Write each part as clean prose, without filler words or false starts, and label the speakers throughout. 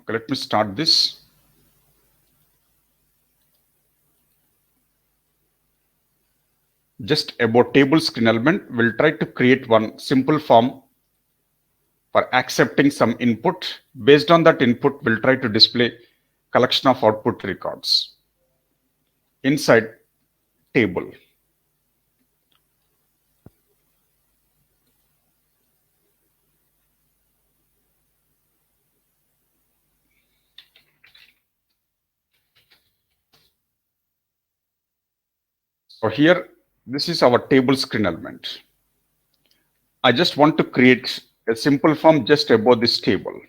Speaker 1: Okay, let me start this. Just about table screen element, we'll try to create one simple form for accepting some input. Based on that input, we'll try to display collection of output records inside table. So here, this is our table screen element. I just want to create a simple form just above this table.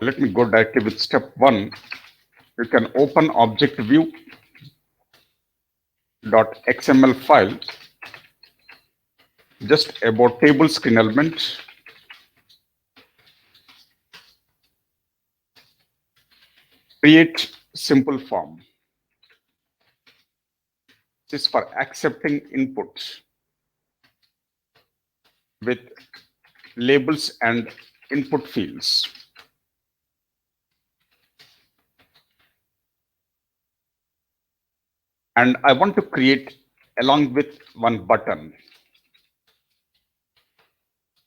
Speaker 1: Let me go directly with step 1. You can open object view .xml file just about table screen element. Create simple form. This is for accepting input with labels and input fields. And I want to create along with one button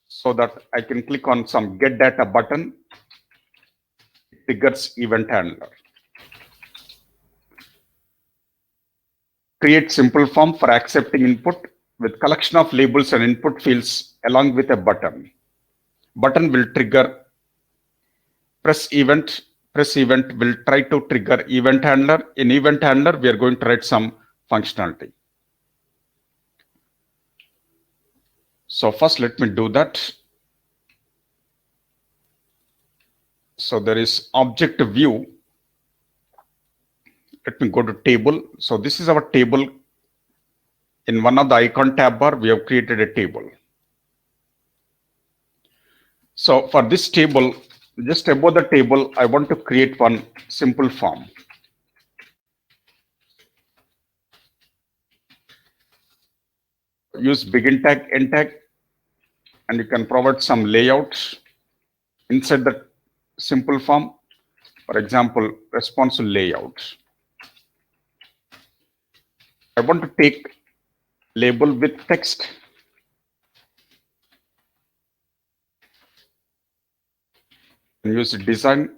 Speaker 1: so that I can click on some get data button. It triggers event handler. Create simple form for accepting input with collection of labels and input fields along with a button. Button will trigger press event. Press event will try to trigger event handler. In event handler, we are going to write some functionality. So first, let me do that. So there is object view. Let me go to table. So this is our table. In one of the icon tab bar, we have created a table. So for this table, just above the table, I want to create one simple form. Use begin tag, end tag, and you can provide some layout inside the simple form. For example, responsive layout. I want to take label with text. And use design.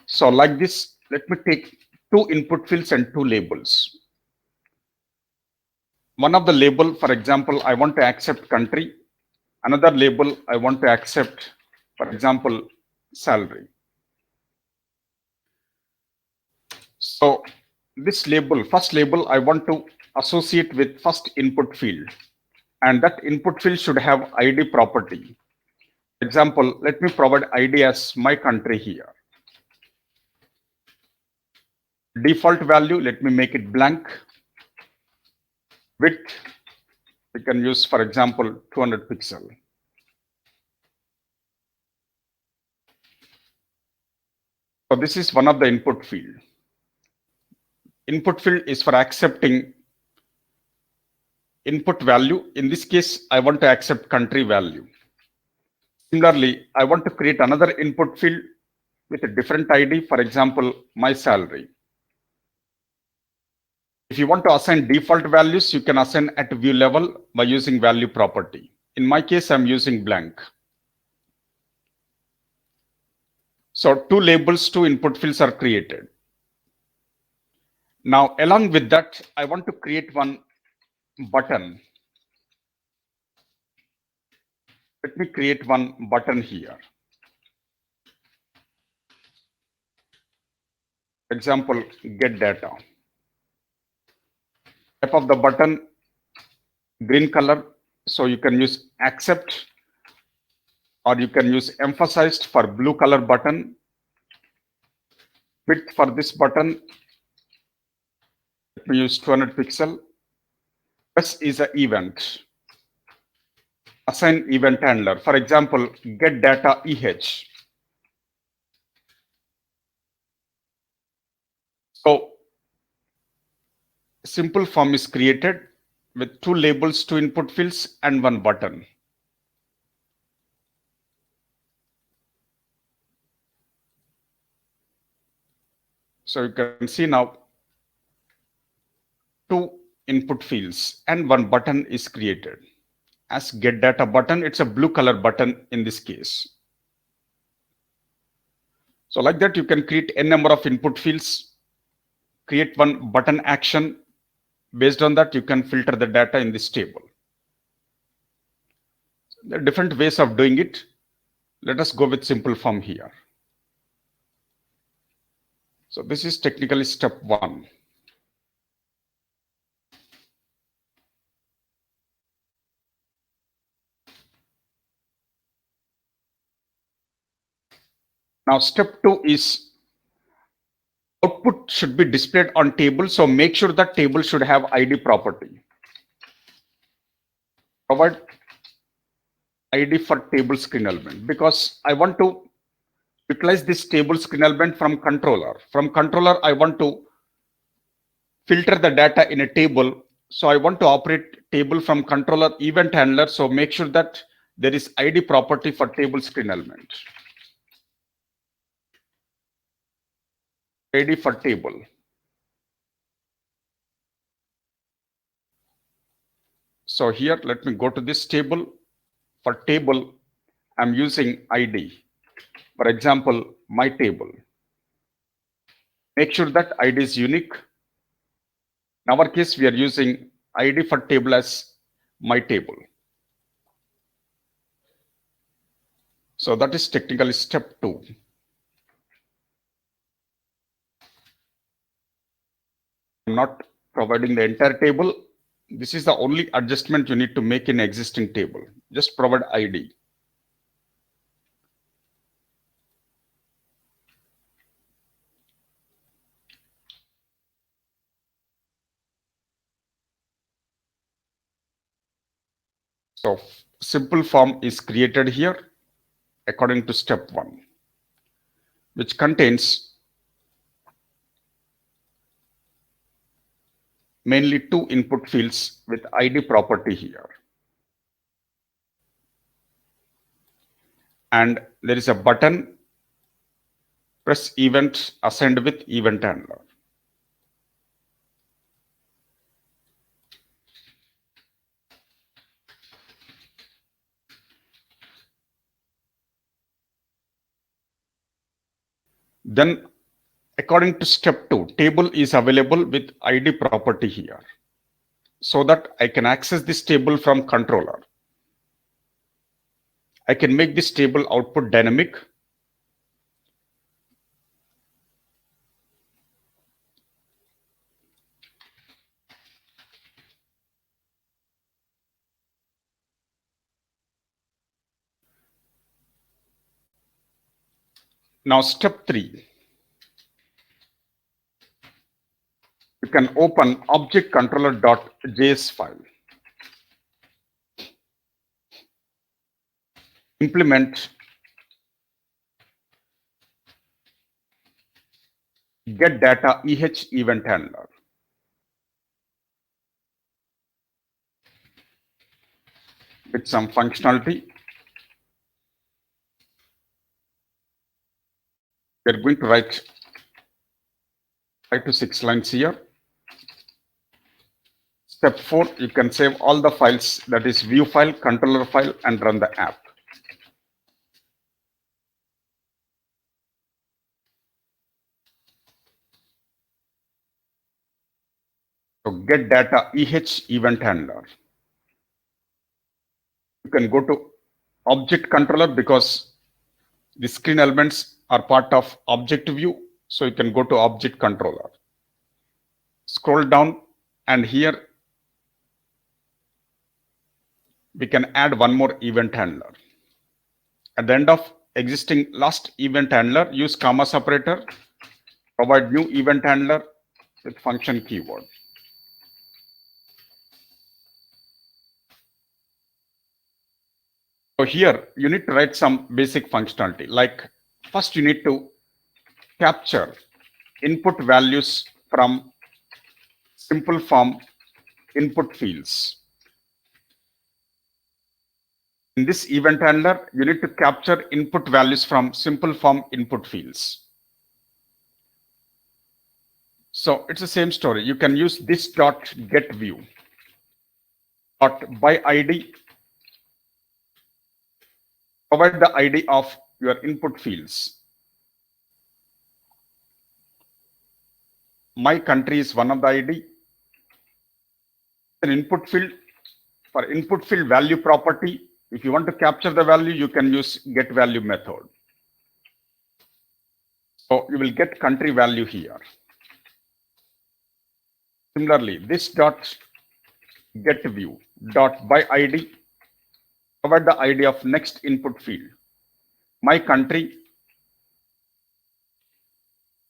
Speaker 1: So like this, let me take 2 input fields and 2 labels. One of the label, for example, I want to accept country. Another label, I want to accept, for example, salary. So this label, first label, I want to associate with first input field. And that input field should have ID property. For example, let me provide ID as my country here. Default value, let me make it blank. Width, we can use, for example, 200 pixel. So this is one of the input field. Input field is for accepting input value. In this case, I want to accept country value. Similarly, I want to create another input field with a different ID, for example, my salary. If you want to assign default values, you can assign at view level by using value property. In my case, I'm using blank. So 2 labels, 2 input fields are created. Now, along with that, I want to create one button. Let me create one button here. Example, get data. Type of the button, green color. So you can use accept, or you can use emphasized for blue color button. Width for this button, let me use 200 pixel. Press is an event. Assign event handler. For example, get data EH. So simple form is created with 2 labels, 2 input fields, and 1 button. So you can see now 2 input fields and 1 button is created. As get data button, it's a blue color button in this case. So like that, you can create n number of input fields, create 1 button action. Based on that, you can filter the data in this table. There are different ways of doing it. Let us go with simple form here. So this is technically step 1. Now step 2 is output should be displayed on table. So make sure that table should have ID property. Provide ID for table screen element because I want to utilize this table screen element from controller. From controller, I want to filter the data in a table. So I want to operate table from controller event handler. So make sure that there is ID property for table screen element. ID for table. So here, let me go to this table. For table, I'm using ID. For example, my table. Make sure that ID is unique. In our case, we are using ID for table as my table. So that is technically step 2. I'm not providing the entire table. This is the only adjustment you need to make in existing table. Just provide ID. So simple form is created here according to step 1, which contains mainly 2 input fields with ID property here. And there is a button, press event assigned with event handler. Then according to step 2, table is available with ID property here so that I can access this table from controller. I can make this table output dynamic. Now step 3. You can open object controller.js file. Implement get data event handler. With some functionality. We are going to write 5 to 6 lines here. Step 4, you can save all the files, that is view file, controller file, and run the app. So get data event handler. You can go to object controller because the screen elements are part of object view. So you can go to object controller. Scroll down and here we can add one more event handler. At the end of existing last event handler, use comma separator, provide new event handler with function keyword. So here you need to write some basic functionality. Like first you need to capture input values from simple form input fields. In this event handler, you need to capture input values from simple form input fields. So it's the same story. You can use this dot get view dot by ID. Provide the ID of your input fields. My country is one of the ID. An input field. For input field value property, if you want to capture the value, you can use get value method. So you will get country value here. Similarly, this dot get view dot by ID. Provide the ID of next input field. My country.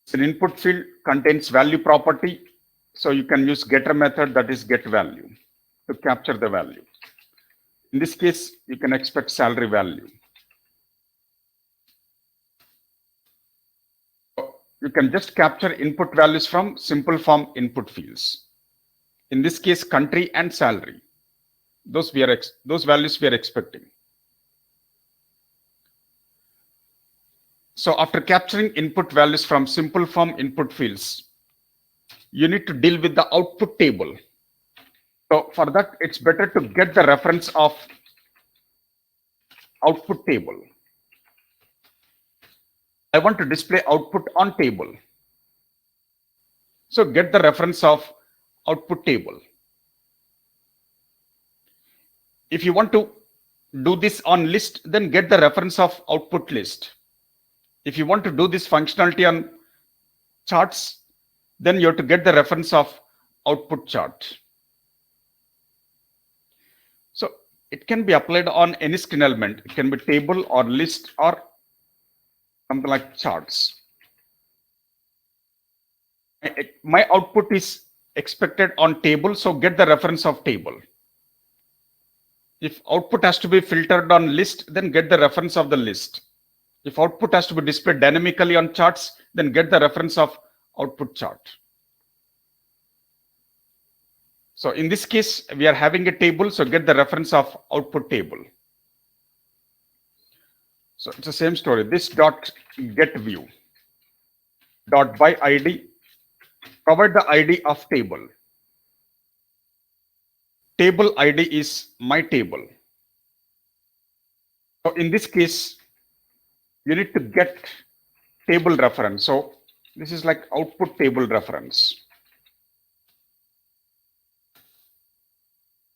Speaker 1: It's an input field, contains value property. So you can use getter method, that is get value, to capture the value. In this case, you can expect salary value. So you can just capture input values from simple form input fields. In this case, country and salary. Those values we are expecting. So after capturing input values from simple form input fields, you need to deal with the output table. So for that, it's better to get the reference of output table. I want to display output on table. So get the reference of output table. If you want to do this on list, then get the reference of output list. If you want to do this functionality on charts, then you have to get the reference of output chart. So it can be applied on any screen element. It can be table or list or something like charts. My output is expected on table, so get the reference of table. If output has to be filtered on list, then get the reference of the list. If output has to be displayed dynamically on charts, then get the reference of output chart. So in this case, we are having a table, so get the reference of output table. So it's the same story. This dot get view dot by ID. Provide the ID of table. Table ID is my table. So in this case, you need to get table reference. So this is like output table reference.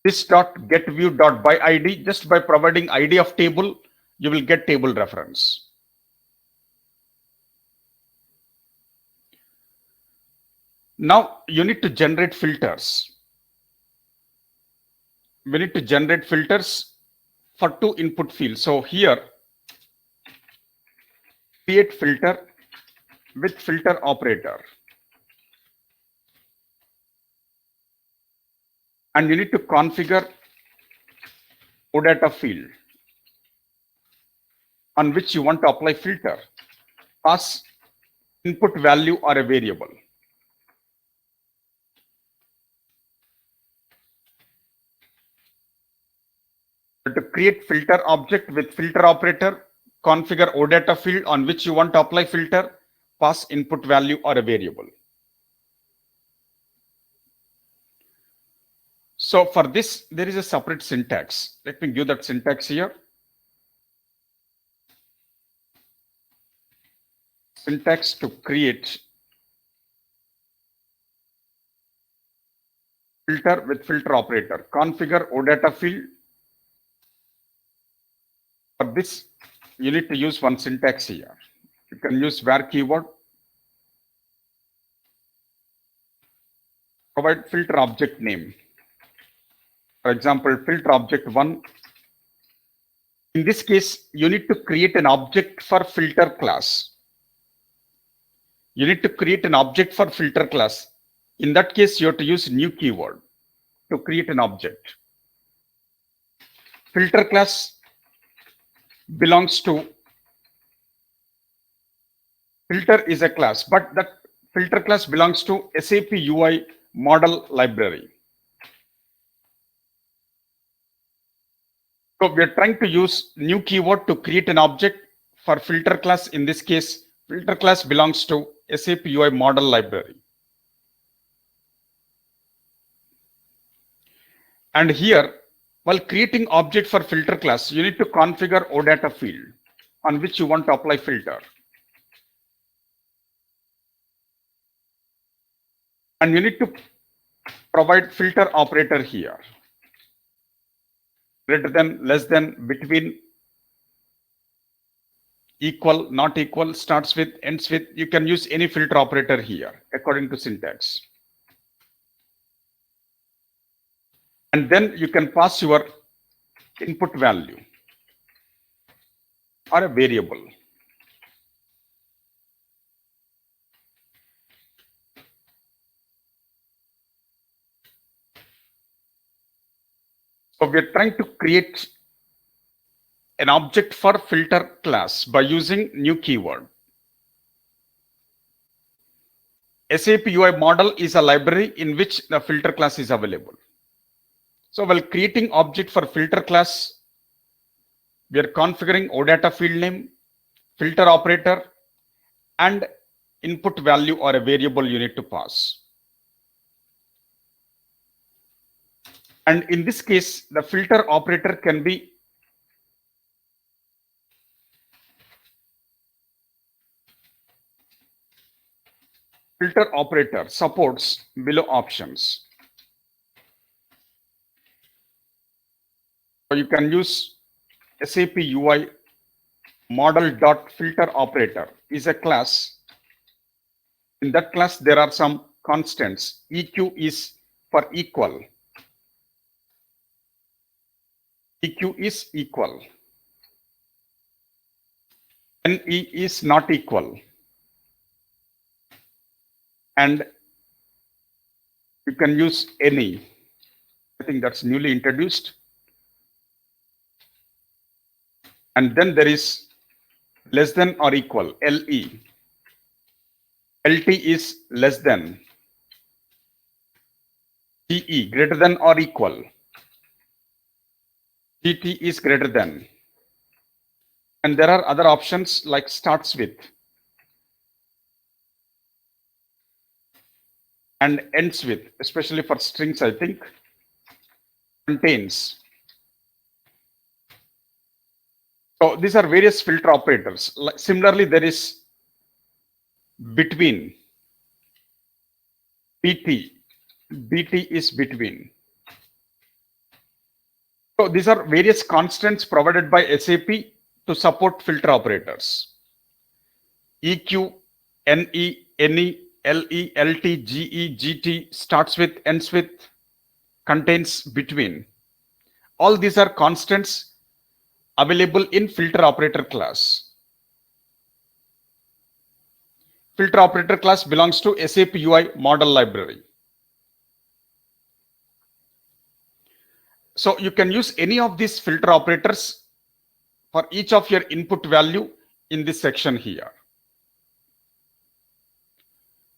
Speaker 1: This dot get view dot by ID, just by providing ID of table, you will get table reference. Now you need to generate filters. We need to generate filters for two input fields. So here, create filter with filter operator. And you need to configure OData field on which you want to apply filter. Pass input value or a variable. To create filter object with filter operator, configure OData field on which you want to apply filter, pass input value or a variable. So for this, there is a separate syntax. Let me give that syntax here. Syntax to create filter with filter operator. Configure OData field. For this, you need to use one syntax here. You can use where keyword. Provide filter object name. For example, filter object 1. In this case, you need to create an object for filter class. You need to create an object for filter class. In that case, you have to use new keyword to create an object. Filter class belongs to, filter is a class, but that filter class belongs to SAP UI model library. So we are trying to use new keyword to create an object for filter class. In this case, filter class belongs to SAP UI model library. And here, while creating object for filter class, you need to configure OData field on which you want to apply filter. And you need to provide filter operator here. Greater than, less than, between, equal, not equal, starts with, ends with. You can use any filter operator here according to syntax. And then you can pass your input value or a variable. So we're trying to create an object for filter class by using new keyword. SAP UI model is a library in which the filter class is available. So while creating object for filter class, we are configuring OData field name, filter operator, and input value or a variable you need to pass. And in this case, the filter operator can be filter operator supports below options. So you can use SAP UI model.filter operator is a class. In that class, there are some constants. EQ is for equal. EQ is equal. NE is not equal. And you can use any. I think that's newly introduced. And then there is less than or equal, LE. LT is less than. TE, greater than or equal. TT is greater than. And there are other options like starts with and ends with, especially for strings, I think. Contains. So these are various filter operators. Similarly, there is between. BT. BT is between. So these are various constants provided by SAP to support filter operators. EQ, NE, NE, LE, LT, GE, GT, starts with, ends with, contains, between. All these are constants available in filter operator class. Filter operator class belongs to SAP UI model library. So you can use any of these filter operators for each of your input value in this section here.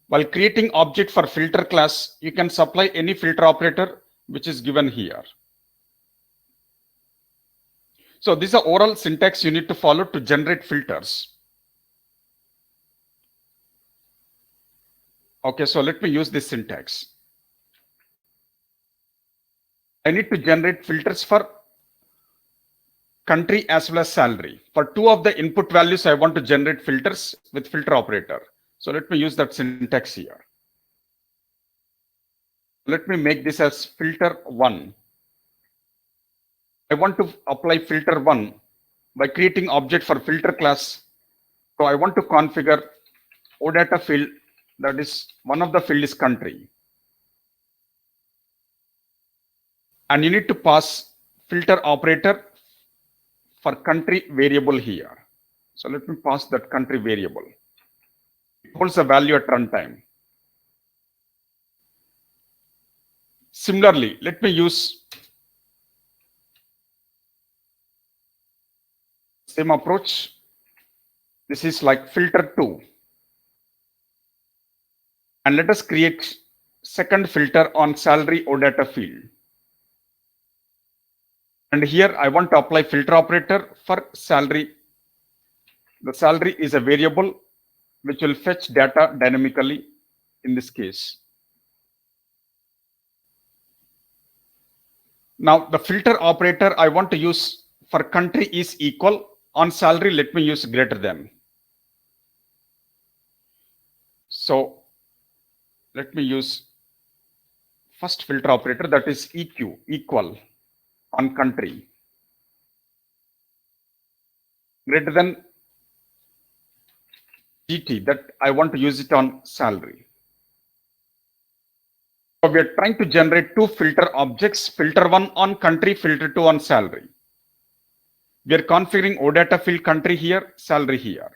Speaker 1: While creating object for filter class, you can supply any filter operator which is given here. So this is the overall syntax you need to follow to generate filters. Okay, so let me use this syntax. I need to generate filters for country as well as salary. For two of the input values, I want to generate filters with filter operator. So let me use that syntax here. Let me make this as filter 1. I want to apply filter 1 by creating object for filter class. So I want to configure OData field, that is one of the field is country. And you need to pass filter operator for country variable here. So let me pass that country variable. It holds a value at runtime. Similarly, let me use same approach. This is like filter 2. And let us create second filter on salary OData field. And here I want to apply filter operator for salary. The salary is a variable which will fetch data dynamically in this case. Now the filter operator I want to use for country is equal. On salary, let me use greater than. So let me use first filter operator, that is EQ, equal, on country, greater than GT, that I want to use it on salary. So we are trying to generate two filter objects, filter one on country, filter two on salary. We are configuring OData field country here, salary here.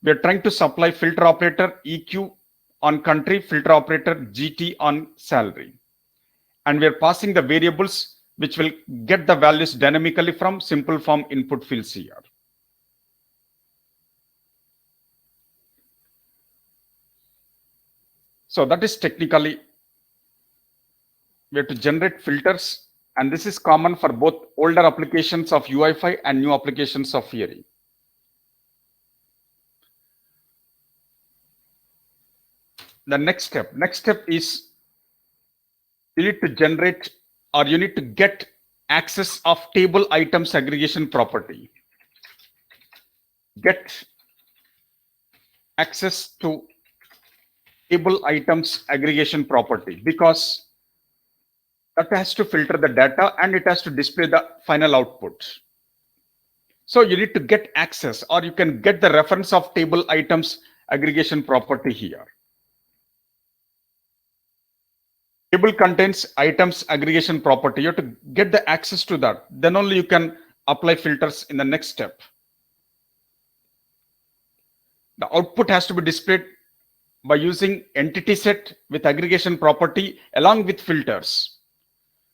Speaker 1: We are trying to supply filter operator EQ on country, filter operator GT on salary. And we are passing the variables which will get the values dynamically from simple form input fields here. So that is technically, we have to generate filters, and this is common for both older applications of UI5 and new applications of Fiori. The next step is you need to generate, or you need to get access of table items aggregation property. Get access to table items aggregation property, because that has to filter the data and it has to display the final output. So you need to get access, or you can get the reference of table items aggregation property here. Table contains items aggregation property. You have to get the access to that. Then only you can apply filters in the next step. The output has to be displayed by using entity set with aggregation property along with filters.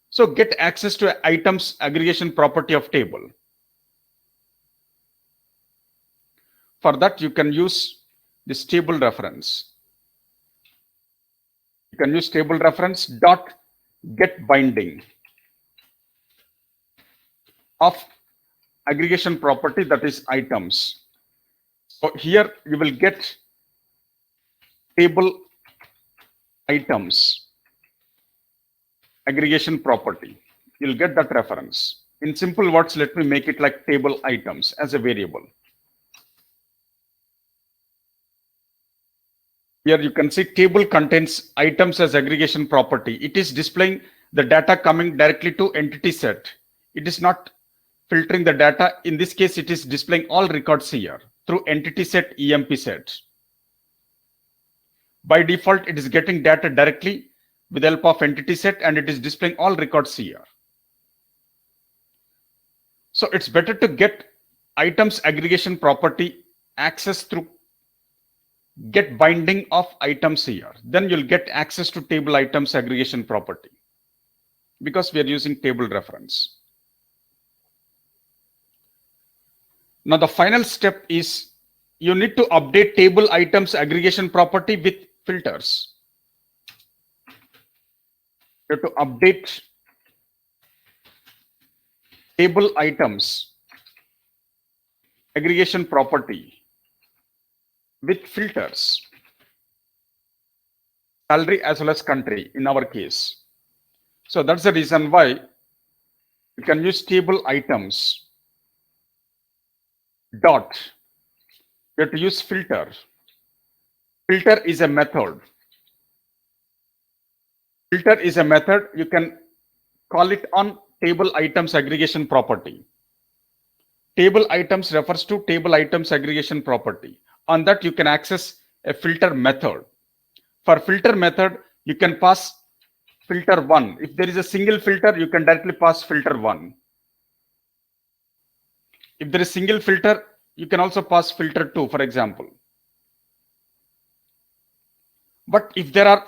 Speaker 1: So get access to items aggregation property of table. For that, you can use this table reference. You can use table reference dot get binding of aggregation property, that is items. So here you will get table items aggregation property. You'll get that reference. In simple words, let me make it like table items as a variable. Here you can see table contains items as aggregation property. It is displaying the data coming directly to entity set. It is not filtering the data. In this case, it is displaying all records here through entity set EMP set. By default, it is getting data directly with the help of entity set, and it is displaying all records here. So it's better to get items aggregation property access through get binding of items here. Then you'll get access to table items aggregation property, because we are using table reference. Now the final step is you need to update table items aggregation property with filters. You have to update table items aggregation property with filters, salary as well as country in our case. So that's the reason why you can use table items dot. You have to use filter. Filter is a method. Filter is a method. You can call it on table items aggregation property. Table items refers to table items aggregation property. On that, you can access a filter method. For filter method, you can pass filter 1. If there is a single filter, you can directly pass filter 1. If there is single filter, you can also pass filter 2, for example. But if there are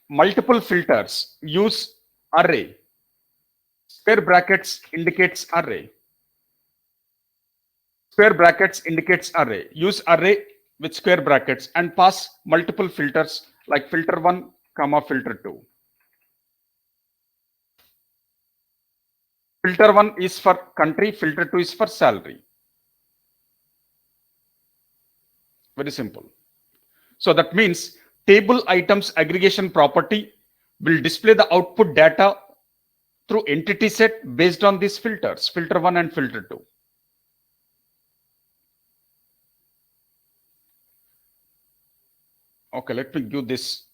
Speaker 1: multiple filters, use array. Square brackets indicates array. Square brackets indicates array. Use array with square brackets and pass multiple filters like filter 1, comma filter 2. Filter 1 is for country, filter 2 is for salary. Very simple. So that means table items aggregation property will display the output data through entity set based on these filters, filter 1 and filter 2. Okay, let me give this.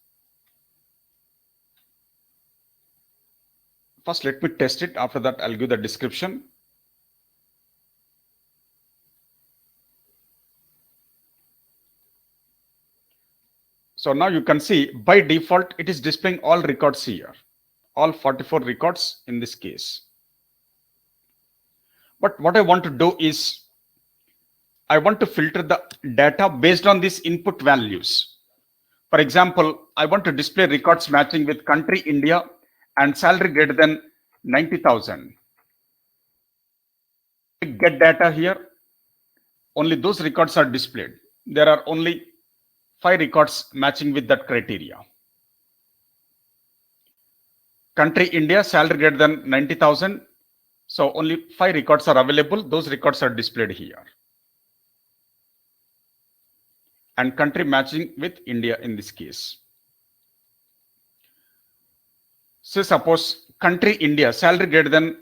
Speaker 1: First, let me test it. After that, I'll give the description. So now you can see by default, it is displaying all records here, all 44 records in this case. But what I want to do is I want to filter the data based on these input values. For example, I want to display records matching with country India and salary greater than 90,000. Get data here. Only those records are displayed. There are only 5 records matching with that criteria. Country India, salary greater than 90,000. So only 5 records are available. Those records are displayed here. And country matching with India in this case. So suppose country India, salary greater than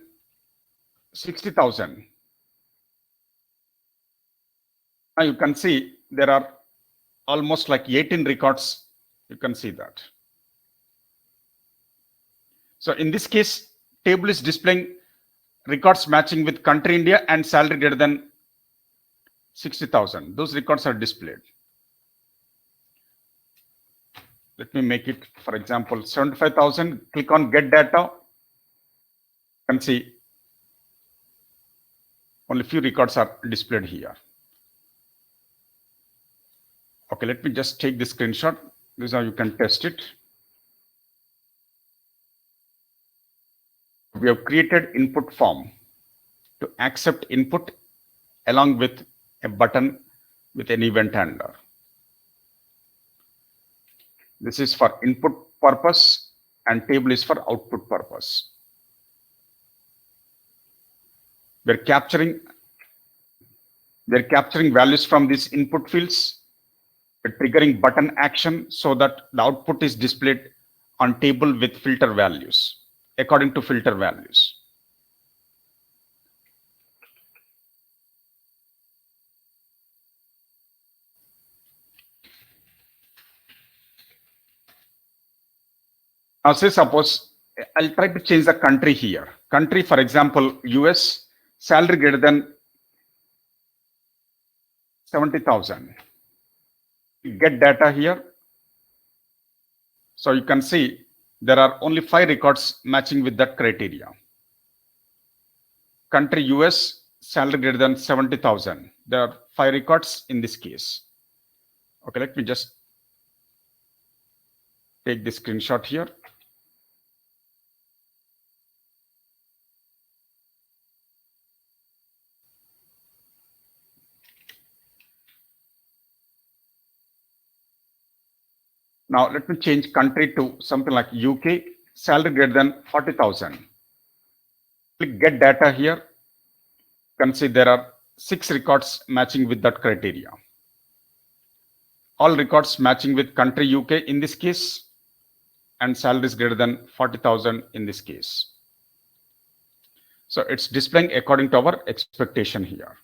Speaker 1: 60,000. Now you can see there are almost like 18 records. You can see that. So in this case, table is displaying records matching with country India and salary greater than 60,000. Those records are displayed. Let me make it, for example, 75,000. Click on get data. You can see only few records are displayed here. Okay, let me just take the screenshot. This is how you can test it. We have created input form to accept input along with a button with an event handler. This is for input purpose and table is for output purpose. We're capturing values from these input fields. We're triggering button action so that the output is displayed on table with filter values, according to filter values. Now say suppose I'll try to change the country here. Country, for example, US, salary greater than 70,000. Get data here. So you can see there are only 5 records matching with that criteria. Country US, salary greater than 70,000. There are 5 records in this case. Okay, let me just take the screenshot here. Now let me change country to something like UK, salary greater than 40,000. Click get data here. You can see there are 6 records matching with that criteria. All records matching with country UK in this case and salary is greater than 40,000 in this case. So it's displaying according to our expectation here.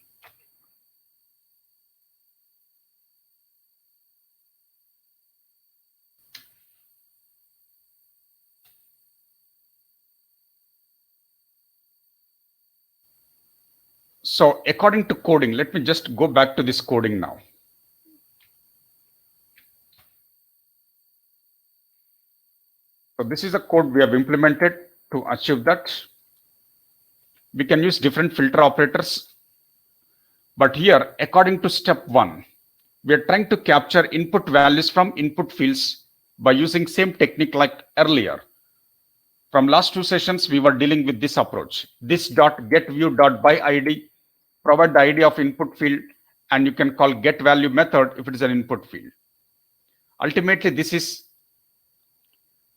Speaker 1: So according to coding, let me just go back to this coding now. So this is a code we have implemented to achieve that. We can use different filter operators. But here, according to step 1, we are trying to capture input values from input fields by using same technique like earlier. From last 2 sessions, we were dealing with this approach. This dot get view dot by ID, provide the ID of input field, and you can call get value method if it is an input field. Ultimately, this is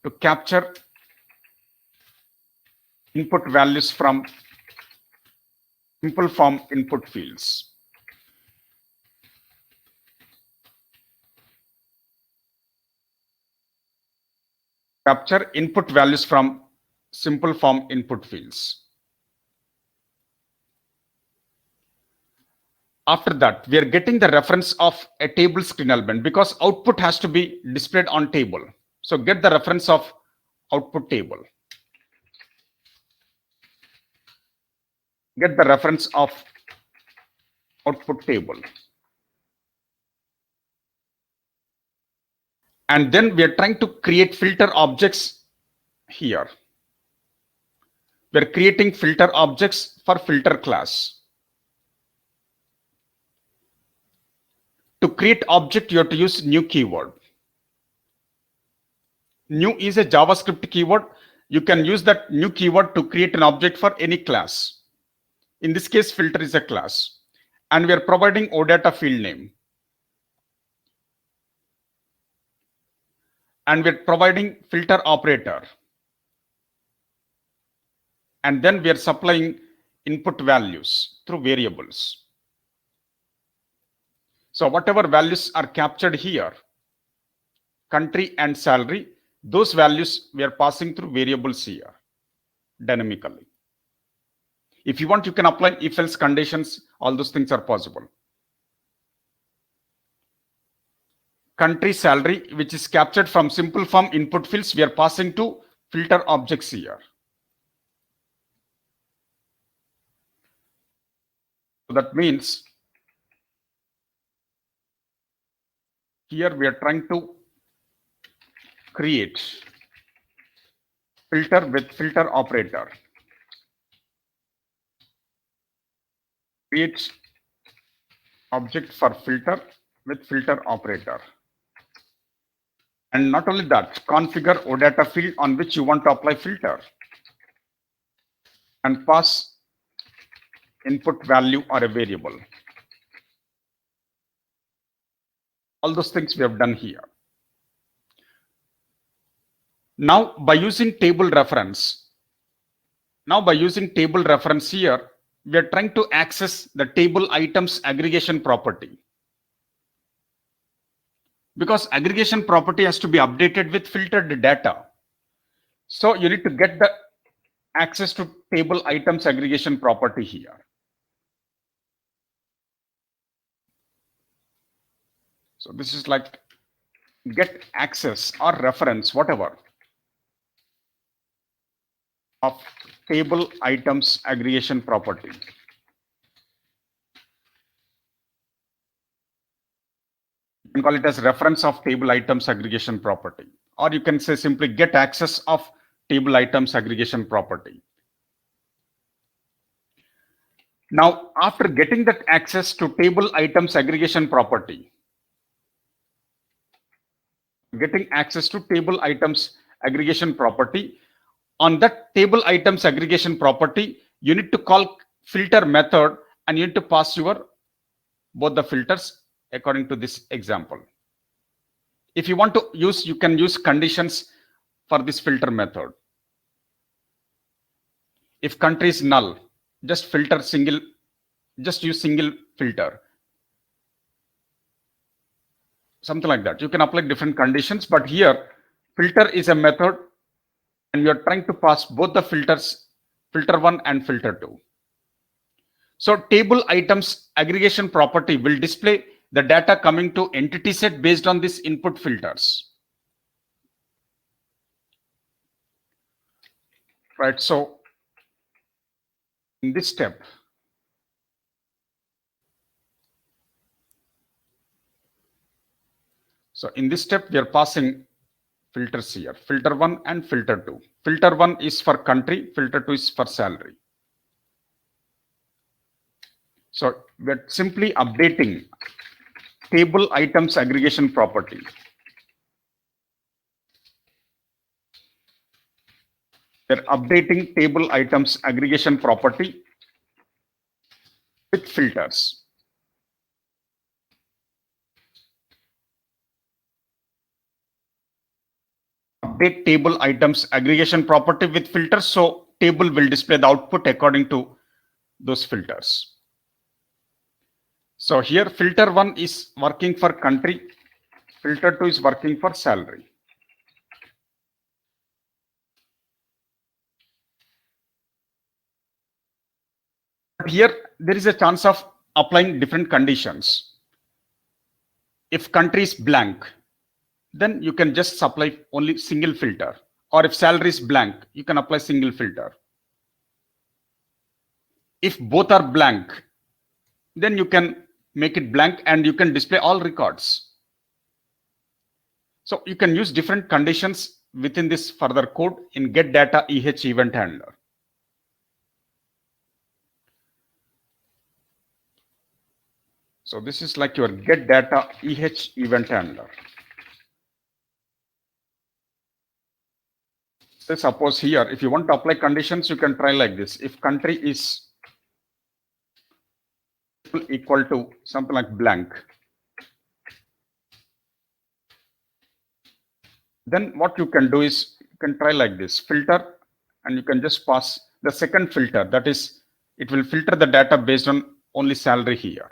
Speaker 1: to capture input values from simple form input fields. Capture input values from simple form input fields. After that, we are getting the reference of a table screen element because output has to be displayed on table. So get the reference of output table. Get the reference of output table. And then we are trying to create filter objects here. We are creating filter objects for filter class. To create object, you have to use new keyword. New is a JavaScript keyword. You can use that new keyword to create an object for any class. In this case, filter is a class. And we are providing OData field name. And we're providing filter operator. And then we are supplying input values through variables. So whatever values are captured here, country and salary, those values we are passing through variables here dynamically. If you want, you can apply if-else conditions. All those things are possible. Country, salary, which is captured from simple form input fields, we are passing to filter objects here. So that means here we are trying to create filter with filter operator. Create object for filter with filter operator. And not only that, configure OData field on which you want to apply filter. And pass input value or a variable. All those things we have done here. Now by using table reference here, we are trying to access the table items aggregation property. Because aggregation property has to be updated with filtered data. So you need to get the access to table items aggregation property here. So this is like get access or reference, whatever, of table items aggregation property. You can call it as reference of table items aggregation property, or you can say simply get access of table items aggregation property. Now, after getting that access to table items aggregation property, on that table items aggregation property, you need to call filter method and you need to pass your both the filters according to this example. If you want to use, you can use conditions for this filter method. If country is null, just use single filter. Something like that. You can apply different conditions, but here filter is a method and you are trying to pass both the filters, filter 1 and filter 2. So table items aggregation property will display the data coming to entity set based on these input filters. Right. So in this step, we are passing filters here, filter 1 and filter 2. Filter 1 is for country, filter 2 is for salary. So we're simply updating table items aggregation property. We're updating table items aggregation property with filters. update table items aggregation property with filters. So table will display the output according to those filters. So here filter 1 is working for country, filter 2 is working for salary. But here there is a chance of applying different conditions. If country is blank, then you can just apply only single filter. Or if salary is blank, you can apply single filter. If both are blank, then you can make it blank and you can display all records. So you can use different conditions within this further code in get data EH event handler. So this is like your get data EH event handler. So suppose here, if you want to apply conditions, you can try like this. If country is equal to something like blank, then what you can do is you can try like this, filter, and you can just pass the second filter. That is, it will filter the data based on only salary here.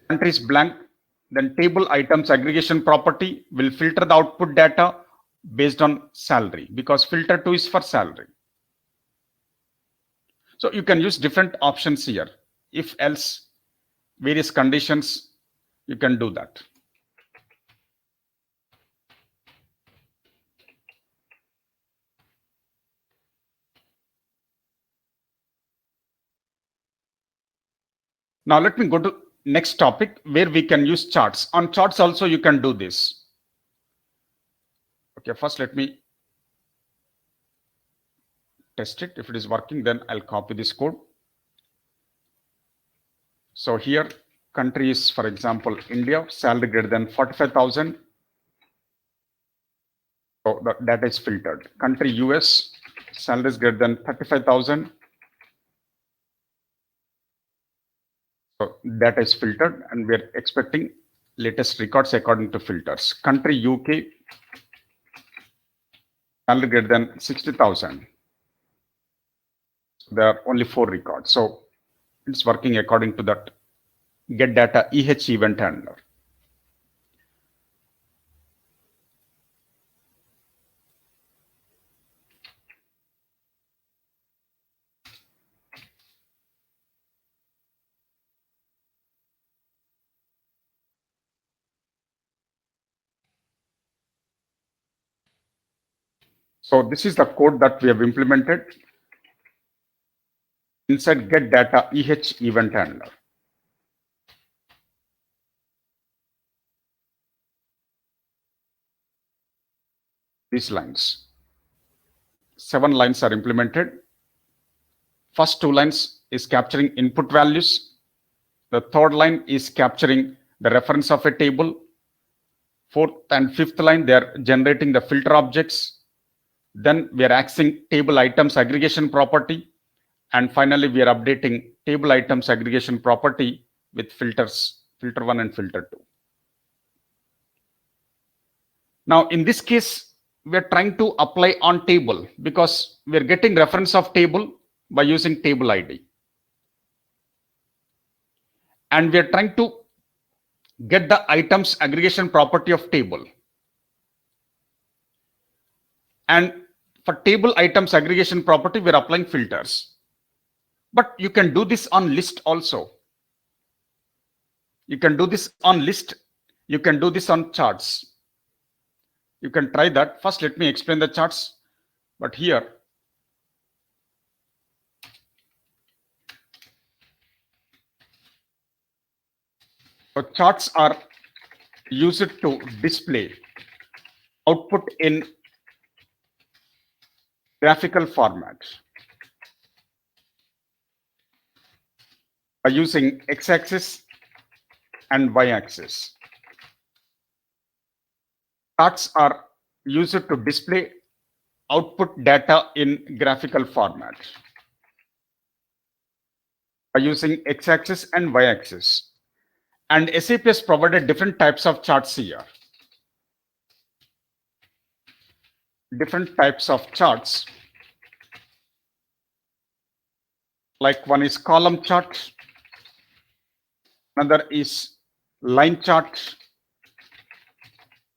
Speaker 1: Country is blank, then table items aggregation property will filter the output data based on salary, because filter 2 is for salary. So you can use different options here. If else, various conditions, you can do that. Now let me go to next topic where we can use charts. On charts also you can do this. Okay, first let me test it. If it is working, then I'll copy this code. So here country is, for example, India, salary greater than 45,000. So the data is filtered. Country US, salary is greater than 35,000. So data is filtered and we are expecting latest records according to filters. Country UK, salary greater than 60,000. There are only 4 records. So it's working according to that get data EH event handler. So this is the code that we have implemented inside get data EH event handler. These lines, 7 lines are implemented. First 2 lines is capturing input values. The third line is capturing the reference of a table. Fourth and fifth line, they are generating the filter objects. Then we are accessing table items aggregation property. And finally, we are updating table items aggregation property with filters, filter 1 and filter 2. Now, in this case, we are trying to apply on table because we are getting reference of table by using table ID. And we are trying to get the items aggregation property of table. And for table items aggregation property, we are applying filters. But you can do this on list also. You can do this on list. You can do this on charts. You can try that. First, let me explain the charts. But here, so charts are used to display output in graphical format by using x-axis and y-axis. Charts are used to display output data in graphical format by using x-axis and y-axis. And SAP has provided different types of charts here. different types of charts. Like one is column chart, another is line chart,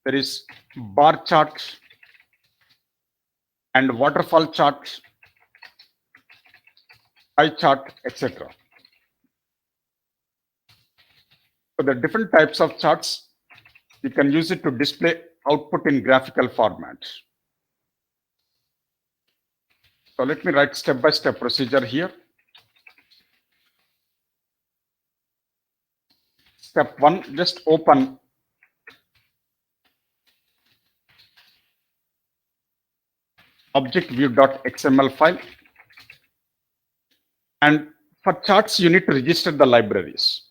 Speaker 1: there is bar chart and waterfall chart, pie chart, etc. So the different types of charts, you can use it to display output in graphical format. So let me write step-by-step procedure here. Step 1, just open object-view.xml file. And for charts, you need to register the libraries.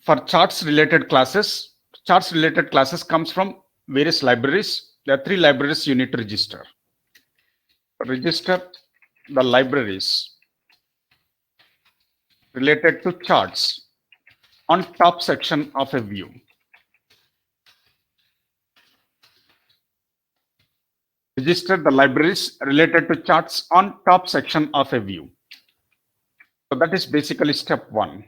Speaker 1: For charts related classes comes from various libraries. There are 3 libraries you need to register. Register the libraries related to charts on top section of a view. Register the libraries related to charts on top section of a view. So that is basically step 1.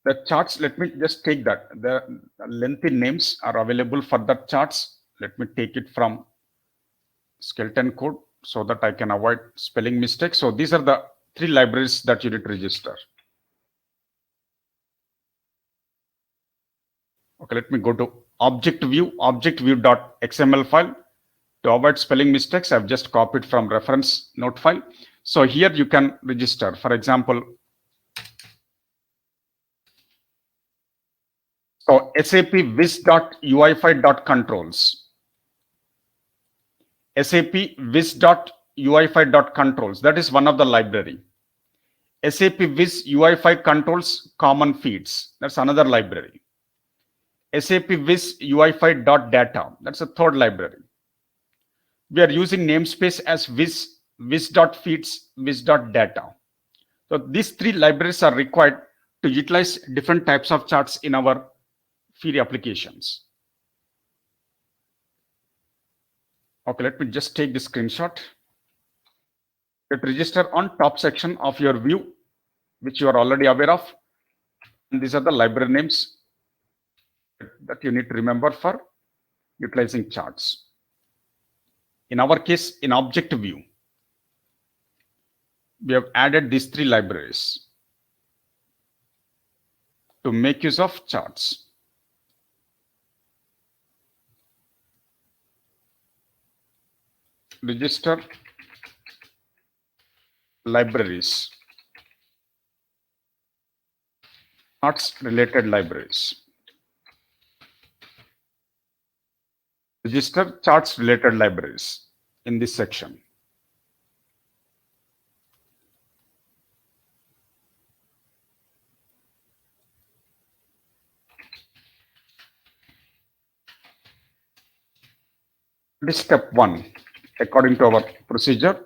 Speaker 1: The charts, let me just take that. The lengthy names are available for the charts. Let me take it from skeleton code so that I can avoid spelling mistakes. So these are the 3 libraries that you need to register. Okay, let me go to object-view.xml file. To avoid spelling mistakes, I've just copied from reference note file. So here you can register. For example, so SAP wiz.ui5.controls. SAP wiz.ui5.controls. That is one of the library. SAP Viz UI5 controls common feeds. That's another library. SAP Viz UI5.data. That's a third library. We are using namespace as viz.feeds, viz.data. So these 3 libraries are required to utilize different types of charts in our feed applications. Okay, let me just take the screenshot. Hit register on top section of your view, which you are already aware of. And these are the library names that you need to remember for utilizing charts. In our case, in object view, we have added these 3 libraries to make use of charts. Register libraries, charts related libraries. Register charts related libraries in this section. This is step 1 according to our procedure.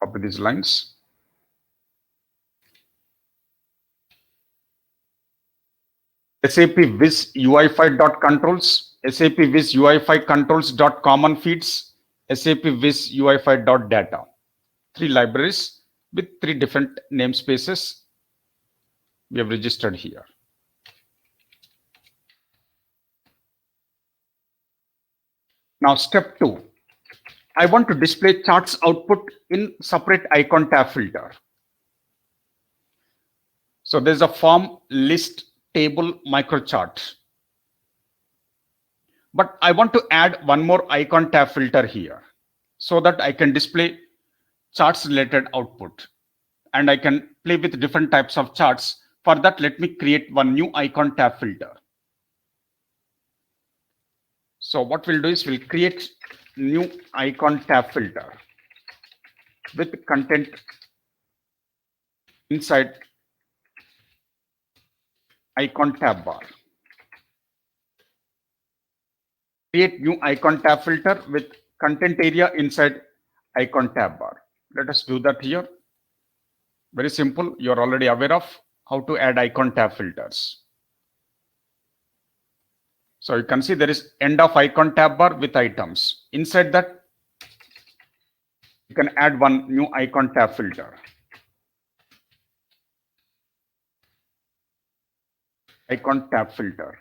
Speaker 1: Copy these lines. SAP Viz UI5.controls, SAP Viz UI5 controls.common feeds, SAP Viz UI5.data. 3 libraries with 3 different namespaces we have registered here. Now step 2. I want to display charts output in separate icon tab filter. So there's a form, list, table, microchart. But I want to add one more icon tab filter here so that I can display charts related output and I can play with different types of charts. For that, let me create one new icon tab filter. So what we'll do is we'll create new icon tab filter with content inside icon tab bar. Create new icon tab filter with content area inside icon tab bar. Let us do that here. Very simple. You're already aware of how to add icon tab filters. So you can see there is end of icon tab bar with items. Inside that, you can add one new icon tab filter. Icon tab filter.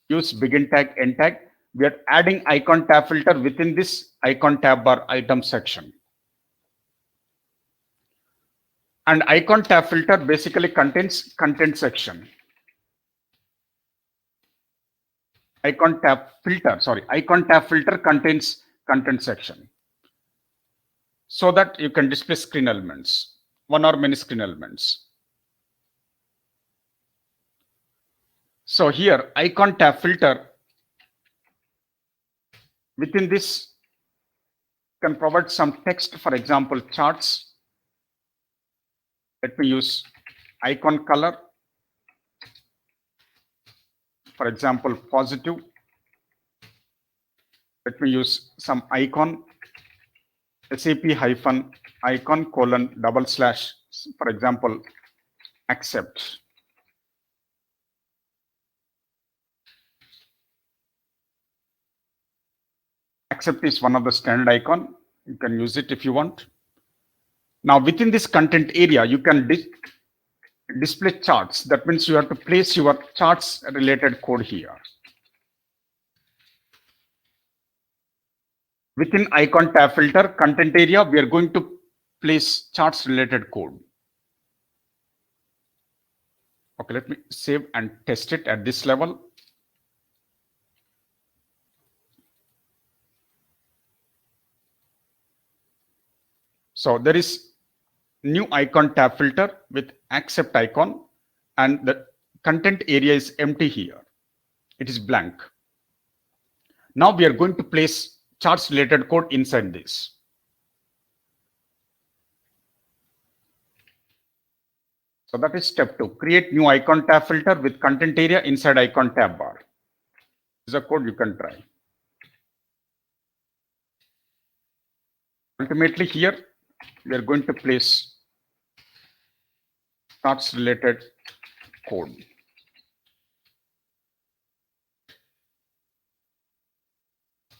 Speaker 1: Use begin tag, end tag. We are adding icon tab filter within this icon tab bar item section. And icon tab filter basically contains content section. Icon tab filter contains content section. So that you can display screen elements, one or many screen elements. So here, icon tab filter, within this, can provide some text, for example, charts. Let me use icon color. For example, positive. Let me use some icon, SAP-icon : / for example, accept. Accept is one of the standard icon. You can use it if you want. Now within this content area, you can display charts. That means you have to place your charts related code here. Within icon tab filter content area, we are going to place charts related code. Okay, let me save and test it at this level. So there is new icon tab filter with accept icon, and the content area is empty here. It is blank. Now we are going to place charts related code inside this. So that is step 2. Create new icon tab filter with content area inside icon tab bar. This is a code you can try. Ultimately here, we are going to place charts related code.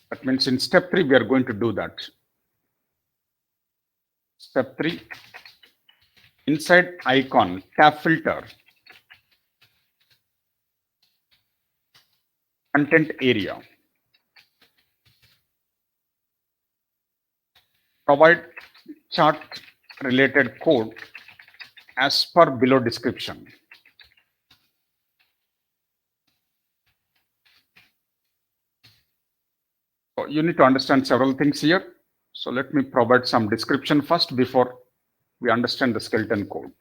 Speaker 1: That means in step 3, we are going to do that. Step 3, inside icon tab filter, content area, provide chart related code as per below description. So you need to understand several things here. So let me provide some description first before we understand the skeleton code.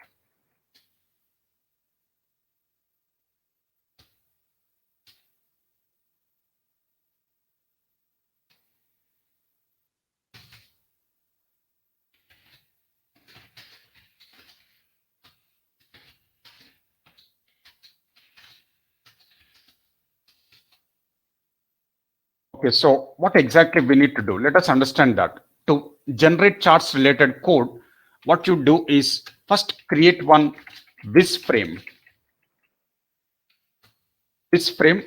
Speaker 1: Okay, so what exactly we need to do? Let us understand that. To generate charts related code, what you do is first create one this frame. This frame,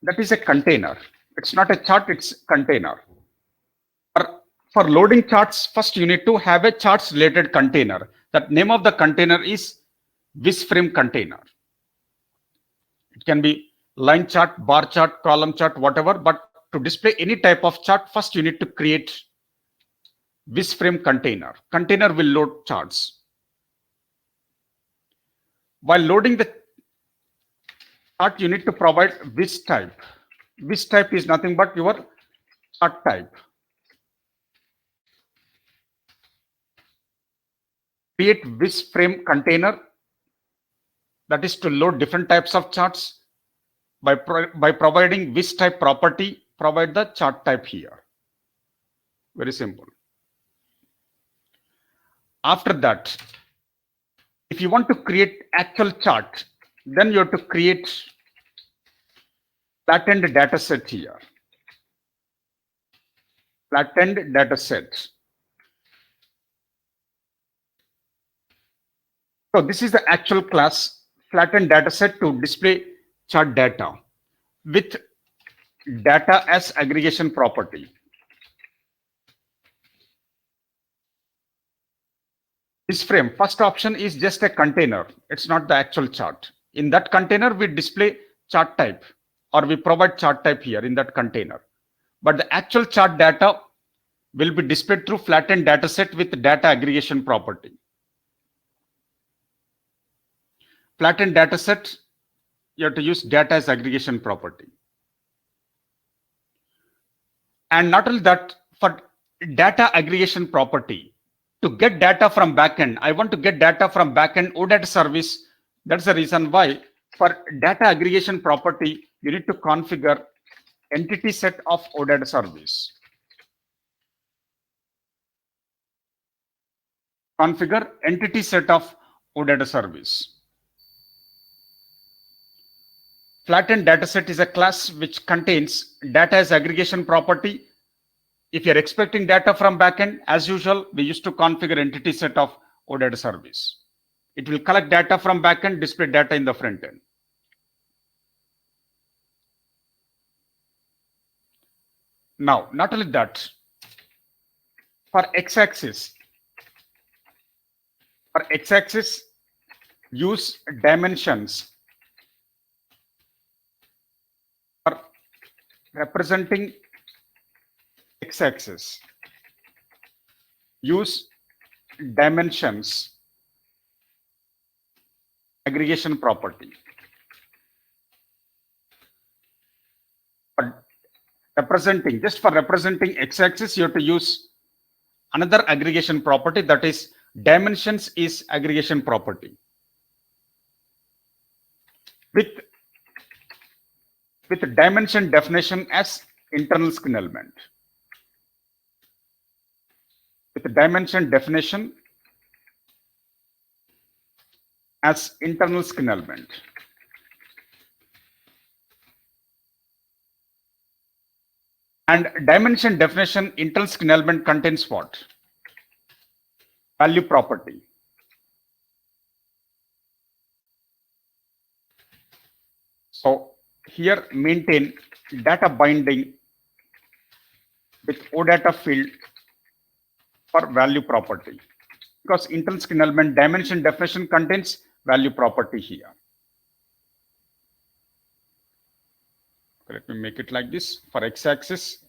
Speaker 1: that is a container. It's not a chart, it's a container. For loading charts, first you need to have a charts related container. That name of the container is this frame container. It can be line chart, bar chart, column chart, whatever, but to display any type of chart, first you need to create this frame container. Container will load charts. While loading the chart, you need to provide this type. This type is nothing but your chart type. Create this frame container, that is to load different types of charts. By providing this type property, provide the chart type here. Very simple. After that, if you want to create actual chart, then you have to create flattened data set here. flattened data set. So this is the actual class flattened data set to display chart data with data as aggregation property. This frame, first option is just a container. It's not the actual chart. In that container, we display chart type or we provide chart type here in that container. But the actual chart data will be displayed through flattened data set with data aggregation property. Flattened data set, you have to use data as aggregation property. And not only that, for data aggregation property, to get data from backend, I want to get data from backend OData service. That's the reason why for data aggregation property, you need to configure entity set of OData service. Configure entity set of OData service. Flattened dataset is a class which contains data as aggregation property. If you're expecting data from backend, as usual, we used to configure entity set of OData service. It will collect data from backend, display data in the front end. Now, not only that, for x-axis, use dimensions for representing x-axis. Use dimensions aggregation property. For representing, just for representing x-axis, you have to use another aggregation property, that is dimensions is aggregation property. With dimension definition as internal skin element. With dimension definition as internal skin element. And dimension definition internal skin element contains what? Value property. So here maintain data binding with OData field for value property, because internal skin element dimension definition contains value property here. Let me make it like this. For x-axis,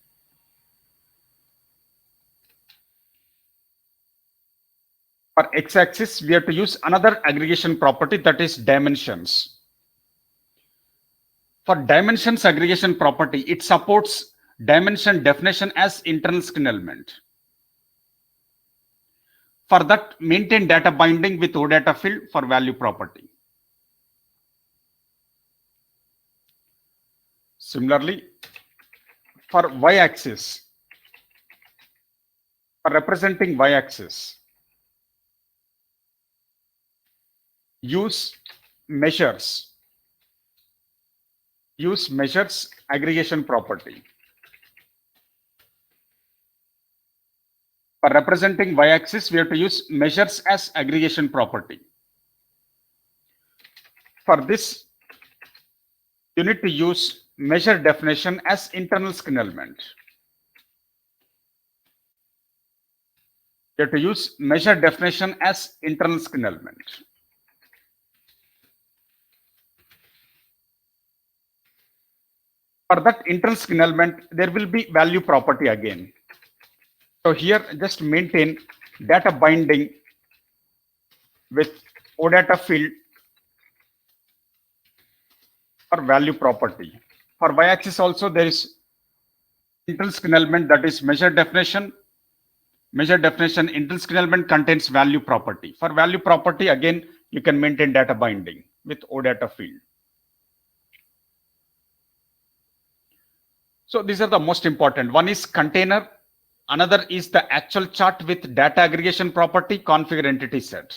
Speaker 1: we have to use another aggregation property, that is dimensions. For dimensions aggregation property, it supports dimension definition as internal skin element. For that, maintain data binding with OData field for value property. Similarly, for y-axis, for representing y-axis, use measures aggregation property. For representing y-axis, we have to use measures as aggregation property. For this, you need to use measure definition as internal skin element. You have to use measure definition as internal skin element. For that internal skin element, there will be value property again. So here, just maintain data binding with OData field for value property. For y-axis also, there is internal skin element, that is measure definition. Measure definition internal skin element contains value property. For value property, again, you can maintain data binding with OData field. So these are the most important. One is container. Another is the actual chart with data aggregation property, configure entity set.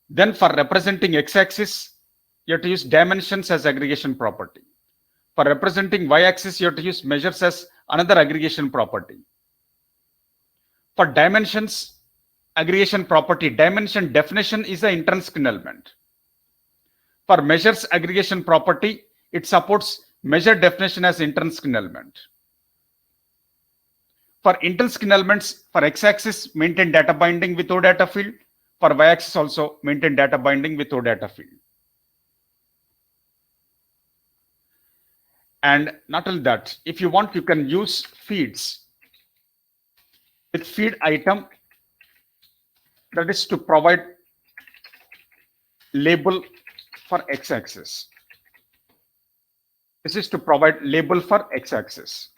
Speaker 1: Then for representing x-axis, you have to use dimensions as aggregation property. For representing y-axis, you have to use measures as another aggregation property. For dimensions, aggregation property, dimension definition is an intrinsic element. For measures aggregation property, it supports measure definition as intrinsic element. For intrinsic elements, for x-axis, maintain data binding with OData field. For y-axis also, maintain data binding with OData field. And not only that, if you want, you can use feeds with feed item, that is to provide label for x-axis. This is to provide label for x-axis.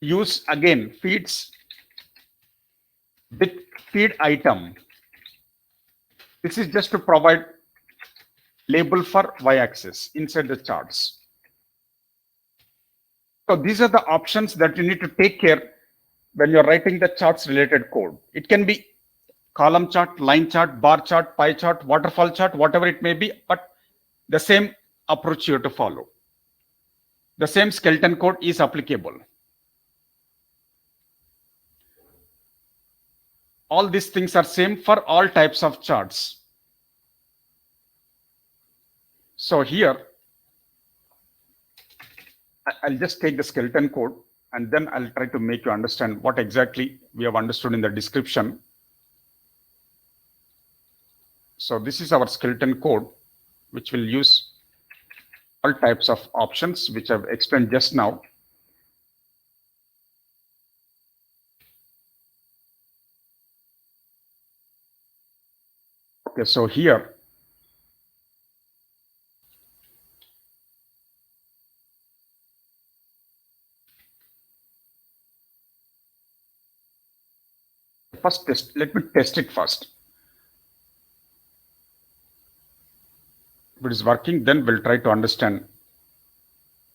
Speaker 1: Use again feeds with feed item. This is just to provide label for y-axis inside the charts. So these are the options that you need to take care when you're writing the charts related code. It can be column chart, line chart, bar chart, pie chart, waterfall chart, whatever it may be, but the same approach you have to follow. The same skeleton code is applicable. All these things are same for all types of charts. So here, I'll just take the skeleton code and then I'll try to make you understand what exactly we have understood in the description. So this is our skeleton code, which will use all types of options, which I've explained just now. Okay, so here, first test, let me test it first. If it is working, then we'll try to understand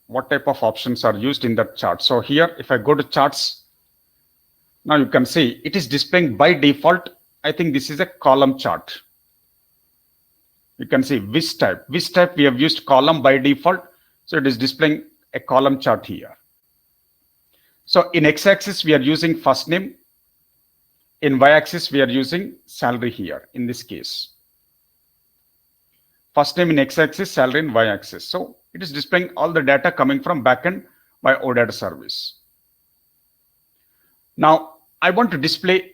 Speaker 1: what type of options are used in that chart. So here, if I go to charts, now you can see it is displaying by default. I think this is a column chart. You can see which type. Which type we have used column by default. So it is displaying a column chart here. So in x-axis, we are using first name. In y-axis, we are using salary here in this case. First name in x-axis, salary in y-axis. So it is displaying all the data coming from backend by OData service. Now I want to display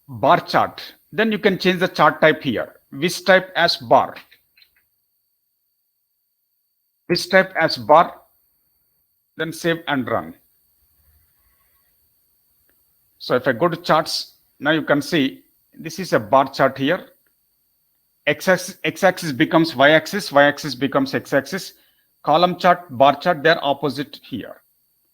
Speaker 1: bar chart. Then you can change the chart type here. Which type as bar. Which type as bar. Then save and run. So if I go to charts, now you can see this is a bar chart here. X-axis becomes y-axis, y-axis becomes x-axis. Column chart, bar chart, they're opposite here.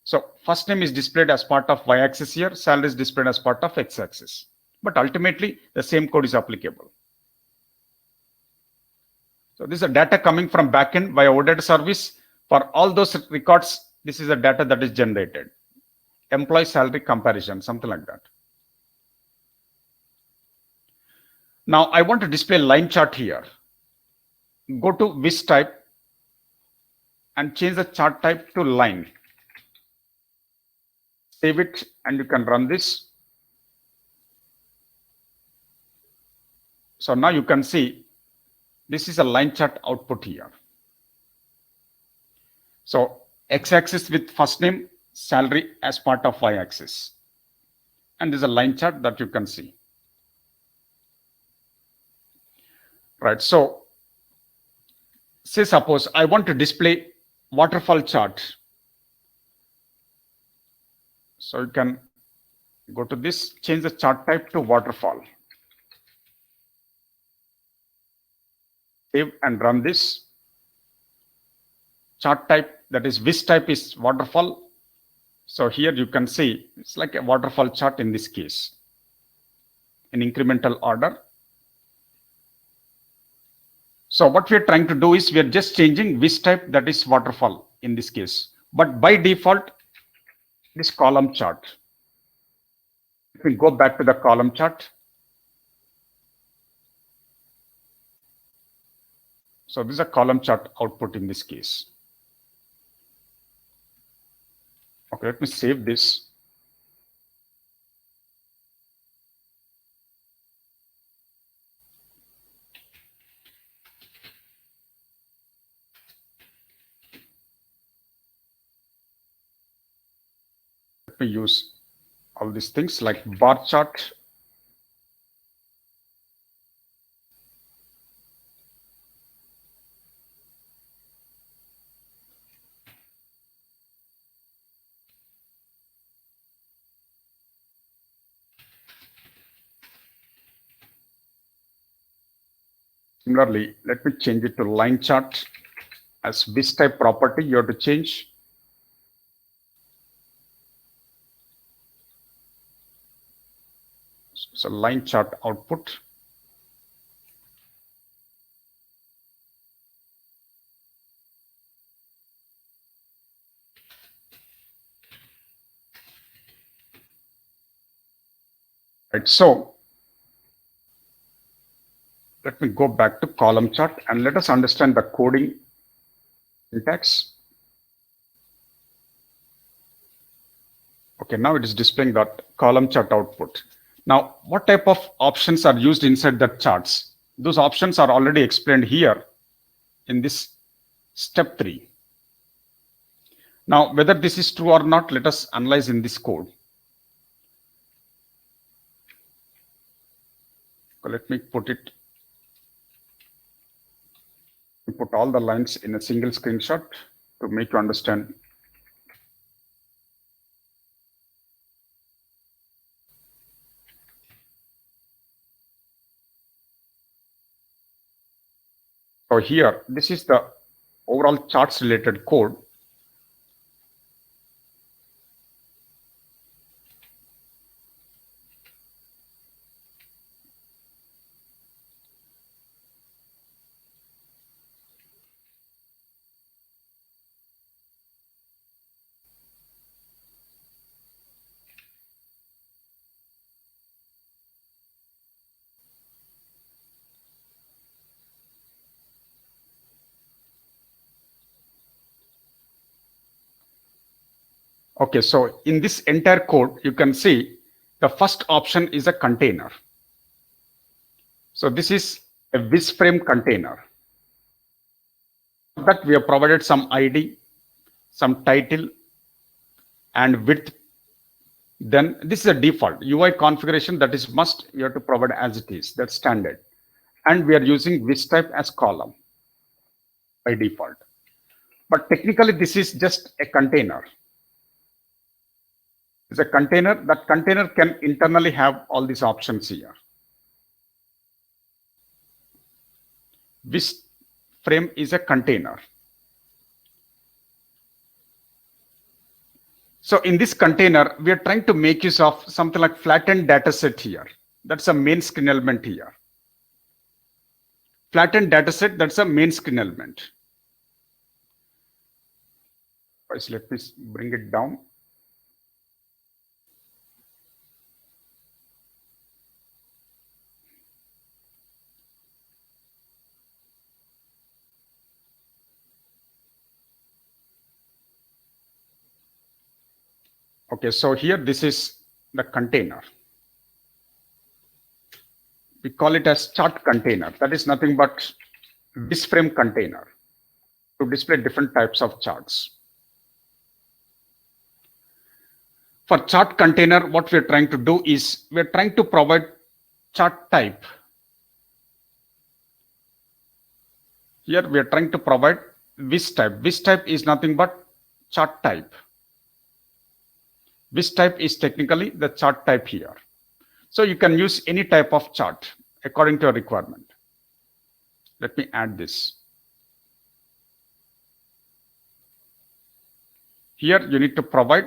Speaker 1: So first name is displayed as part of y-axis here, salary is displayed as part of x-axis. But ultimately, the same code is applicable. So this is a data coming from backend via OData service. For all those records, this is the data that is generated. Employee salary comparison, something like that. Now I want to display line chart here. Go to which type and change the chart type to line. Save it and you can run this. So now you can see this is a line chart output here. So x-axis with first name, salary as part of y-axis. And there's a line chart that you can see. Right, so say suppose I want to display waterfall chart. So you can go to this, change the chart type to waterfall. Save and run this. Chart type, that is which type is waterfall. So here you can see it's like a waterfall chart in this case, in incremental order. So what we are trying to do is we are just changing which type, that is waterfall in this case. But by default, this column chart. If we go back to the column chart. So this is a column chart output in this case. Okay, let me save this. Let me use all these things like bar chart. Similarly, let me change it to line chart. As this type property, you have to change. So line chart output. Right, so let me go back to column chart and let us understand the coding syntax. Okay, now it is displaying that column chart output. Now, what type of options are used inside the charts? Those options are already explained here in this step 3. Now, whether this is true or not, let us analyze in this code. So let me put all the lines in a single screenshot to make you understand. So here, this is the overall charts related code. Okay, so in this entire code, you can see the first option is a container. So this is a this frame container. That we have provided some ID, some title, and width. Then this is a default UI configuration that is must you have to provide as it is. That's standard. And we are using this type as column by default. But technically, this is just a container. It's a container. That container can internally have all these options here. This frame is a container. So in this container, we are trying to make use of something like flattened data set here. That's a main screen element here. Flattened data set, that's a main screen element. First, let me bring it down. Okay, so here this is the container. We call it as chart container. That is nothing but this frame container to display different types of charts. For chart container, what we're trying to do is we're trying to provide chart type. Here we are trying to provide this type. This type is nothing but chart type. This type is technically the chart type here. So you can use any type of chart according to your requirement. Let me add this. Here you need to provide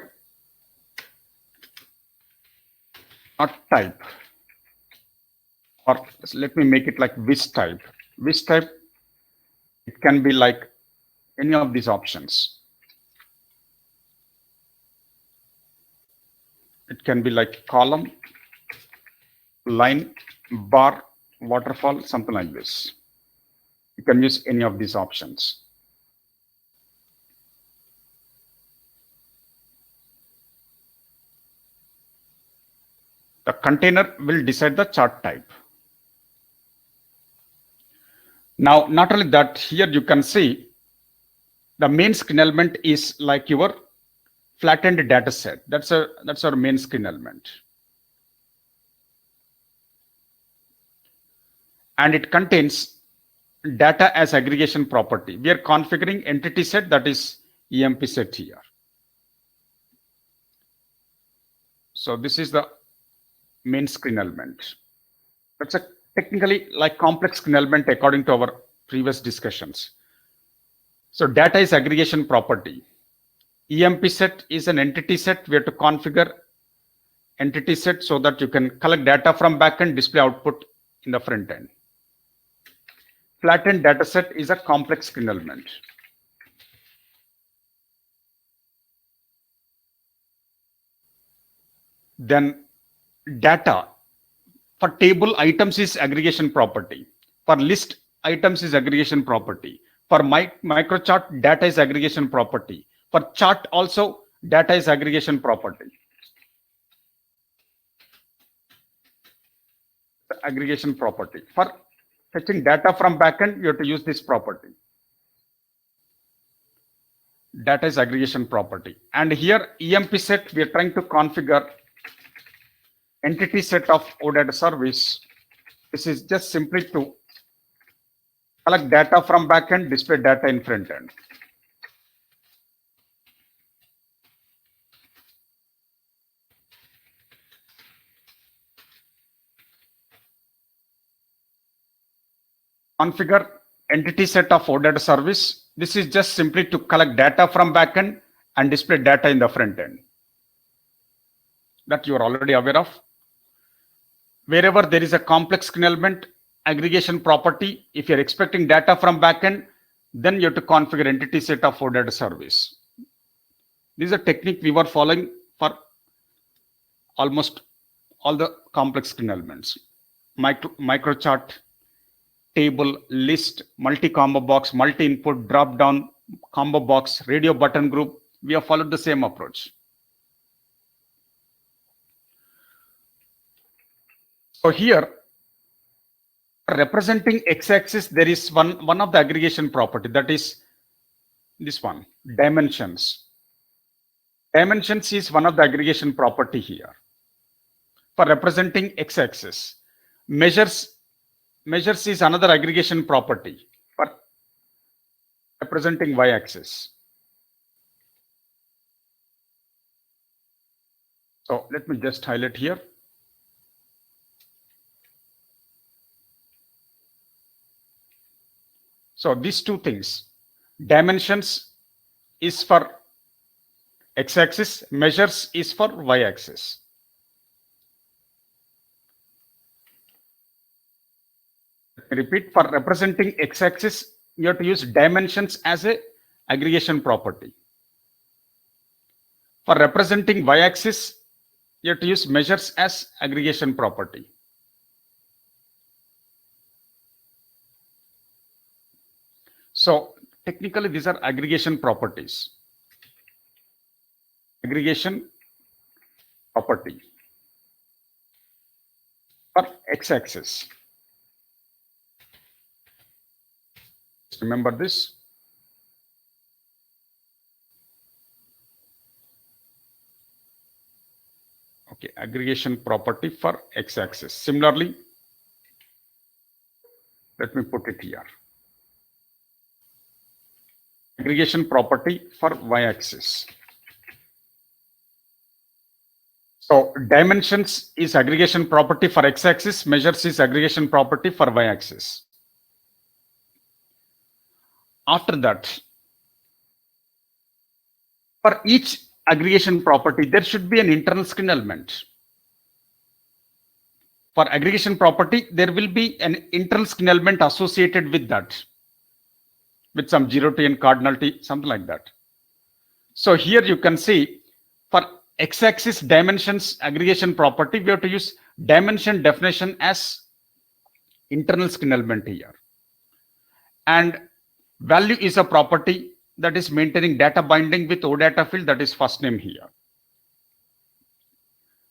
Speaker 1: chart type, or let me make it like this type. This type, it can be like any of these options. It can be like column, line, bar, waterfall, something like this. You can use any of these options. The container will decide the chart type. Now, not only that, here you can see the main screen element is like your flattened data set. That's our main screen element. And it contains data as aggregation property. We are configuring entity set, that is EMP set here. So this is the main screen element. That's a technically like complex screen element according to our previous discussions. So data is aggregation property. EMP set is an entity set. We have to configure entity set so that you can collect data from backend, display output in the front end. Flattened data set is a complex screen element. Then data for table items is aggregation property. For list items is aggregation property. For microchart, data is aggregation property. For chart also, data is aggregation property. The aggregation property. For fetching data from backend, you have to use this property. Data is aggregation property. And here EMP set, we are trying to configure entity set of OData service. This is just simply to collect data from backend, display data in front end. Configure entity set of OData service. This is just simply to collect data from backend and display data in the front end. That you are already aware of. Wherever there is a complex screen element, aggregation property, if you're expecting data from backend, then you have to configure entity set of OData service. This is a technique we were following for almost all the complex screen elements. Microchart, table, list, multi-combo box, multi-input, drop-down, combo box, radio button group. We have followed the same approach. So here, representing x-axis, there is one of the aggregation property, that is this one, dimensions. Dimensions is one of the aggregation property here. For representing x-axis, measures is another aggregation property for representing y-axis. So let me just highlight here. So these two things, dimensions is for x-axis, measures is for y-axis. Let me repeat, for representing x-axis, you have to use dimensions as a aggregation property. For representing y-axis, you have to use measures as aggregation property. So technically, these are aggregation properties. Aggregation property for x-axis. Remember this. Okay, aggregation property for x-axis. Similarly, let me put it here. Aggregation property for y-axis. So dimensions is aggregation property for x-axis, measures is aggregation property for y-axis. After that, for each aggregation property, there should be an internal screen element. For aggregation property, there will be an internal screen element associated with that, with some 0 to n cardinality, something like that. So here you can see for x-axis dimensions aggregation property, we have to use dimension definition as internal screen element here. And value is a property that is maintaining data binding with OData field, that is first name here.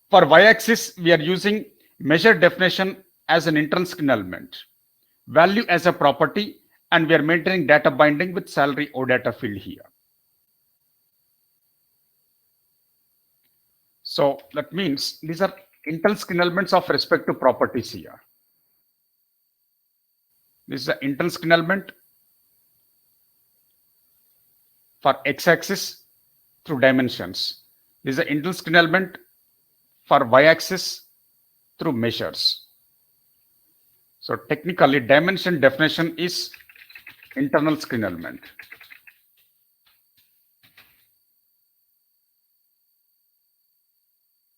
Speaker 1: For y-axis, we are using measure definition as an intrinsic element, value as a property, and we are maintaining data binding with salary OData field here. So that means these are intrinsic elements of respective properties here. This is the intrinsic element for x-axis through dimensions. This is the intrinsic element for y-axis through measures. So technically, dimension definition is internal screen element.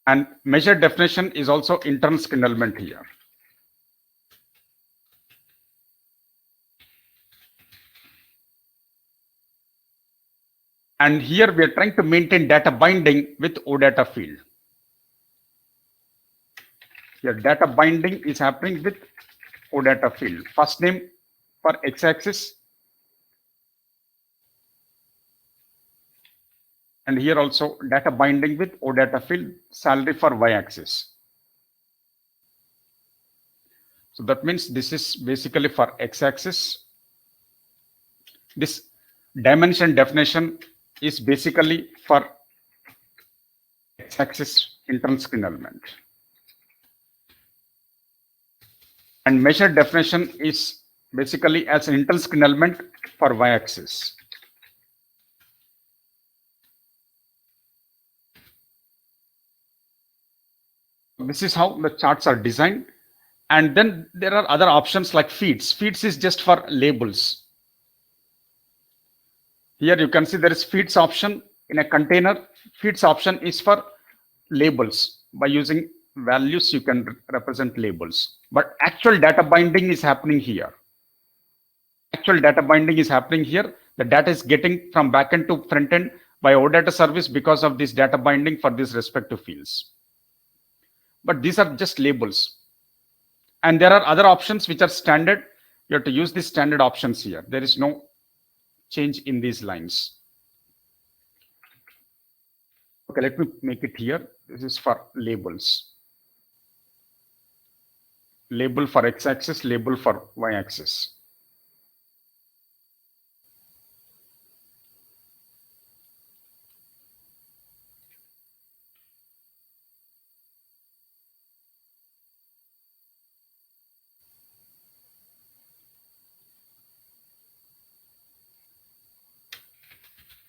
Speaker 1: And measure definition is also internal screen element here. And here we are trying to maintain data binding with OData field. Here data binding is happening with OData field. First name for x-axis. And here also data binding with OData field, salary for y-axis. So that means this is basically for x-axis. This dimension definition is basically for x-axis intrinsic element. And measure definition is basically as an intrinsic element for y-axis. This is how the charts are designed. And then there are other options like feeds. Feeds is just for labels. Here you can see there is feeds option in a container. Feeds option is for labels. By using values, you can represent labels. But actual data binding is happening here. Actual data binding is happening here. The data is getting from backend to frontend by OData service because of this data binding for these respective fields. But these are just labels. And there are other options which are standard. You have to use these standard options here. There is no change in these lines. Okay, let me make it here. This is for labels. Label for x-axis, label for y-axis.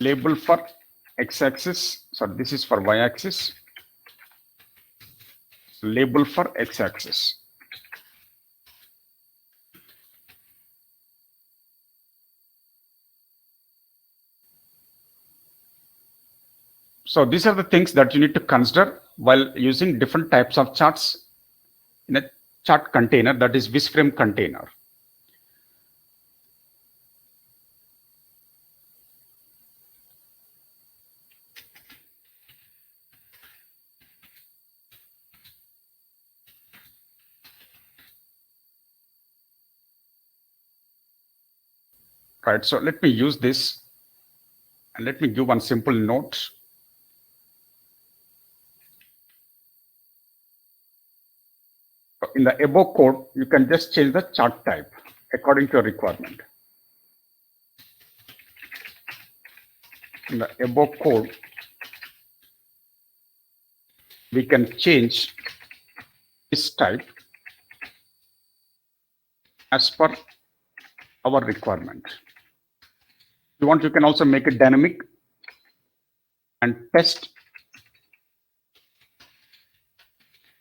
Speaker 1: Label for x-axis, so this is for y-axis. Label for x-axis. So these are the things that you need to consider while using different types of charts in a chart container, that is WisFrame container. Right, so let me use this and let me give one simple note. In the above code, you can just change the chart type according to your requirement. In the above code, we can change this type as per our requirement. If you want, you can also make it dynamic and test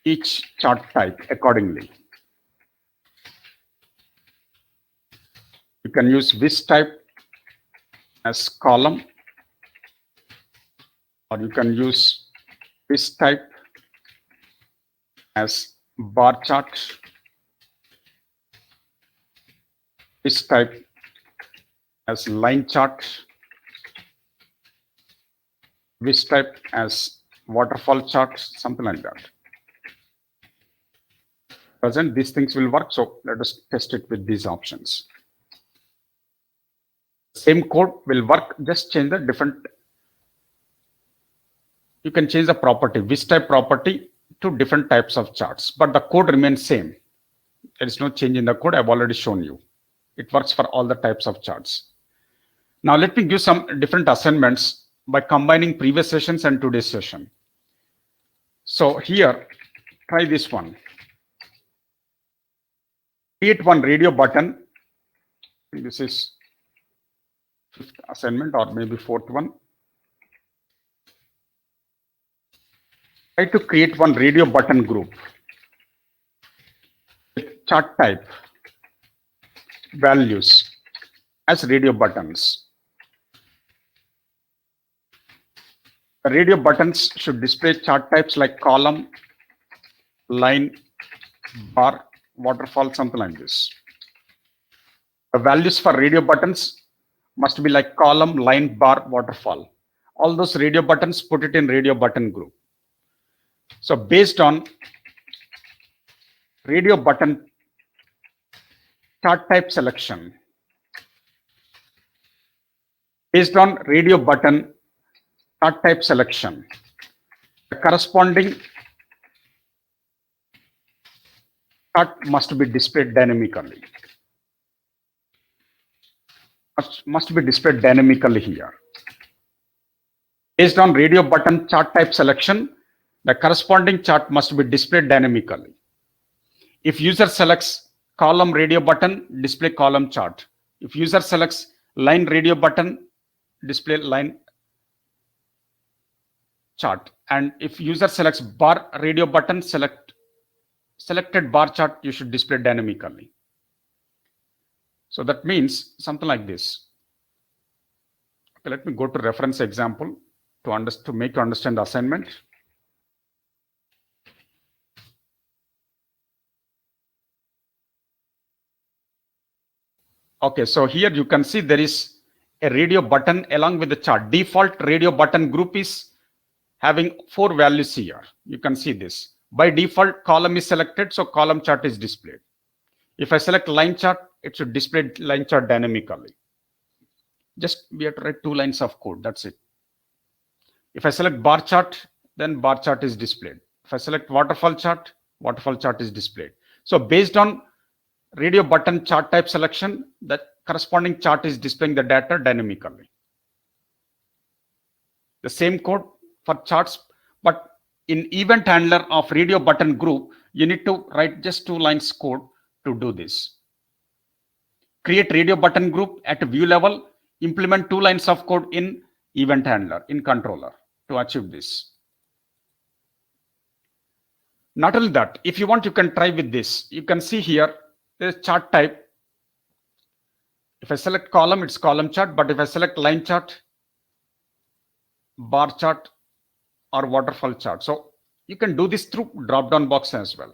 Speaker 1: each chart type accordingly. You can use this type as column, or you can use this type as bar chart, this type as line chart, this type as waterfall chart, something like that. Present, these things will work, so let us test it with these options. Same code will work, just change the different. You can change the property, which type property to different types of charts, but the code remains same. There is no change in the code. I've already shown you. It works for all the types of charts. Now let me give some different assignments by combining previous sessions and today's session. So here, try this one. Create one radio button. This is fifth assignment or maybe fourth one. Try to create one radio button group with chart type values as radio buttons. The radio buttons should display chart types like column, line, bar, waterfall, something like this. The values for radio buttons must be like column, line, bar, waterfall. All those radio buttons, put it in radio button group. So based on radio button chart type selection, based on radio button chart type selection, the corresponding chart must be displayed dynamically. Must be displayed dynamically here. Based on radio button chart type selection, the corresponding chart must be displayed dynamically. If user selects column radio button, display column chart. If user selects line radio button, display line chart. And if user selects bar radio button, selected bar chart, you should display dynamically. So that means something like this. Okay, let me go to reference example to make you understand the assignment. Okay, so here you can see there is a radio button along with the chart. Default radio button group is having 4 values here. You can see this. By default, column is selected, so column chart is displayed. If I select line chart, it should display line chart dynamically. Just we have to write 2 lines of code, that's it. If I select bar chart, then bar chart is displayed. If I select waterfall chart is displayed. So based on radio button chart type selection, that corresponding chart is displaying the data dynamically. The same code for charts, but in event handler of radio button group, you need to write just 2 lines code to do this. Create radio button group at view level, implement 2 lines of code in event handler, in controller to achieve this. Not only that, if you want, you can try with this. You can see here, there's chart type. If I select column, it's column chart, but if I select line chart, bar chart, or waterfall chart. So you can do this through drop-down box as well.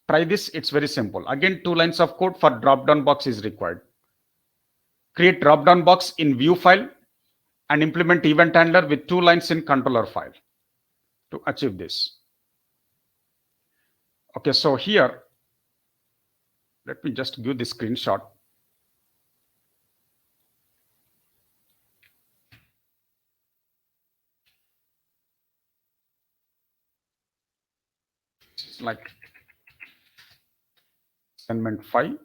Speaker 1: Try this, it's very simple. Again, 2 lines of code for drop-down box is required. Create drop-down box in view file and implement event handler with 2 lines in controller file to achieve this. Okay, so here, let me just give this screenshot. It's like assignment 5.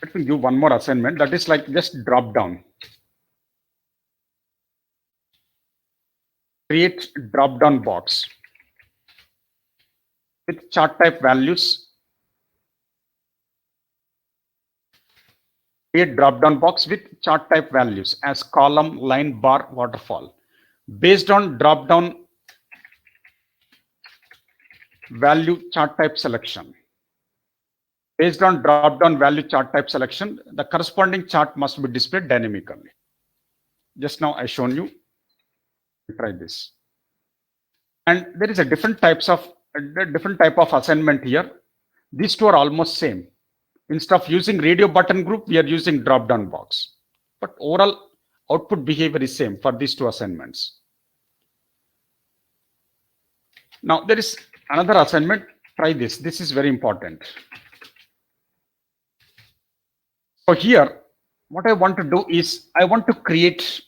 Speaker 1: Let me give one more assignment that is like just drop down. Create drop down box with chart type values. Create drop down box with chart type values as column, line, bar, waterfall. Based on drop down value chart type selection. Based on drop down value chart type selection, the corresponding chart must be displayed dynamically. Just now I shown you. Try this. And there is a different type of assignment here. These two are almost same. Instead of using radio button group, we are using drop down box. But overall output behavior is same for these 2 assignments. Now there is another assignment try this. This is very important. So here, what I want to do is I want to create,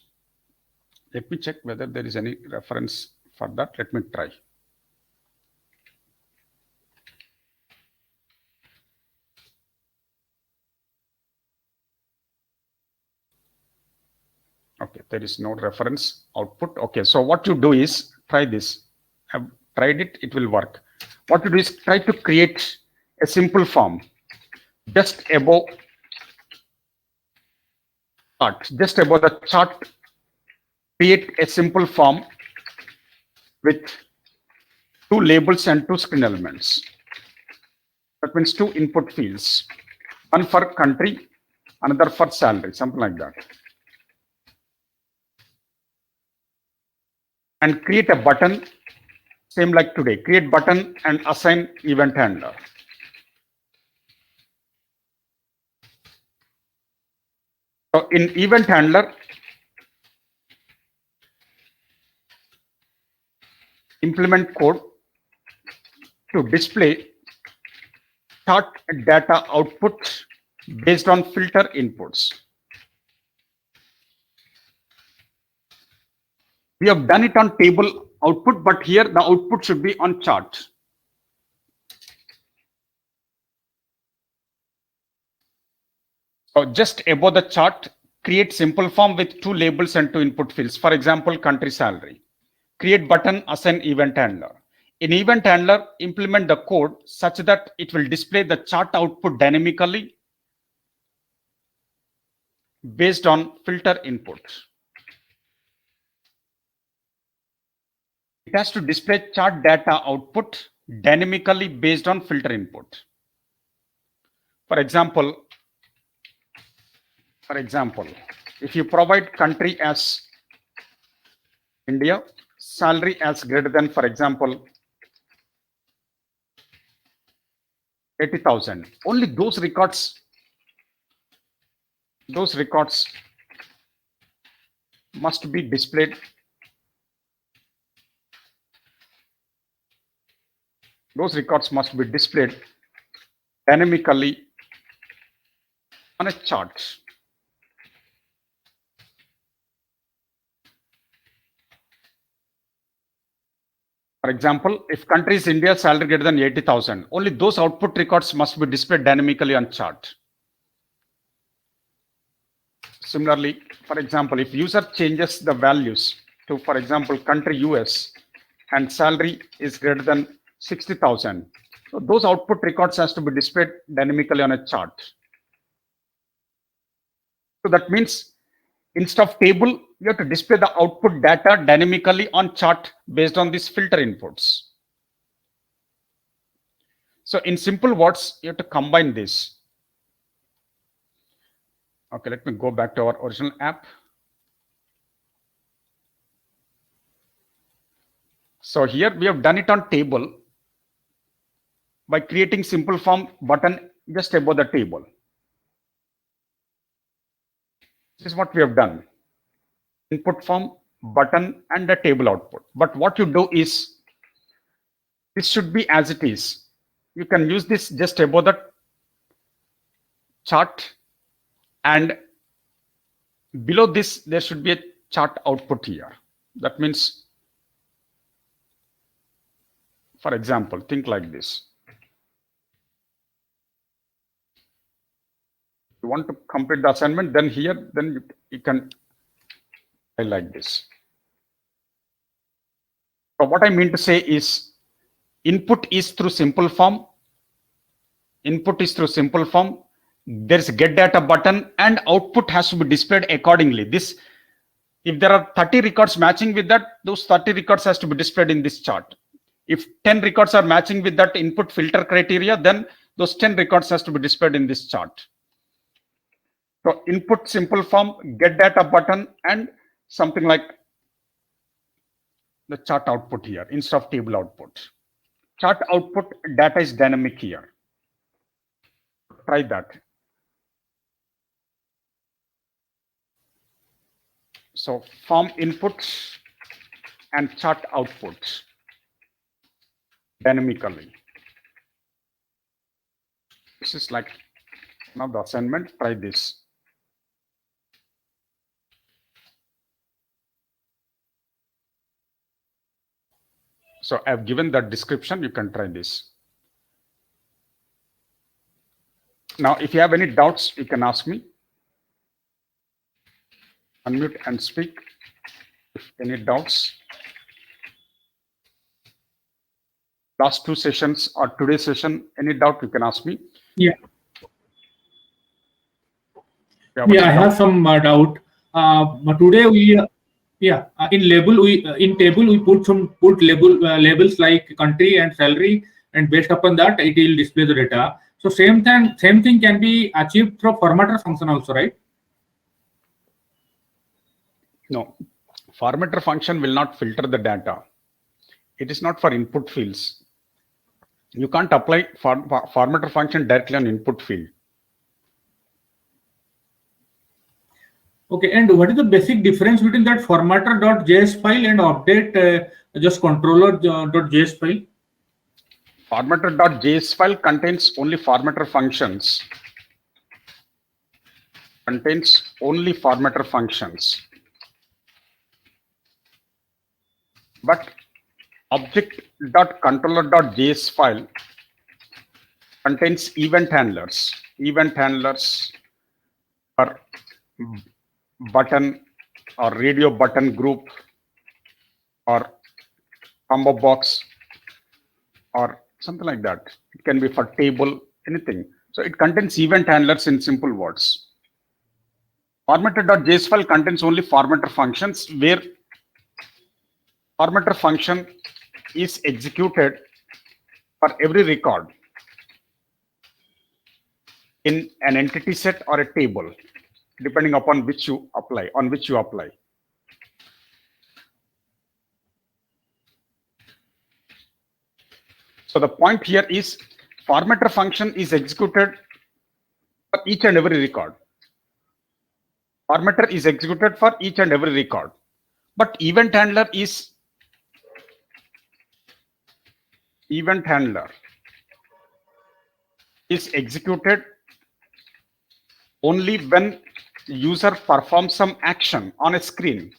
Speaker 1: let me check whether there is any reference for that. Let me try. Okay, there is no reference output. Okay, so what you do is try this. I've tried it, it will work. What you do is try to create a simple form just above chart. Just above the chart, create a simple form with two labels and two screen elements. That means two input fields, one for country, another for salary, something like that. And create a button, same like today, create button and assign event handler. So in event handler, implement code to display chart data output based on filter inputs. We have done it on table output, but here the output should be on chart. So just above the chart, create simple form with two labels and two input fields. For example, country salary. Create button, assign event handler. In event handler, implement the code such that it will display the chart output dynamically based on filter input. It has to display chart data output dynamically based on filter input. For example, if you provide country as India, salary as greater than, for example, 80,000, only those records must be displayed. Those records must be displayed dynamically on a chart. For example, if country is India, salary greater than 80,000, only those output records must be displayed dynamically on chart. Similarly, for example, if user changes the values to, for example, country US and salary is greater than 60,000, so those output records has to be displayed dynamically on a chart. So that means instead of table, you have to display the output data dynamically on chart based on these filter inputs. So in simple words, you have to combine this. Okay, let me go back to our original app. So here we have done it on table by creating simple form button just above the table. This is what we have done. Input form, button, and the table output. But what you do is, this should be as it is. You can use this just above the chart, and below this there should be a chart output here. That means, for example, think like this. You want to complete the assignment, then here, then you can like this. So what I mean to say is, input is through simple form. Input is through simple form. There's a get data button, and output has to be displayed accordingly. This, if there are 30 records matching with that, those 30 records has to be displayed in this chart. If 10 records are matching with that input filter criteria, then those 10 records has to be displayed in this chart. So input simple form, get data button, and something like the chart output here instead of table output. Chart output data is dynamic here. Try that. So form input and chart output dynamically. This is like now the assignment. Try this. So I've given that description. You can try this. Now, if you have any doubts, you can ask me. Unmute and speak. If any doubts. Last two sessions or today's session, any doubt you can ask me.
Speaker 2: Yeah. Yeah, I have some doubt. Today we in table we put labels like country and salary, and based upon that it will display the data. So same thing can be achieved through formatter function also, right?
Speaker 1: No, formatter function will not filter the data. It is not for input fields. You can't apply formatter function directly on input field.
Speaker 2: Okay, and what is the basic difference between that formatter.js file and update just controller.js file?
Speaker 1: Formatter.js file contains only formatter functions. But object.controller.js file contains event handlers. Event handlers are button or radio button group or combo box or something like that. It can be for table, anything. So it contains event handlers in simple words. Formatter.js file contains only formatter functions, where formatter function is executed for every record in an entity set or a table, depending upon which you apply. So the point here is formatter function is executed for each and every record. Formatter is executed for each and every record, but event handler is executed only when user performs some action on a screen.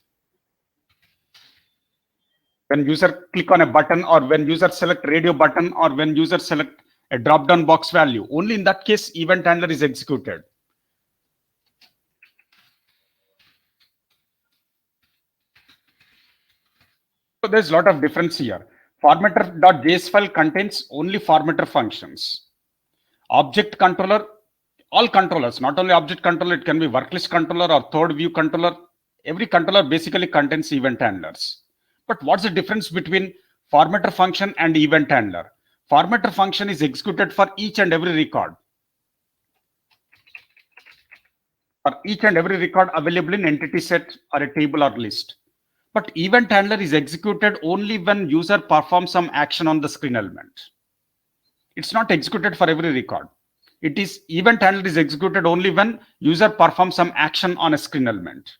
Speaker 1: When user click on a button, or when user select radio button, or when user select a drop down box value, only in that case event handler is executed. So there's a lot of difference here. Formatter.js file contains only formatter functions. Object controller, all controllers, not only object controller, it can be worklist controller or third view controller. Every controller basically contains event handlers. But what's the difference between formatter function and event handler? Formatter function is executed for each and every record. For each and every record available in entity set or a table or list. But event handler is executed only when user performs some action on the screen element. It's not executed for every record. Event handler is executed only when user performs some action on a screen element.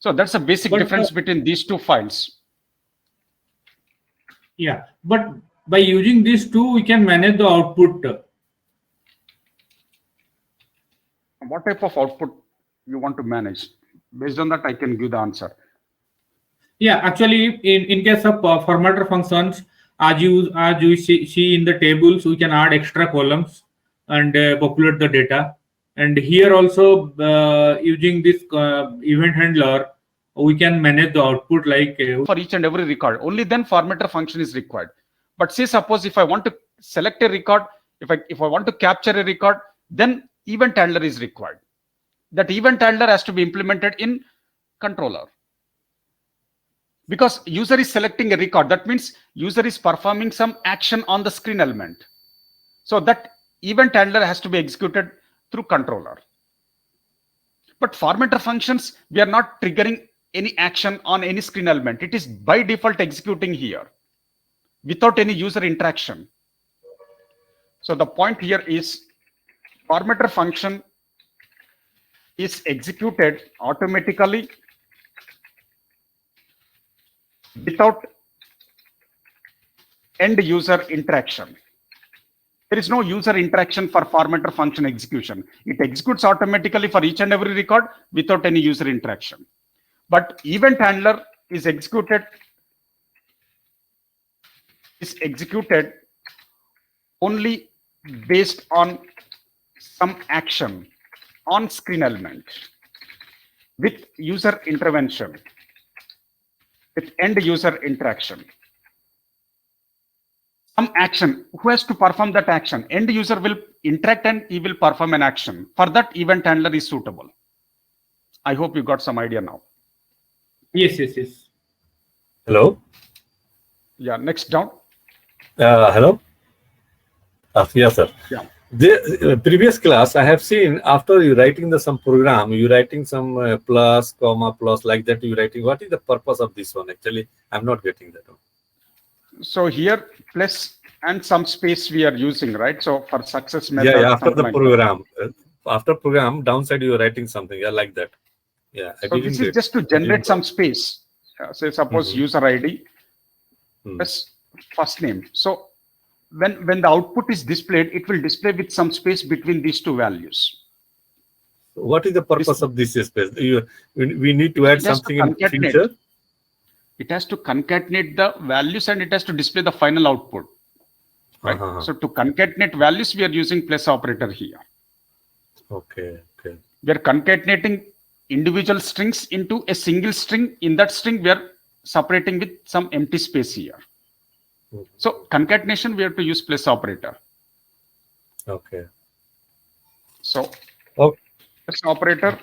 Speaker 1: So that's a basic difference between these two files.
Speaker 2: Yeah, but by using these two, we can manage the output.
Speaker 1: What type of output you want to manage? Based on that, I can give the answer.
Speaker 2: Yeah, actually, in case of formatter functions, as you see in the tables, we can add extra columns and populate the data. And here also, using this event handler, we can manage the output like
Speaker 1: for each and every record. Only then formatter function is required. But say suppose if I want to select a record, if I want to capture a record, then event handler is required. That event handler has to be implemented in controller. Because user is selecting a record, that means user is performing some action on the screen element. So that event handler has to be executed through controller. But formatter functions, we are not triggering any action on any screen element. It is by default executing here without any user interaction. So the point here is formatter function is executed automatically without end user interaction. There is no user interaction for formatter function execution. It executes automatically for each and every record without any user interaction. But event handler is executed only based on some action on screen element with user intervention, with end user interaction. Some action, who has to perform that action? End user will interact and he will perform an action. For that, event handler is suitable. I hope you got some idea now.
Speaker 2: Yes.
Speaker 3: Hello.
Speaker 1: Yeah, next down.
Speaker 3: Hello. Yes, sir.
Speaker 1: Yeah.
Speaker 3: The previous class, I have seen after you writing some program, you writing some plus, comma, plus like that. You writing. What is the purpose of this one? Actually, I'm not getting that one.
Speaker 1: So here plus and some space we are using, right? So for success method.
Speaker 3: Yeah. After the program, after program downside, you are writing something. Yeah, like that. Yeah.
Speaker 1: So this is just to generate some space. So suppose user ID plus first name. So when the output is displayed, it will display with some space between these two values.
Speaker 3: What is the purpose of this space? We need to add something in future.
Speaker 1: It has to concatenate the values and it has to display the final output. Right. So to concatenate values, we are using plus operator here.
Speaker 3: Okay.
Speaker 1: We are concatenating individual strings into a single string. In that string, we are separating with some empty space here. So concatenation, we have to use plus operator.
Speaker 3: Okay.
Speaker 1: So plus operator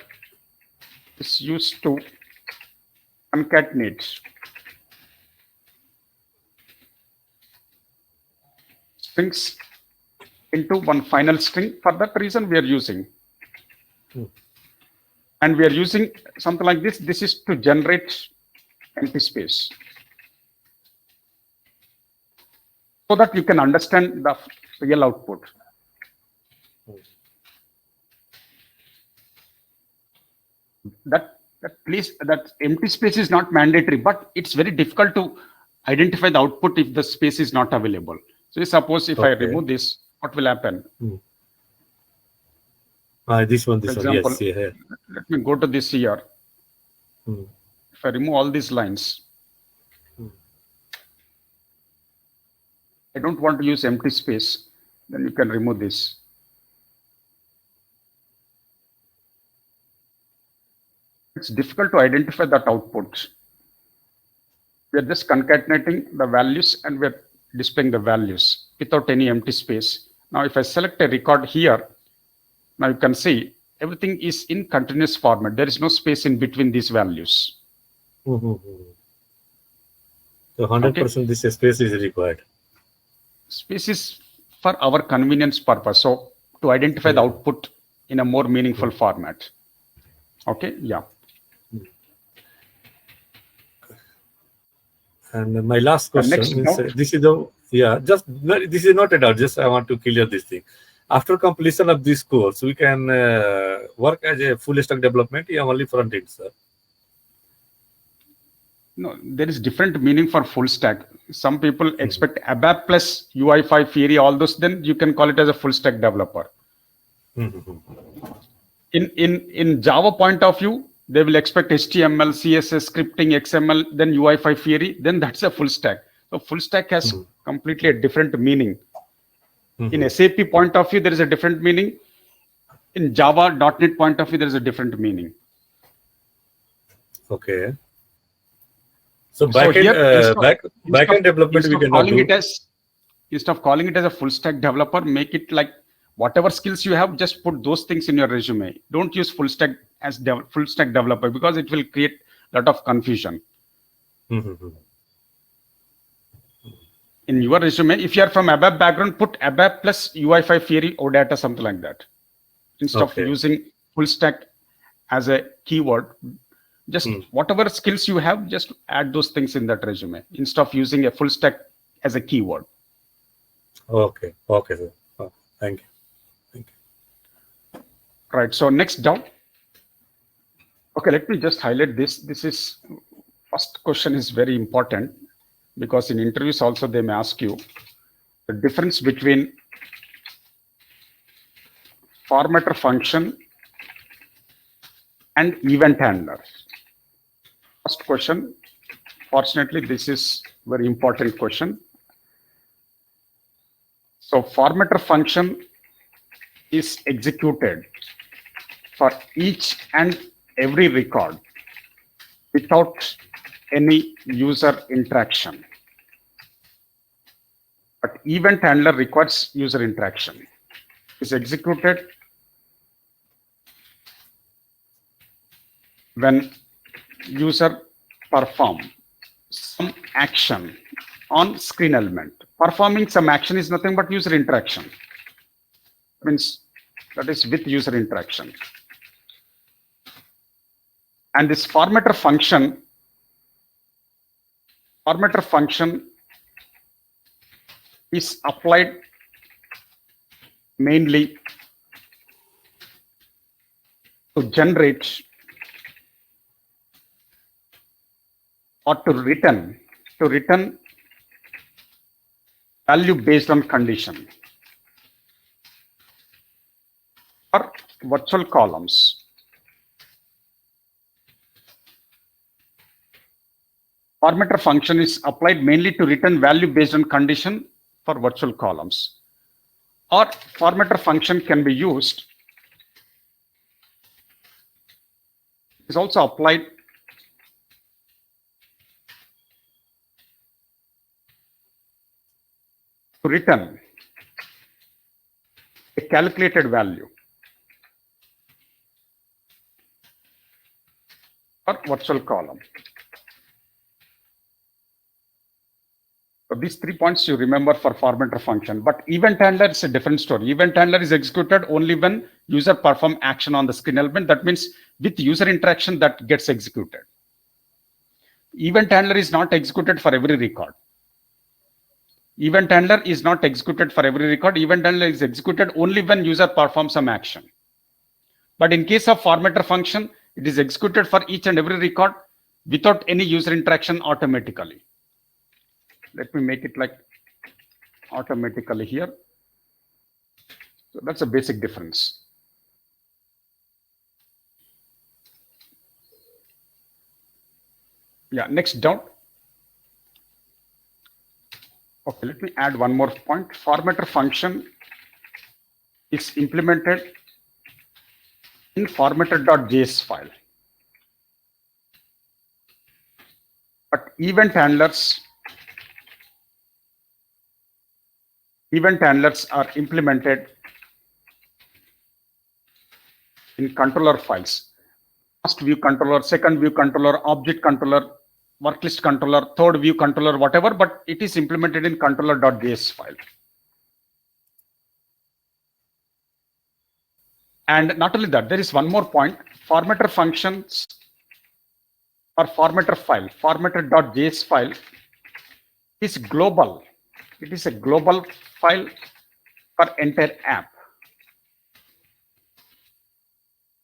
Speaker 1: is used to concatenate strings into one final string. For that reason, we are using. And we are using something like this. This is to generate empty space, so that you can understand the real output. That empty space is not mandatory, but it's very difficult to identify the output if the space is not available. So suppose if I remove this, what will happen?
Speaker 3: This one,
Speaker 1: For example,
Speaker 3: yes. Yeah.
Speaker 1: Let me go to this here. If I remove all these lines, I don't want to use empty space, then you can remove this. It's difficult to identify that output. We are just concatenating the values and we're displaying the values without any empty space. Now, if I select a record here, now you can see everything is in continuous format. There is no space in between these values.
Speaker 3: So 100% this space is required.
Speaker 1: Space is for our convenience purpose. So to identify the output in a more meaningful format. Okay, yeah.
Speaker 3: And my last question is, this is this is not at all. Just I want to clear this thing. After completion of this course, we can work as a full stack development or only front end, sir?
Speaker 1: No, there is different meaning for full stack. Some people expect ABAP plus UI5 Fiori, all those, then you can call it as a full stack developer. In Java point of view, they will expect HTML, CSS, scripting, XML, then UI5 Fiori, then that's a full stack. So full stack has completely a different meaning. In SAP point of view, there is a different meaning. In Java, .NET point of view, there is a different meaning.
Speaker 3: Okay. So backend development we cannot do.
Speaker 1: Instead of calling it as a full stack developer, make it like whatever skills you have, just put those things in your resume. Don't use full stack as full stack developer because it will create a lot of confusion. In your resume, if you are from ABAP background, put ABAP plus UI5 Fiori or data, something like that. Instead of using full stack as a keyword, just whatever skills you have, just add those things in that resume instead of using a full stack as a keyword.
Speaker 3: Okay, sir. Thank you.
Speaker 1: Right. So next down. Okay, let me just highlight this. This is first question is very important because in interviews also they may ask you the difference between formatter function and event handler. First question. Fortunately, this is very important question. So formatter function is executed for each and every record without any user interaction. But event handler requires user interaction. Is executed when user perform some action on screen element. Performing some action is nothing but user interaction. Means that is with user interaction. And this formatter function is applied mainly to generate or to return value based on condition or virtual columns. Formatter function is applied mainly to return value based on condition for virtual columns. Or formatter function can be used, is also applied to return a calculated value or virtual column. So these 3 points you remember for formatter function, but event handler is a different story. Event handler is executed only when user perform action on the screen element. That means with user interaction that gets executed. Event handler is not executed for every record. Event handler is not executed for every record. Event handler is executed only when user performs some action. But in case of formatter function, it is executed for each and every record without any user interaction automatically. Let me make it like automatically here. So that's a basic difference. Yeah, next down. Okay, let me add one more point. Formatter function is implemented in formatter.js file. But event handlers are implemented in controller files. First view controller, second view controller, object controller, worklist controller, third view controller, whatever, but it is implemented in controller.js file. And not only that, there is one more point. Formatter functions or formatter file, formatter.js file is global. It is a global file for entire app.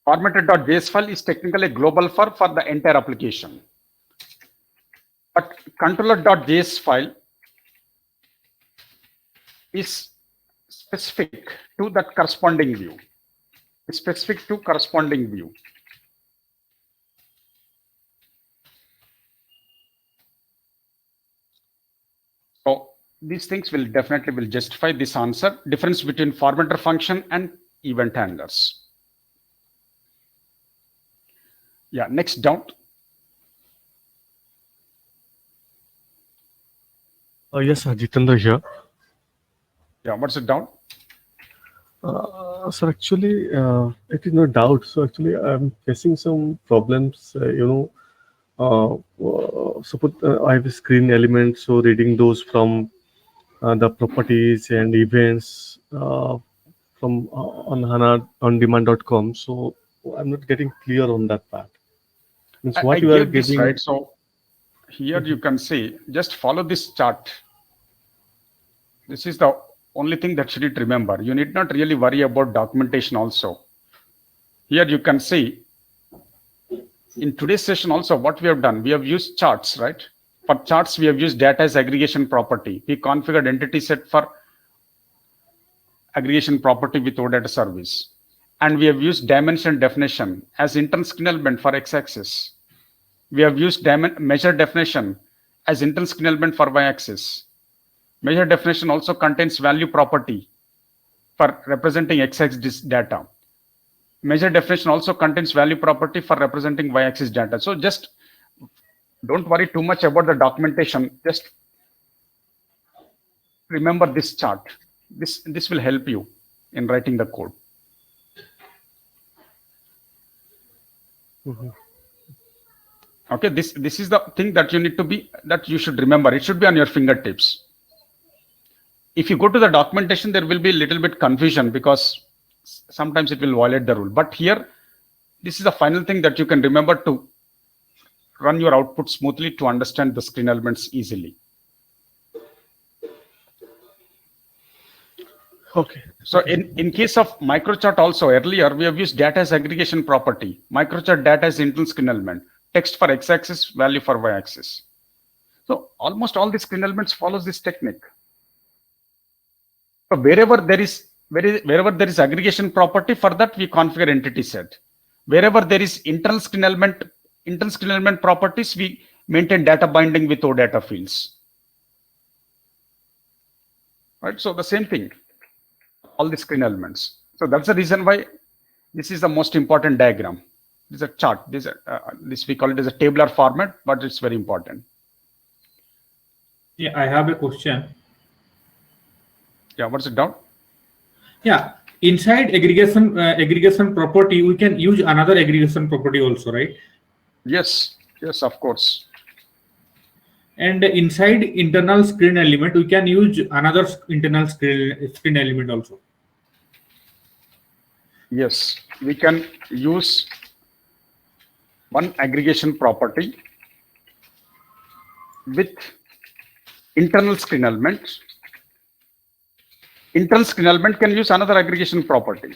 Speaker 1: Formatter.js file is technically a global for the entire application. But controller.js file is specific to that corresponding view. It's specific to corresponding view. So these things will definitely justify this answer. Difference between formatter function and event handlers. Yeah, next doubt.
Speaker 4: Yes, Jitendra here.
Speaker 1: Yeah, what's the doubt?
Speaker 4: Sir, actually, it is no doubt. So actually, I'm facing some problems. Suppose I have a screen element, so reading those from the properties and events from on HANA-on-demand.com. So I'm not getting clear on that part. Means what you are getting,
Speaker 1: right? So here you can see, just follow this chart. This is the only thing that you need to remember. You need not really worry about documentation also. Here you can see in today's session also what we have done. We have used charts, right? For charts, we have used data as aggregation property. We configured entity set for aggregation property with OData service. and we have used dimension definition as internal screen element for x-axis. We have used measure definition as internal screen element for y-axis. Measure definition also contains value property for representing x-axis data. Measure definition also contains value property for representing y-axis data. So just don't worry too much about the documentation. Just remember this chart. This will help you in writing the code. Okay, this is the thing that you should remember. It should be on your fingertips. If you go to the documentation, there will be a little bit confusion because sometimes it will violate the rule. But here, this is the final thing that you can remember to run your output smoothly, to understand the screen elements easily.
Speaker 4: Okay.
Speaker 1: So in case of microchart also, earlier we have used data as aggregation property. Microchart data as internal screen element. Text for x-axis, value for y-axis. So almost all the screen elements follows this technique. So wherever there is aggregation property, for that we configure entity set. Wherever there is internal screen element properties, we maintain data binding with OData fields. Right. So the same thing, all the screen elements. So that's the reason why this is the most important diagram. This is a chart. This we call it as a tabular format, but it's very important.
Speaker 2: Yeah, I have a question.
Speaker 1: Yeah, what's it down?
Speaker 2: Yeah, inside aggregation property, we can use another aggregation property also, right?
Speaker 1: Yes, of course.
Speaker 2: And inside internal screen element, we can use another internal screen element also.
Speaker 1: Yes, we can use one aggregation property with internal screen element. Internal screen element can use another aggregation property.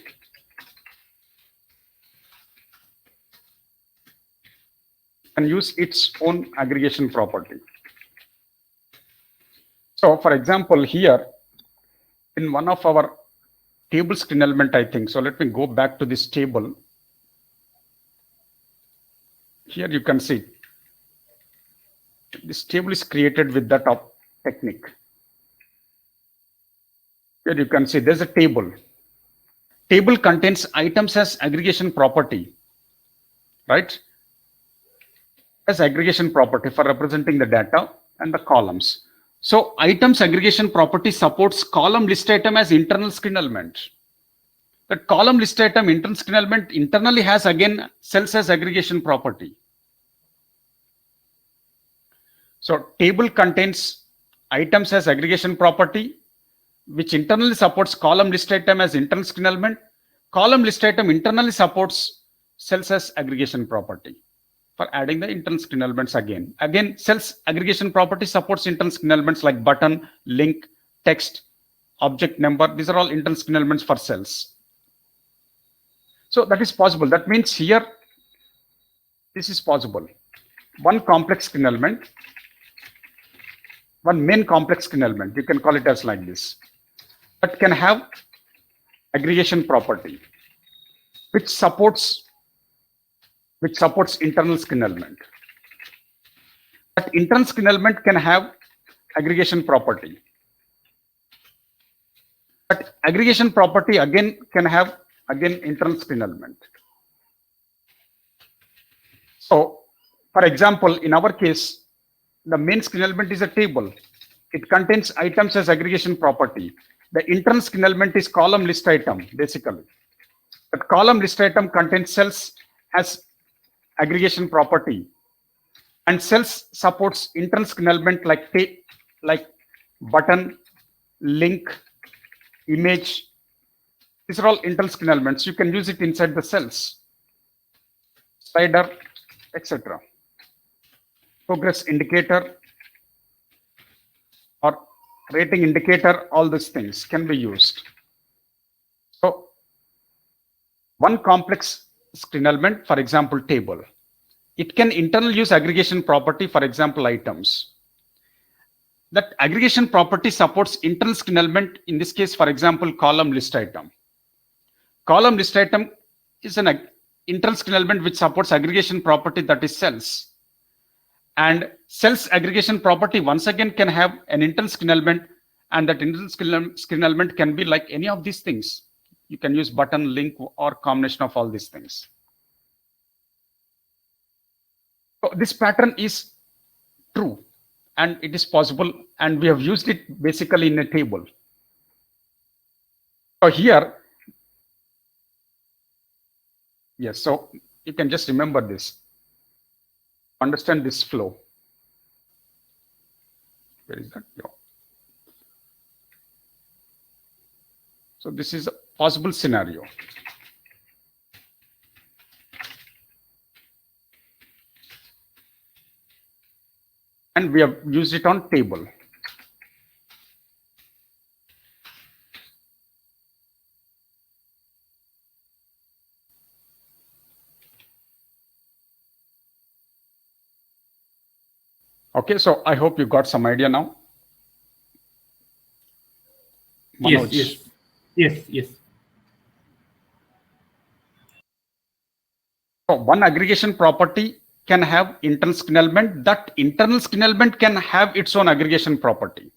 Speaker 1: Can use its own aggregation property. So for example, here in one of our table screen element, I think, so let me go back to this table. Here you can see this table is created with that technique. Here you can see there's a table. Table contains items as aggregation property, right? As aggregation property for representing the data and the columns. So items aggregation property supports column list item as internal screen element. That column list item internal screen element internally has again cells as aggregation property. So table contains items as aggregation property, which internally supports column list item as internal screen element. Column list item internally supports cells as aggregation property for adding the internal screen elements again. Again, cells aggregation property supports internal screen elements like button, link, text, object number. These are all internal screen elements for cells. So that is possible. That means here, this is possible. One complex screen element, one main complex screen element, you can call it as like this, that can have aggregation property, which supports internal screen element. That internal screen element can have aggregation property. That aggregation property again can have internal screen element. So, for example, in our case, the main screen element is a table. It contains items as aggregation property. The internal screen element is column list item, basically. That column list item contains cells as aggregation property, and cells supports internal screen element like button, link, image. These are all internal screen elements. You can use it inside the cells, slider, etc. Progress indicator or rating indicator, all these things can be used. So one complex screen element, for example, table, it can internally use aggregation property, for example, items. That aggregation property supports internal screen element, in this case, for example, column list item. column list item is an internal skin element which supports aggregation property, that is cells. And cells aggregation property once again can have an internal skin element, and that internal skin element can be like any of these things. You can use button, link, or combination of all these things. So this pattern is true and it is possible, and we have used it basically in a table. So here, yes, so you can just remember this, understand this flow. Where is that? Yeah. So this is a possible scenario. And we have used it on table. Okay, so I hope you got some idea now. Manoj.
Speaker 2: Yes.
Speaker 1: So one aggregation property can have internal skin element. That internal skin element can have its own aggregation property.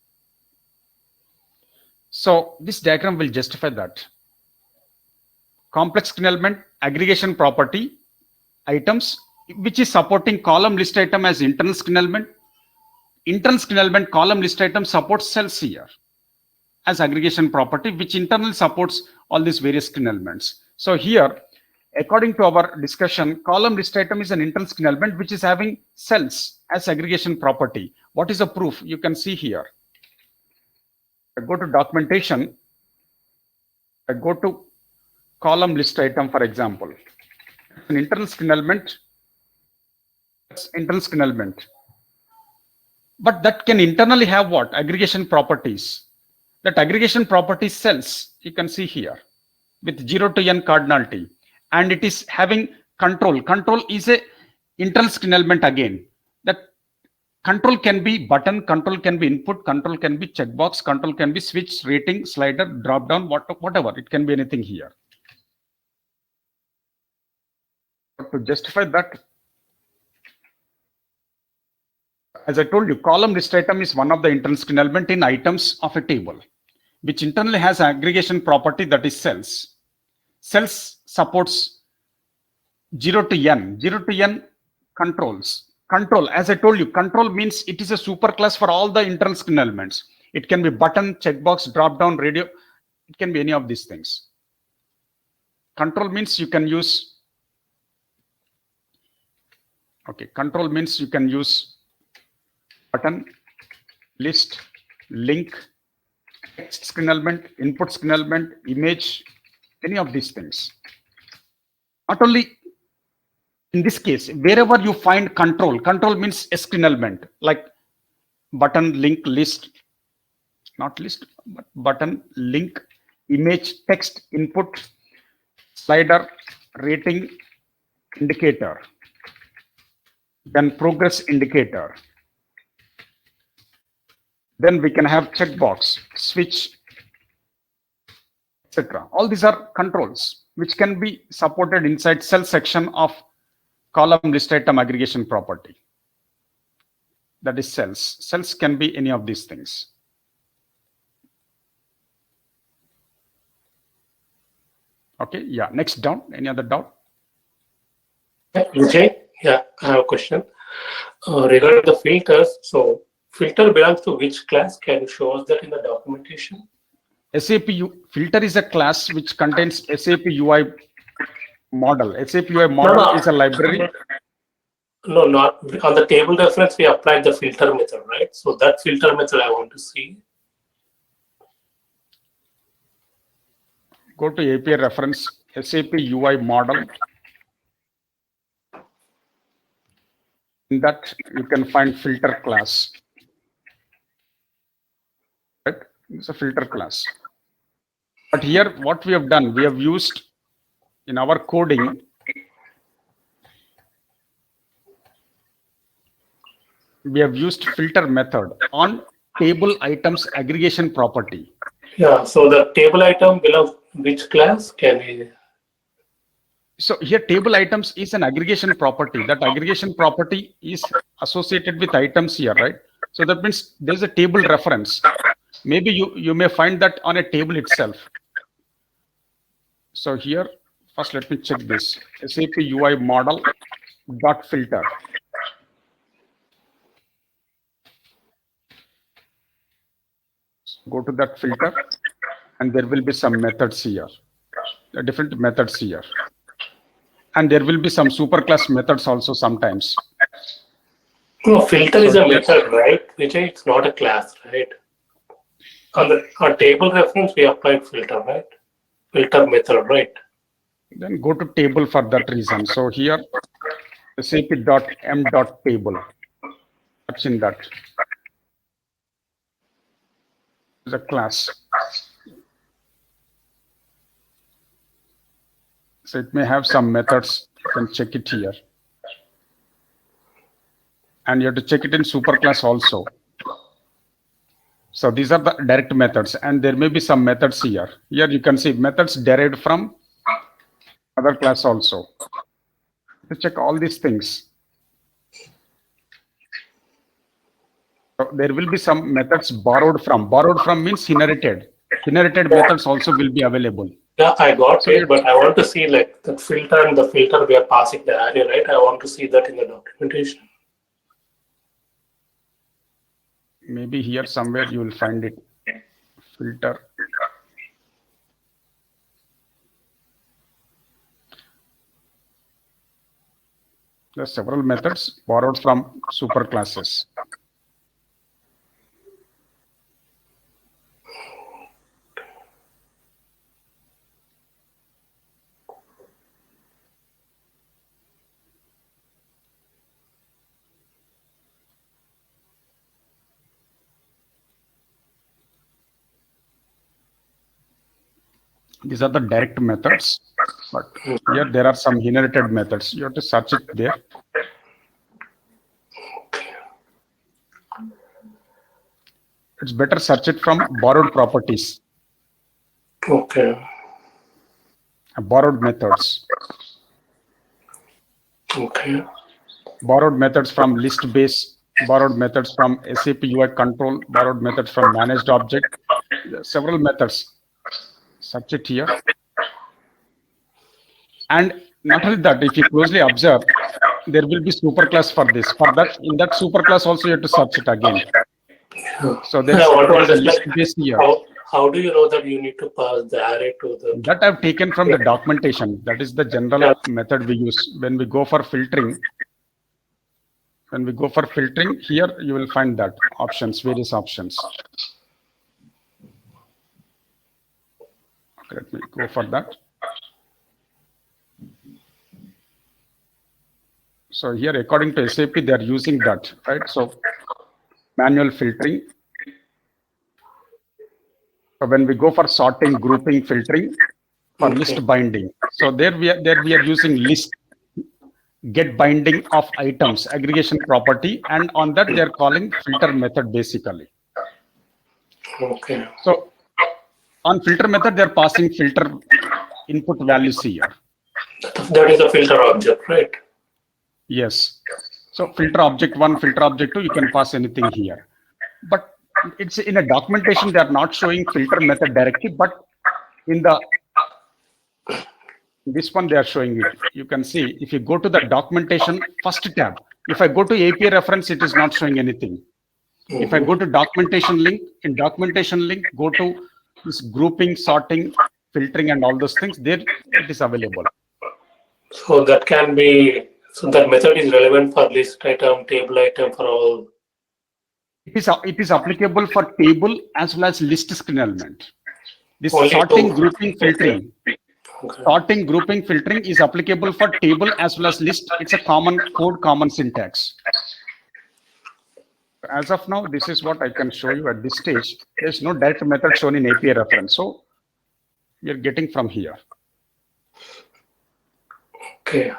Speaker 1: So this diagram will justify that. Complex skin element aggregation property items which is supporting column list item as internal skin element. Internal skin element column list item supports cells here as aggregation property, which internally supports all these various skin elements. So here, according to our discussion, column list item is an internal skin element which is having cells as aggregation property. What is the proof? You can see here. I go to documentation. I go to column list item, for example. An internal skin element. That's internal skin element. But that can internally have what? Aggregation properties. That aggregation property cells, you can see here, with 0 to n cardinality. And it is having control. Control is a internal skin element again. That control can be button, control can be input, control can be checkbox, control can be switch, rating, slider, drop down, whatever. It can be anything here. To justify that, as I told you, column list item is one of the internal skin element in items of a table, which internally has aggregation property, that is cells. Cells supports 0 to n. 0 to n controls. Control, as I told you, control means it is a superclass for all the internal skin elements. It can be button, checkbox, drop down, radio. It can be any of these things. Control means you can use. Okay, control means you can use button, list, link, text skin element, input skin element, image, any of these things. Not only in this case, wherever you find control, control means a skin element like button, link, list, not list, but button, link, image, text, input, slider, rating, indicator, then progress indicator. Then we can have checkbox, switch, etc. All these are controls which can be supported inside cell section of column list item aggregation property. That is cells. Cells can be any of these things. Okay, yeah, next down. Any other doubt?
Speaker 5: Vijay, yeah, I have a question. Regarding the filters, so filter belongs to which class? Can you show us that in the documentation?
Speaker 1: SAP filter is a class which contains SAP UI model. SAP UI model is a library.
Speaker 5: No, not on the table reference. We applied the filter method, right? So that filter method I want to see.
Speaker 1: Go to API reference, SAP UI model. In that you can find filter class. Right? It's a filter class. But here what we have done, we have used in our coding, we have used filter method on table items aggregation property.
Speaker 5: Yeah, so the table item belongs which class? Can we
Speaker 1: So here table items is an aggregation property. That aggregation property is associated with items here, right? So that means there's a table reference. Maybe you may find that on a table itself. So here, first let me check this. SAP UI model dot filter. Go to that filter and there will be some methods here, different methods here. And there will be some superclass methods also sometimes.
Speaker 5: No, filter is a method, right? Vijay, it's not a class, right? On table reference, we applied filter, right? Filter method, right?
Speaker 1: Then go to table for that reason. So here, sap.m.table. That's in that. The class. So it may have some methods. You can check it here. And you have to check it in superclass also. So these are the direct methods, and there may be some methods here. Here you can see methods derived from other class also. To check all these things. So there will be some methods borrowed from. Borrowed from means inherited. Inherited methods also will be available.
Speaker 5: Yeah, I got it, but I want to see like the filter and the filter we are passing the array, right? I want to see that in the documentation.
Speaker 1: Maybe here somewhere you will find it. Filter. There are several methods borrowed from superclasses. These are the direct methods, but here there are some inherited methods. You have to search it there. It's better search it from borrowed properties.
Speaker 5: Okay.
Speaker 1: Borrowed methods.
Speaker 5: Okay.
Speaker 1: Borrowed methods from list base, borrowed methods from SAP UI control, borrowed methods from managed object. There are several methods. Search it here. And not only that, if you closely observe, there will be superclass for this. For that, in that superclass also you have to search it again. So there's a list base here.
Speaker 5: How do you know that you need to pass the array to the...
Speaker 1: That I've taken from the documentation. That is the general method we use when we go for filtering. When we go for filtering, here you will find that options, various options. Okay, let me go for that. So here, according to SAP, they are using that, right? So manual filtering. So when we go for sorting, grouping, filtering, for list binding. So there we are using list get binding of items, aggregation property, and on that they are calling filter method basically.
Speaker 5: Okay.
Speaker 1: So on filter method, they are passing filter input values here.
Speaker 5: That is a filter object, right?
Speaker 1: Yes. So filter object 1, filter object 2, you can pass anything here. But it's in a documentation, they are not showing filter method directly, but in the this one they are showing it. You can see if you go to the documentation first tab, if I go to API reference, it is not showing anything. If I go to documentation link, in documentation link, go to this grouping, sorting, filtering, and all those things, there it is available.
Speaker 5: So that can be, so that method is relevant for list item, table item, for all.
Speaker 1: It is applicable for table as well as list screen element. This
Speaker 5: Only
Speaker 1: sorting,
Speaker 5: two.
Speaker 1: grouping, filtering.
Speaker 5: Okay.
Speaker 1: Sorting, grouping, filtering is applicable for table as well as list. It's a common code, common syntax. As of now, this is what I can show you at this stage. There's no direct method shown in API reference. So we are getting from here.
Speaker 5: Okay.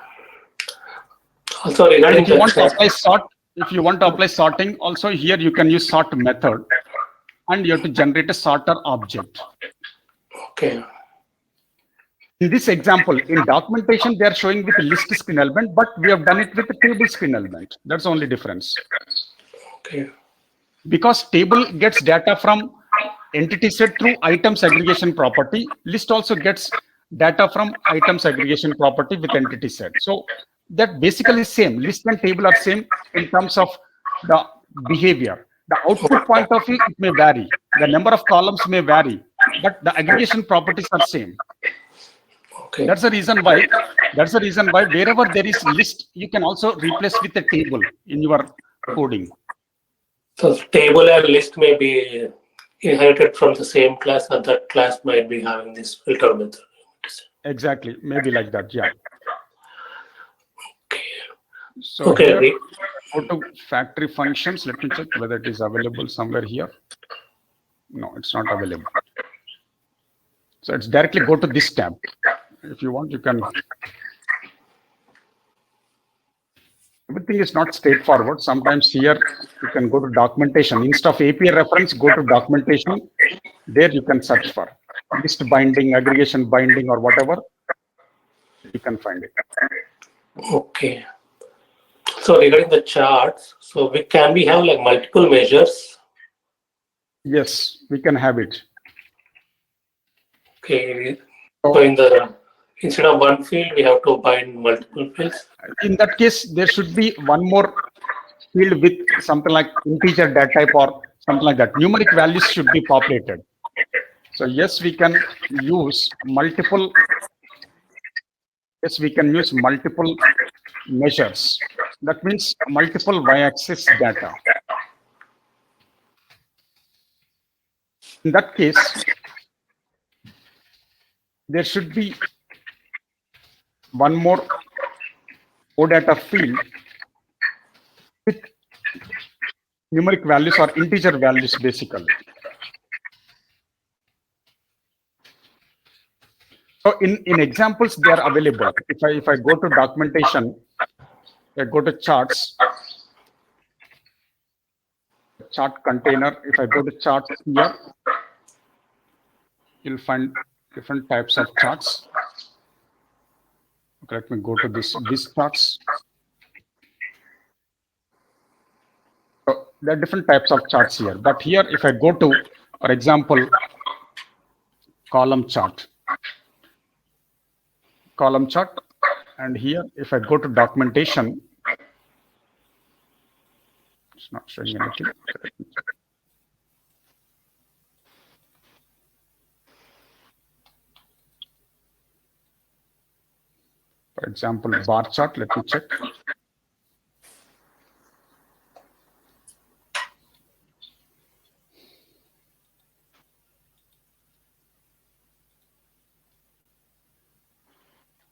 Speaker 5: Also regarding
Speaker 1: If you want to apply sort, if you want to apply sorting, also here you can use sort method, and you have to generate a sorter object.
Speaker 5: Okay.
Speaker 1: In this example, in documentation, they are showing with a list screen element, but we have done it with a table screen element. That's the only difference.
Speaker 5: Okay.
Speaker 1: Because table gets data from entity set through items aggregation property, list also gets data from items aggregation property with entity set. So that basically same. List and table are same in terms of the behavior. The output point of view, it may vary. The number of columns may vary, but the aggregation properties are same.
Speaker 5: Okay.
Speaker 1: That's the reason why. That's the reason why wherever there is list, you can also replace with a table in your coding.
Speaker 5: So table and list may be inherited from the same class, and that class might be having this filter method.
Speaker 1: Exactly, maybe like that. Yeah.
Speaker 5: Okay.
Speaker 1: So
Speaker 5: Okay.
Speaker 1: here, go to factory functions. Let me check whether it is available somewhere here. No, it's not available. So it's directly go to this tab. If you want, you can. Everything is not straightforward. Sometimes here you can go to documentation. Instead of API reference, go to documentation. There you can search for list binding, aggregation binding, or whatever. You can find it.
Speaker 5: Okay. So regarding the charts, so we have like multiple measures.
Speaker 1: Yes, we can have it.
Speaker 5: Okay. So in the instead of one field, we have to bind multiple fields.
Speaker 1: In that case, there should be one more field with something like integer data type or something like that. Numeric values should be populated. So yes, we can use multiple. Yes, we can use multiple measures. That means multiple y-axis data. In that case, there should be one more OData field with numeric values or integer values basically. So in examples, they are available. If I go to documentation, I go to charts, chart container. If I go to charts here, you'll find different types of charts. Okay, let me go to this charts. So there are different types of charts here. But here, if I go to, for example, column chart, and here, if I go to documentation, it's not showing anything. For example, bar chart, let me check.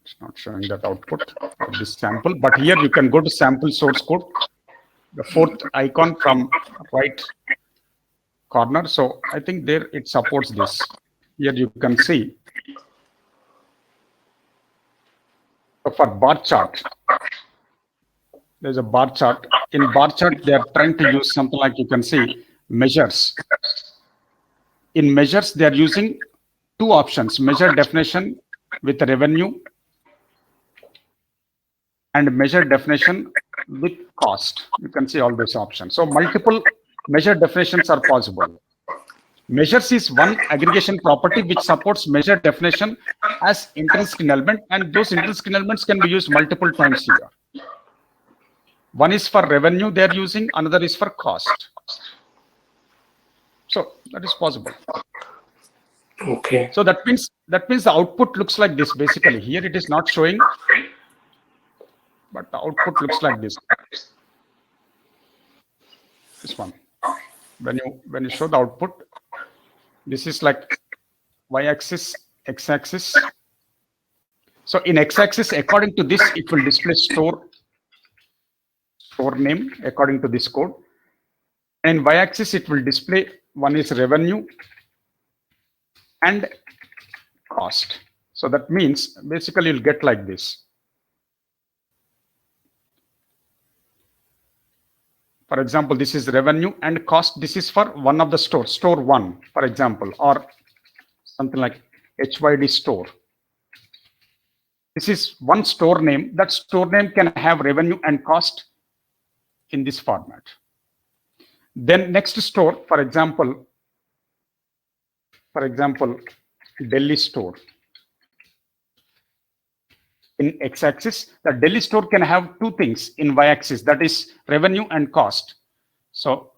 Speaker 1: It's not showing that output of this sample, but here you can go to sample source code, the fourth icon from right corner. So I think there it supports this. Here you can see. So for bar chart, there's a bar chart. In bar chart, they are trying to use something like you can see measures. In measures, they are using two options: measure definition with revenue and measure definition with cost. You can see all those options. So multiple measure definitions are possible. Measures is one aggregation property which supports measure definition as intrinsic element, and those intrinsic elements can be used multiple times here. One is for revenue they are using, another is for cost. So that is possible.
Speaker 5: Okay.
Speaker 1: So that means the output looks like this basically. Here it is not showing, but the output looks like this. This one. When you show the output, this is like y-axis, x-axis. So in x-axis, according to this, it will display store name according to this code. And in y-axis, it will display one is revenue and cost. So that means basically you'll get like this. For example, this is revenue and cost. This is for one of the stores, store one, for example, or something like HYD store. This is one store name. That store name can have revenue and cost in this format. Then next store, for example, Delhi store. In x-axis, the Delhi store can have two things in y-axis, that is revenue and cost. So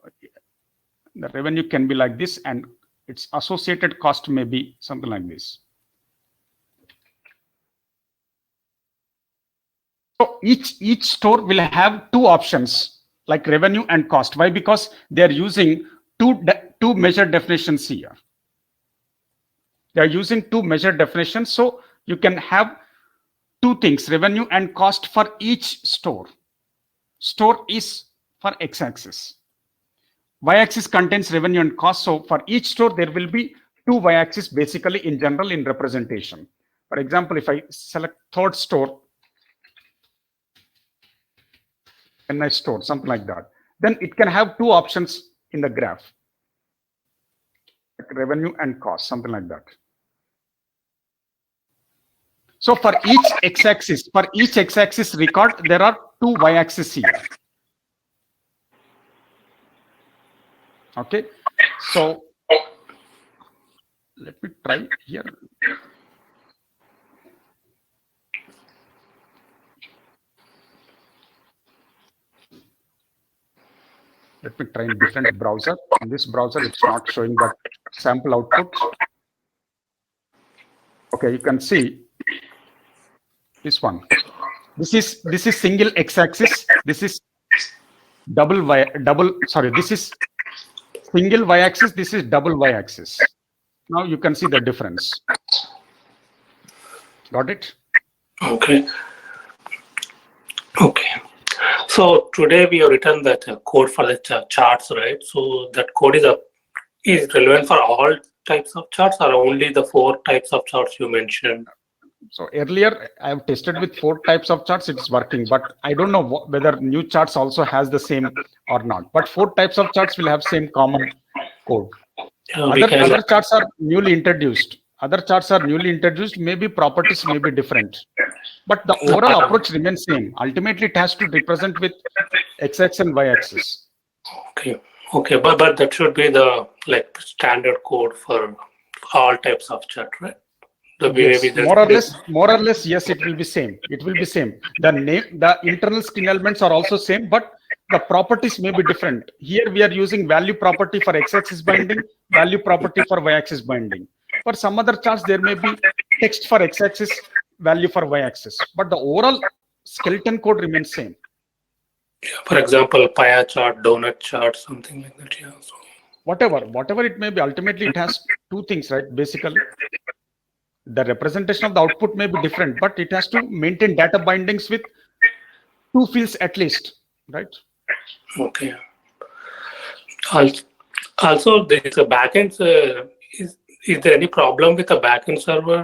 Speaker 1: the revenue can be like this, and its associated cost may be something like this. So each store will have two options like revenue and cost. Why? Because they are using two measure definitions here. They are using two measure definitions, so you can have two things, revenue and cost for each store. Store is for x-axis. Y-axis contains revenue and cost. So for each store, there will be two y-axis basically in general in representation. For example, if I select third store, and I store something like that, then it can have two options in the graph, like revenue and cost, something like that. So for each x-axis record, there are two y-axis here. Okay, so let me try here. Let me try in different browser. In this browser, it's not showing that sample output. Okay, you can see this one. This is single x-axis. This is this is single y-axis. This is double y-axis. Now you can see the difference. Got it?
Speaker 5: Okay. Okay. So today we have written that code for the charts, right? So that code is relevant for all types of charts, or only the 4 types of charts you mentioned?
Speaker 1: So earlier I have tested with 4 types of charts. It's working, but I don't know whether new charts also has the same or not. But 4 types of charts will have same common code. Other charts are newly introduced. Maybe properties may be different, but the overall approach remains same. Ultimately, it has to represent with x-axis and y-axis.
Speaker 5: Okay, but that should be the standard code for all types of chart, right?
Speaker 1: Yes, more or less, yes, it will be same. The internal string elements are also same, but the properties may be different. Here we are using value property for x-axis binding, value property for y-axis binding. For some other charts, there may be text for x-axis, value for y-axis, but the overall skeleton code remains same.
Speaker 5: Yeah, for example, pie chart, donut chart, something like that. Yeah. So
Speaker 1: whatever it may be, ultimately it has two things, right? Basically, the representation of the output may be different, but it has to maintain data bindings with 2 fields at least, right?
Speaker 5: Okay. Also, there is a backend. Is there any problem with the backend server?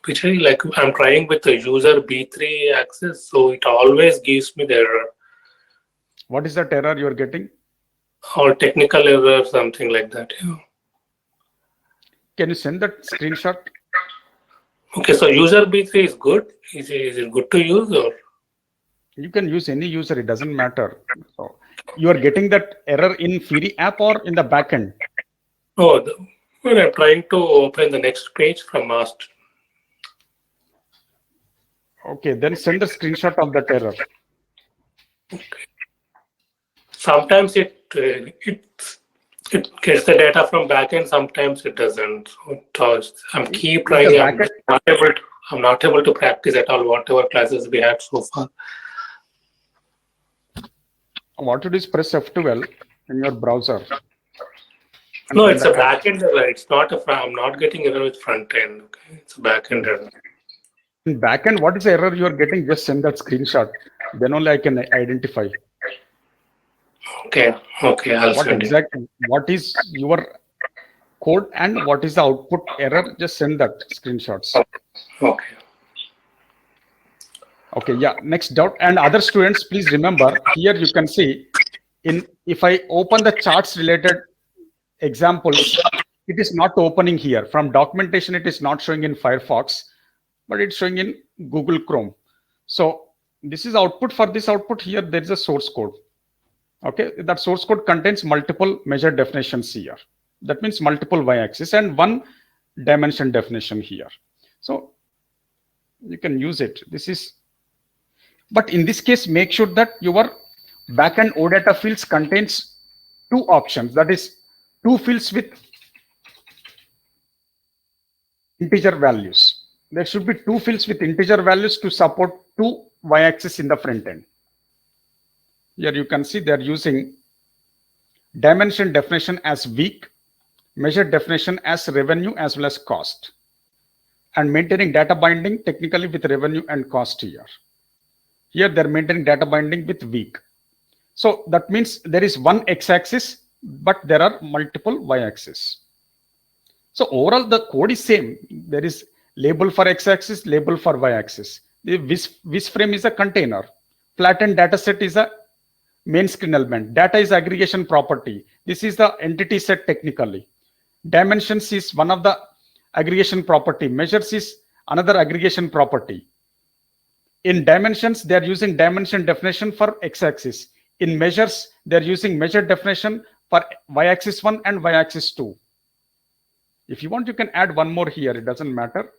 Speaker 5: Which I'm trying with the user B3 access, so it always gives me the error.
Speaker 1: What is that error you are getting?
Speaker 5: Or technical error, something like that. Yeah.
Speaker 1: Can you send that screenshot?
Speaker 5: Okay, so user B3 is good. Is it good to use, or?
Speaker 1: You can use any user, it doesn't matter. So you are getting that error in Fiori app or in the backend?
Speaker 5: Oh, when I'm trying to open the next page from master.
Speaker 1: Okay, then send a screenshot of that error.
Speaker 5: Okay. Sometimes it gets the data from backend, sometimes it doesn't. So I'm keep trying. I'm not able to practice at all whatever classes we had so far.
Speaker 1: What it is, press F12 in your browser.
Speaker 5: No, it's a backend error. It's not I'm not getting error with front end. Okay, it's a backend error.
Speaker 1: In backend, what is the error you are getting? Just send that screenshot. Then only I can identify.
Speaker 5: Okay, I'll send it.
Speaker 1: What is your code and what is the output error? Just send that screenshots. Okay, yeah, next doubt. And other students, please remember, here you can see, if I open the charts related examples, it is not opening here. From documentation, it is not showing in Firefox. but it's showing in Google Chrome. So this is output. For this output here, there is a source code. Okay, that source code contains multiple measure definitions here. That means multiple y-axis and one dimension definition here. So you can use it. This is, but in this case, make sure that your backend OData fields contains two options. That is, two fields with integer values. There should be two fields with integer values to support two y-axis in the front end. Here you can see they're using dimension definition as week, measure definition as revenue as well as cost, and maintaining data binding technically with revenue and cost here. Here they're maintaining data binding with week. So that means there is one x-axis, but there are multiple y-axis. So overall the code is same. There is label for x-axis, label for y-axis. The vis frame is a container. Flattened data set is a main screen element. Data is aggregation property. This is the entity set technically. Dimensions is one of the aggregation property. Measures is another aggregation property. In dimensions, they are using dimension definition for x-axis. In measures, they are using measure definition for y-axis 1 and y-axis 2. If you want, you can add one more here. It doesn't matter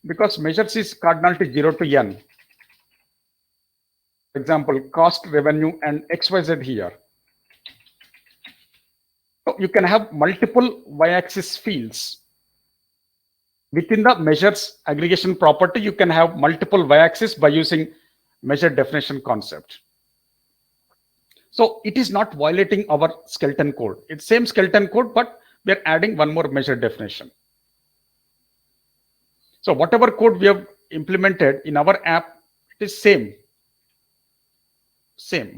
Speaker 1: because measures is cardinality 0 to n. For example, cost, revenue, and XYZ here. So you can have multiple y-axis fields. Within the measures aggregation property, you can have multiple y-axis by using measure definition concept. So it is not violating our skeleton code. It's same skeleton code, but we're adding one more measure definition. So whatever code we have implemented in our app, it is same,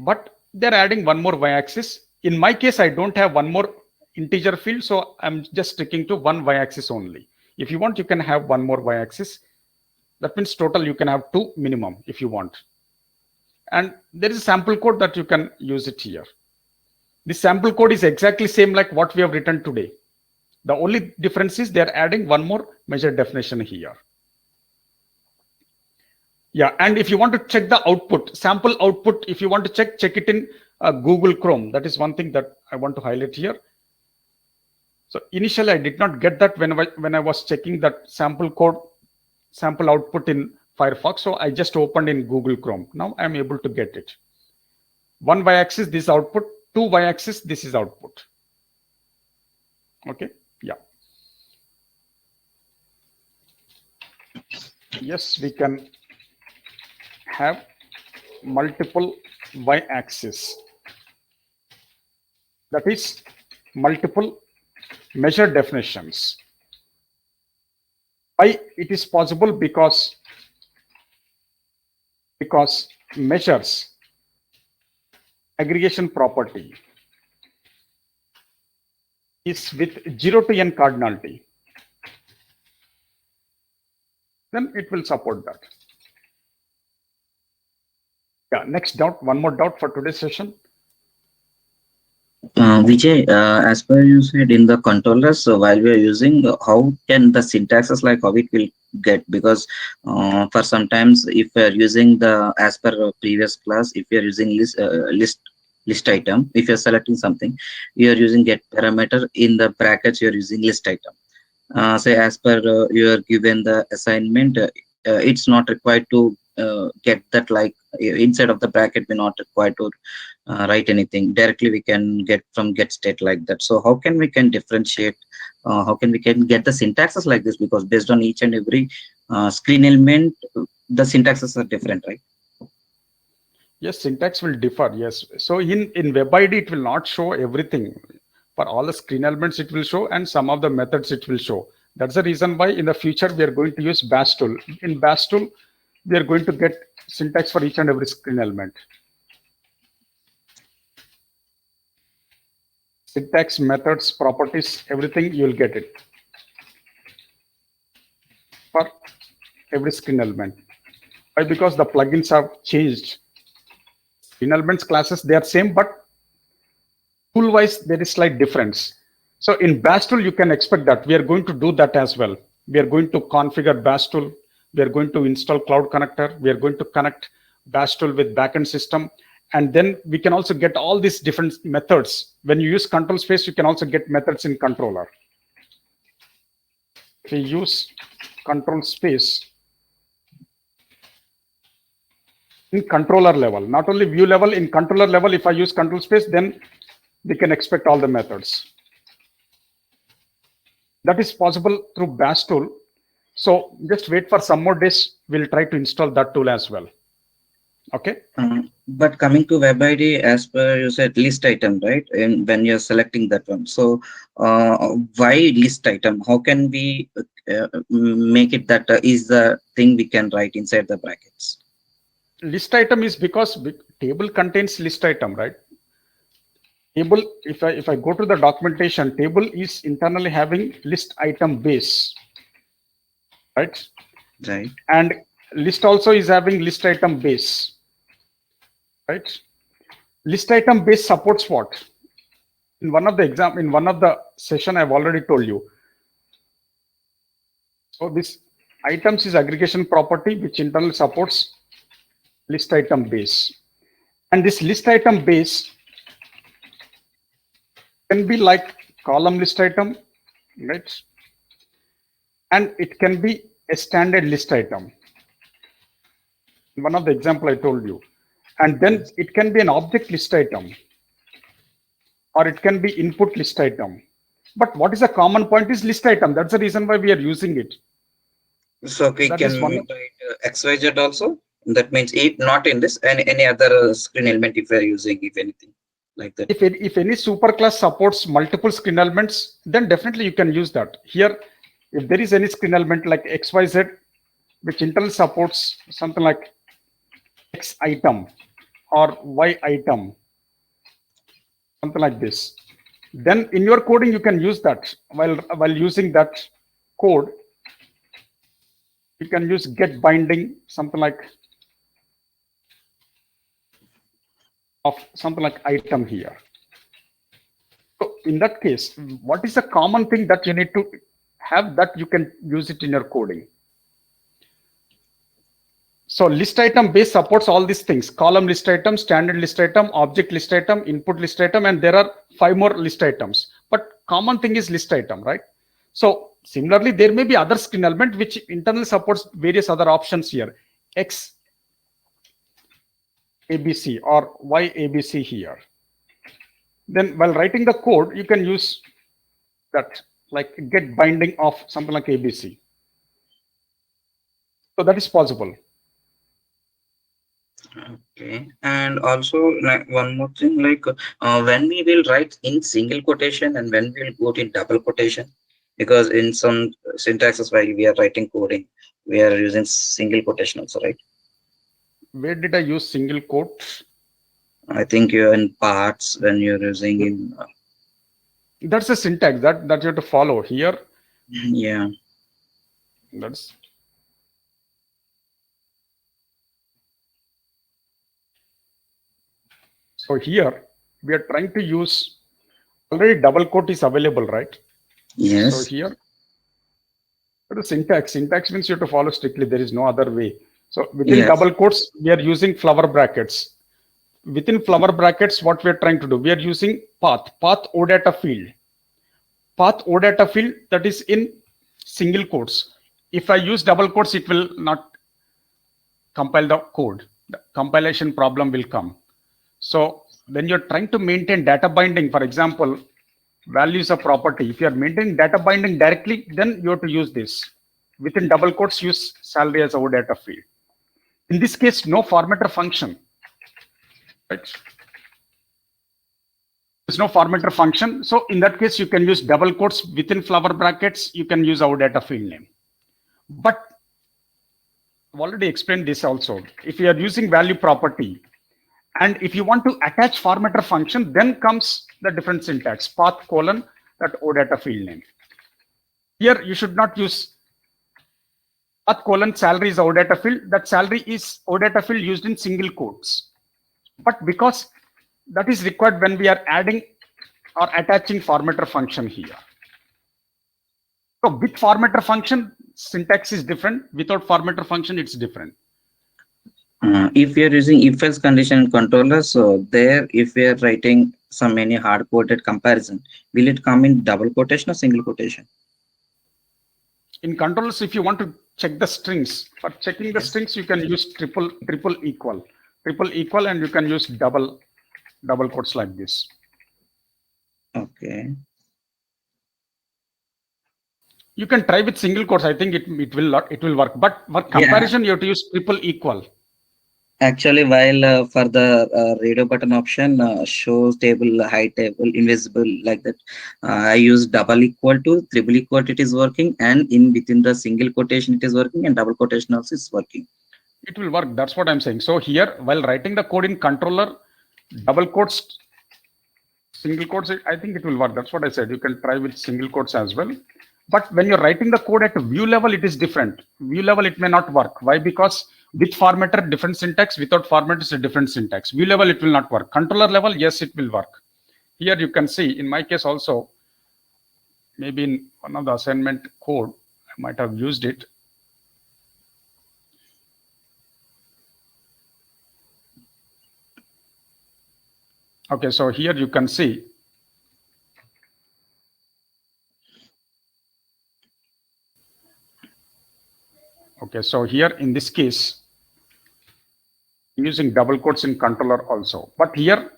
Speaker 1: but they're adding one more y-axis. In my case, I don't have one more integer field, so I'm just sticking to one y-axis only. If you want, you can have one more y-axis. That means total you can have two minimum if you want. And there is a sample code that you can use it here. This sample code is exactly same like what we have written today. The only difference is they're adding one more measure definition here. Yeah, and if you want to check the output, sample output, if you want to check it in Google Chrome. That is one thing that I want to highlight here. So initially I did not get that when I was checking that sample code, sample output in Firefox. So I just opened in Google Chrome. Now I'm able to get it. One y-axis, this output, two y-axis, this is output. Okay, yeah. Yes, we can have multiple y-axis. That is multiple measure definitions. Why it is possible? Because measures aggregation property is with 0 to n cardinality. Then it will support that. Yeah, next doubt, one more doubt for today's session.
Speaker 6: Vijay, as per you said in the controllers, so while we are using, how can the syntaxes like how it will get? Because for sometimes if we are using the as per previous class, if you are using list item, if you are selecting something, you are using get parameter in the brackets. You are using list item. Say as per you are given the assignment, it's not required to get that like inside of the bracket. We're not required to write anything directly. We can get from get state like that. So how can we differentiate? How can we get the syntaxes like this? Because based on each and every screen element, the syntaxes are different, right?
Speaker 1: Yes, syntax will differ. Yes. So in web ID, it will not show everything. For all the screen elements, it will show, and some of the methods it will show. That's the reason why in the future we are going to use bash tool. In bash tool, we are going to get syntax for each and every screen element. Syntax, methods, properties, everything you will get it for every screen element. Why? Because the plugins have changed. Screen elements classes, they are same, but tool wise there is slight difference. So in bash tool you can expect that we are going to do that as well. We are going to configure bash tool. We are going to install Cloud Connector. We are going to connect Bash tool with backend system. And then we can also get all these different methods. When you use control space, you can also get methods in controller. If we use control space in controller level, not only view level, in controller level, if I use control space, then we can expect all the methods. That is possible through Bash tool. So just wait for some more days. We'll try to install that tool as well. Okay.
Speaker 6: But coming to web ID, as per you said, list item, right? And when you're selecting that one, so why list item? How can we make it that is the thing we can write inside the brackets?
Speaker 1: List item is because table contains list item, right? Table, if I go to the documentation, table is internally having list item base, right?
Speaker 6: Right.
Speaker 1: And list also is having list item base, right? List item base supports what? In one of the session, I've already told you. So this items is aggregation property which internally supports list item base, and this list item base can be like column list item, right? And it can be a standard list item. One of the example I told you. And then it can be an object list item, or it can be input list item. But what is the common point is list item. That's the reason why we are using it.
Speaker 6: So we
Speaker 1: That
Speaker 6: can
Speaker 1: is one
Speaker 6: write XYZ also. That means it not in this and any other screen element if we are using, if anything like that.
Speaker 1: If any superclass supports multiple screen elements, then definitely you can use that. Here, if there is any screen element like XYZ, which internally supports something like X item or Y item, something like this, then in your coding you can use that. While using that code, you can use get binding, something like of something like item here. So in that case, what is the common thing that you need to have that you can use it in your coding? So list item base supports all these things: column list item, standard list item, object list item, input list item, and there are 5 more list items. But common thing is list item, right? So similarly, there may be other screen element which internally supports various other options here: X ABC or Y ABC here. Then while writing the code, you can use that, like get binding of something like ABC. So that is possible.
Speaker 6: Okay, and also like one more thing, like when we will write in single quotation and when we will go in double quotation, because in some syntaxes while we are writing coding, we are using single quotation also, right?
Speaker 1: Where did I use single quotes?
Speaker 6: I think you're in parts when you're using in.
Speaker 1: That's a syntax that you have to follow here.
Speaker 6: Yeah.
Speaker 1: That's. So here we are trying to use, already double quote is available, right?
Speaker 6: Yes.
Speaker 1: So here, the syntax means you have to follow strictly. There is no other way. So within double quotes, we are using flower brackets. Within flower brackets, what we are trying to do, we are using path OData field. Path OData field that is in single quotes. If I use double quotes, it will not compile the code. The compilation problem will come. So when you're trying to maintain data binding, for example, values of property, if you are maintaining data binding directly, then you have to use this. Within double quotes, use salary as our data field. In this case, no formatter function, right? There's no formatter function. So in that case, you can use double quotes within flower brackets. You can use our data field name. But I've already explained this also. If you are using value property, and if you want to attach formatter function, then comes the different syntax: path colon that OData field name. Here you should not use path colon salary is OData field. That salary is OData field used in single quotes. But because that is required when we are adding or attaching formatter function here. So with formatter function, syntax is different. Without formatter function, it's different.
Speaker 6: If you're using if-else condition controller, so there, if we are writing some any hard-coded comparison, will it come in double quotation or single quotation?
Speaker 1: In controllers, if you want to check the strings, for checking the strings, you can use triple equal, and you can use double quotes like this.
Speaker 6: Okay.
Speaker 1: You can try with single quotes. I think it will work. But for comparison, you have to use triple equal.
Speaker 6: Actually, while for the radio button option, show table, high table, invisible, like that, I use double equal to, triple equal to, it is working, and in within the single quotation it is working, and double quotation also is working.
Speaker 1: It will work. That's what I'm saying. So here, while writing the code in controller, double quotes, single quotes, I think it will work. That's what I said. You can try with single quotes as well. But when you're writing the code at view level, it is different. View level, it may not work. Why? Because with formatter, different syntax. Without formatter, it's a different syntax. View level, it will not work. Controller level, yes, it will work. Here you can see, in my case also, maybe in one of the assignment code, I might have used it. Okay, so here you can see okay, so here in this case, using double quotes in controller also. But here,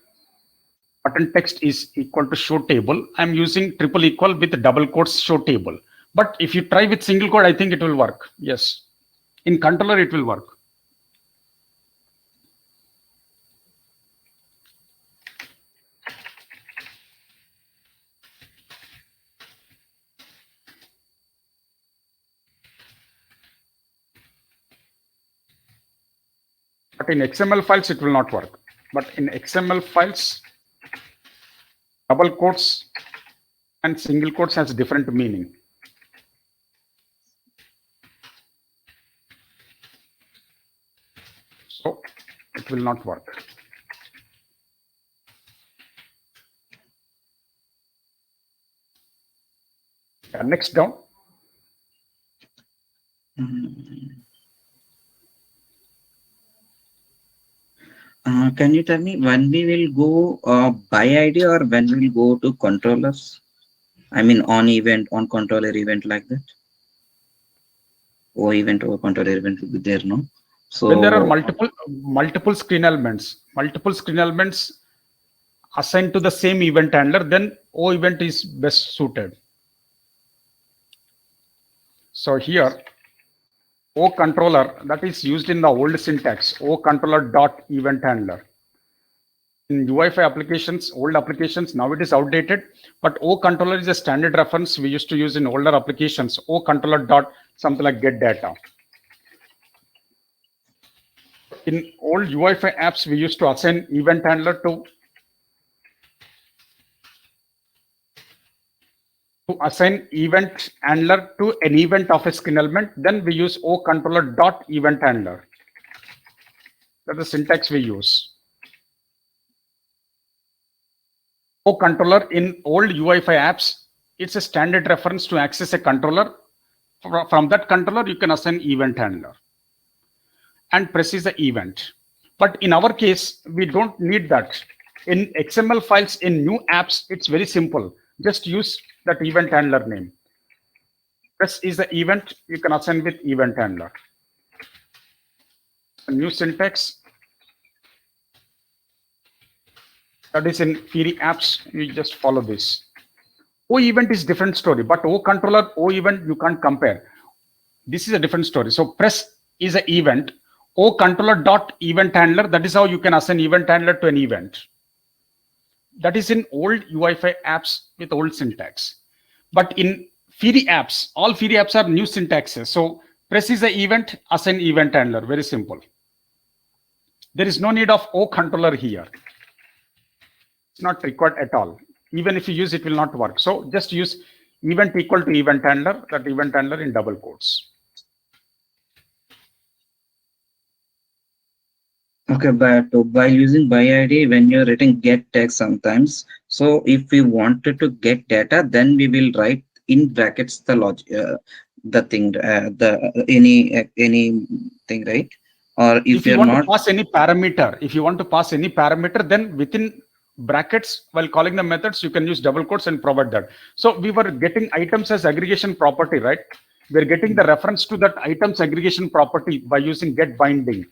Speaker 1: button text is equal to show table. I'm using triple equal with double quotes show table. But if you try with single quote, I think it will work. Yes, in controller it will work. But in XML files, it will not work. But in XML files, double quotes and single quotes has different meaning. So it will not work. Yeah, next down.
Speaker 6: Can you tell me when we will go by ID or when we will go to controllers? I mean on event, on controller event, like that. O event or controller event will be there, no? So
Speaker 1: when there are multiple screen elements assigned to the same event handler, then O event is best suited. So here, O controller, that is used in the old syntax, O controller dot event handler. In UI5 applications, old applications, now it is outdated, but O controller is a standard reference we used to use in older applications. O controller dot something like get data. In old UI5 apps, we used to assign event handler to assign event handler to an event of a screen element. Then we use O controller dot event handler. That's the syntax we use. O controller in old UI5 apps, it's a standard reference to access a controller. From that controller, you can assign event handler and press is the event. But in our case, we don't need that. In XML files, in new apps, it's very simple. Just use that event handler name. Press is the event, you can assign with event handler. A new syntax. That is in Fiori apps, you just follow this. O event is different story, but O controller, O event, you can't compare. This is a different story. So press is an event. O controller dot event handler, that is how you can assign event handler to an event. That is in old UI5 apps with old syntax. But in Fiori apps, all Fiori apps are new syntaxes. So press is an event, assign event handler, very simple. There is no need of O controller here. It's not required at all. Even if you use it, will not work. So just use event equal to event handler, that event handler in double quotes.
Speaker 6: okay, but by using by ID, when you're writing get text sometimes, so if we wanted to get data, then we will write in brackets the logic, the thing, anything, right? Or
Speaker 1: If
Speaker 6: you're
Speaker 1: you want
Speaker 6: not,
Speaker 1: to pass any parameter, then within brackets, while calling the methods, you can use double quotes and provide that. So we were getting items as aggregation property, right? We're getting the reference to that items aggregation property by using get binding,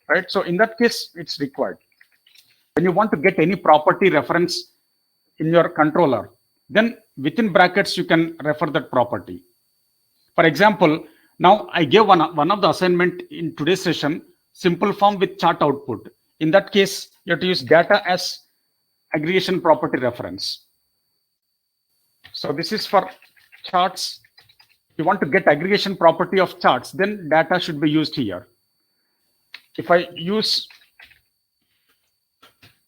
Speaker 1: right? So in that case, it's required. When you want to get any property reference in your controller, then within brackets, you can refer that property. For example, now I gave one of the assignment in today's session, simple form with chart output. In that case, you have to use data as aggregation property reference. So this is for charts. If you want to get aggregation property of charts, then data should be used here. If I use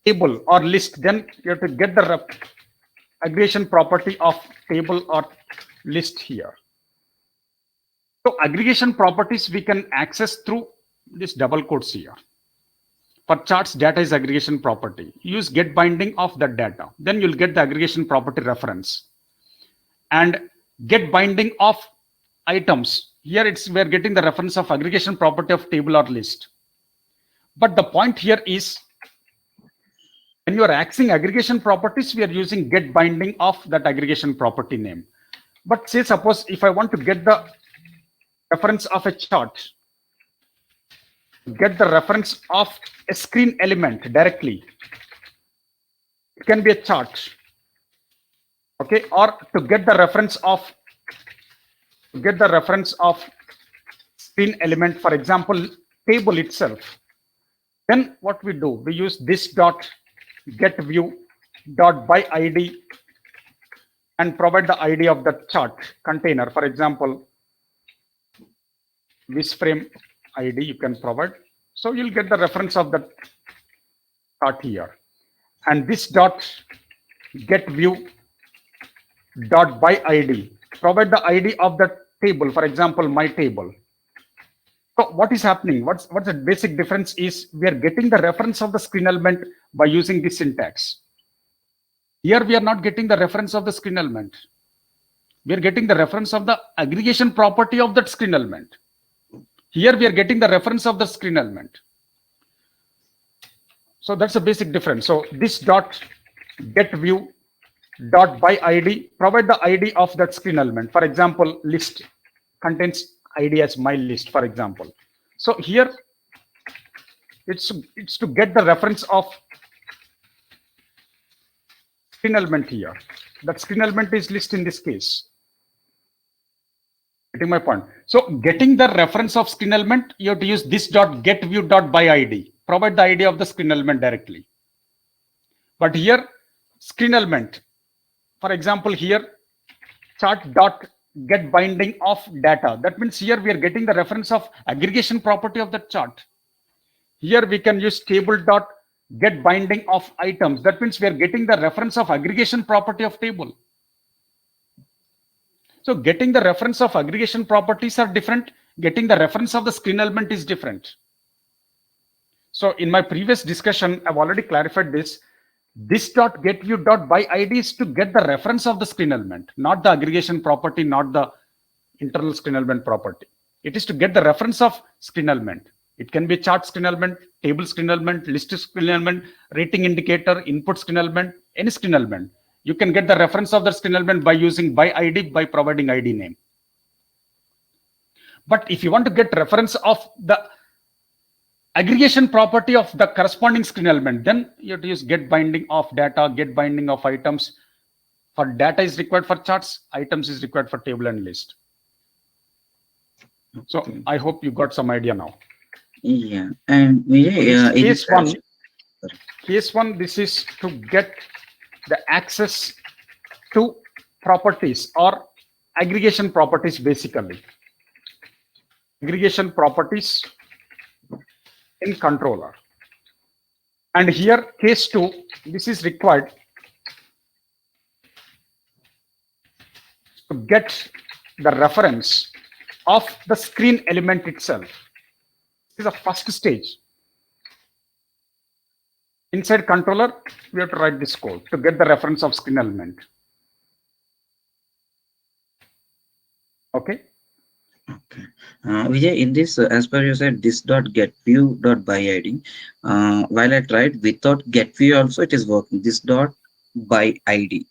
Speaker 1: table or list, then you have to get the aggregation property of table or list here. So aggregation properties we can access through this double quotes here. For charts, data is aggregation property. Use get binding of that data. Then you'll get the aggregation property reference. And get binding of items. Here we're getting the reference of aggregation property of table or list. But the point here is, when you are accessing aggregation properties, we are using get binding of that aggregation property name. But say suppose if I want to get the reference of a chart, get the reference of a screen element directly. It can be a chart, okay, or to get the reference of screen element, for example, table itself. Then what we do, we use this dot get view dot by ID and provide the ID of the chart container. For example, this frame ID you can provide. So you'll get the reference of the chart here. And this dot get view dot by ID, provide the ID of the table, for example, my table. So what is happening? What's the basic difference is we are getting the reference of the screen element by using this syntax. Here we are not getting the reference of the screen element. We are getting the reference of the aggregation property of that screen element. Here we are getting the reference of the screen element. So that's a basic difference. So this dot get view dot by ID, provide the ID of that screen element. For example, list contains ID as my list, for example. So here it's to get the reference of screen element here. That screen element is list in this case. Getting my point? So getting the reference of screen element, you have to use this dot get view dot by ID. Provide the ID of the screen element directly. But here screen element, for example, here chart dot get binding of data. That means here we are getting the reference of aggregation property of the chart. Here we can use table dot get binding of items. That means we are getting the reference of aggregation property of table. So getting the reference of aggregation properties are different. Getting the reference of the screen element is different. So in my previous discussion, I've already clarified this. This dot get view dot by ID is to get the reference of the screen element, not the aggregation property, not the internal screen element property. It is to get the reference of screen element. It can be chart screen element, table screen element, list screen element, rating indicator, input screen element, any screen element. You can get the reference of the screen element by using by ID, by providing ID name. But if you want to get reference of the aggregation property of the corresponding screen element, then you have to use get binding of data, get binding of items. For data is required for charts, items is required for table and list. So I hope you got some idea now.
Speaker 6: yeah. And
Speaker 1: case one, this is to get the access to properties or aggregation properties, basically. Aggregation properties in controller. And here case 2, this is required to get the reference of the screen element itself. This is a first stage. Inside controller, we have to write this code to get the reference of screen element. Okay.
Speaker 6: Vijay, in this, as per you said, this dot get view dot by ID. While I tried without get view also, it is working. This dot by ID.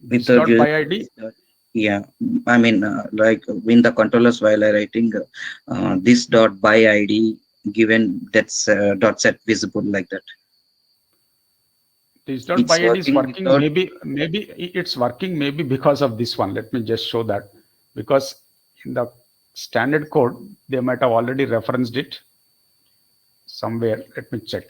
Speaker 1: This
Speaker 6: Without
Speaker 1: dot
Speaker 6: using
Speaker 1: by ID.
Speaker 6: this dot, yeah, I mean, like in the controllers while I writing this dot by ID given that's dot set visible like that.
Speaker 1: This dot
Speaker 6: It's
Speaker 1: by ID is
Speaker 6: working
Speaker 1: working.
Speaker 6: without.
Speaker 1: Maybe it's working. Maybe because of this one. Let me just show that, because in the standard code they might have already referenced it somewhere. Let me check.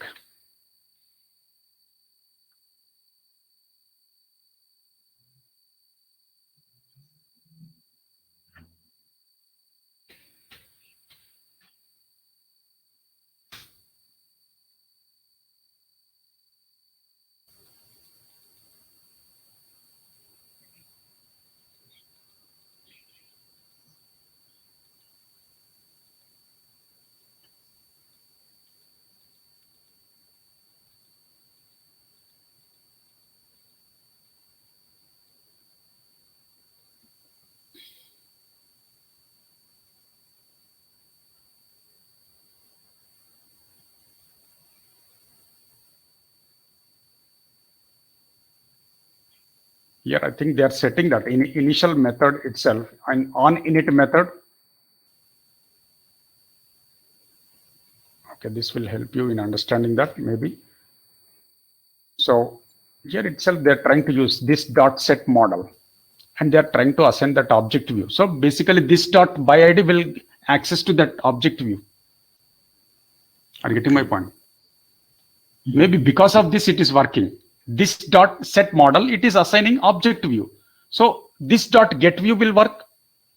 Speaker 1: Here, I think they are setting that in initial method itself and on init method. Okay, this will help you in understanding that maybe. So here itself, they're trying to use this dot set model and they're trying to assign that object view. So basically this dot by ID will access to that object view. Are you getting my point? Maybe because of this, it is working. This dot set model, it is assigning object view. So this dot get view will work.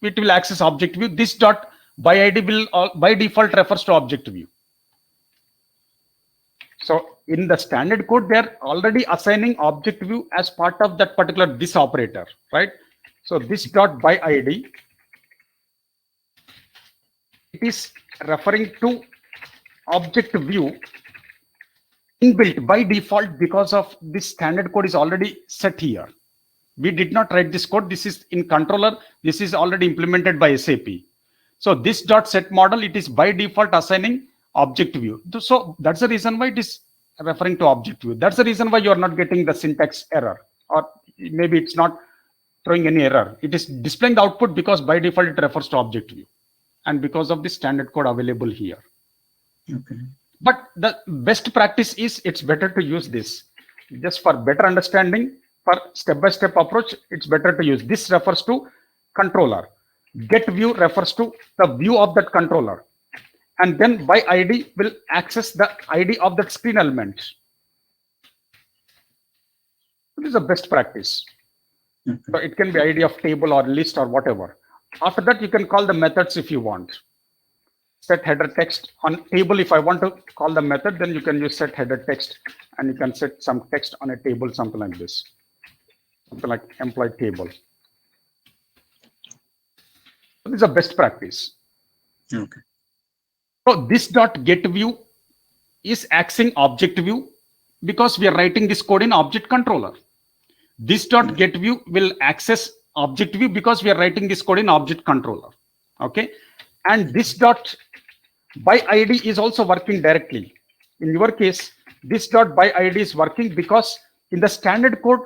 Speaker 1: It will access object view. This dot by ID will by default refers to object view. So in the standard code, they're already assigning object view as part of that particular this operator, right? So this dot by ID, it is referring to object view inbuilt by default because of this standard code is already set here. We did not write this code. This is in controller. This is already implemented by SAP. So this dot set model, it is by default assigning object view. So that's the reason why it is referring to object view. That's the reason why you are not getting the syntax error, or maybe it's not throwing any error. It is displaying the output because by default it refers to object view, and because of the standard code available here.
Speaker 6: Okay.
Speaker 1: But the best practice is it's better to use this. Just for better understanding, for step-by-step approach, it's better to use this. Refers to controller. Get view refers to the view of that controller. And then by ID will access the ID of that screen element. This is the best practice.
Speaker 6: Okay.
Speaker 1: So it can be ID of table or list or whatever. After that, you can call the methods if you want. Set header text on table. If I want to call the method, then you can use set header text, and you can set some text on a table, something like this, something like employee table. So this is a best practice.
Speaker 6: Okay.
Speaker 1: So this dot get view is accessing object view because we are writing this code in object controller. This dot get view will access object view because we are writing this code in object controller. Okay. And this dot by ID is also working directly. In your case, this dot by ID is working because in the standard code,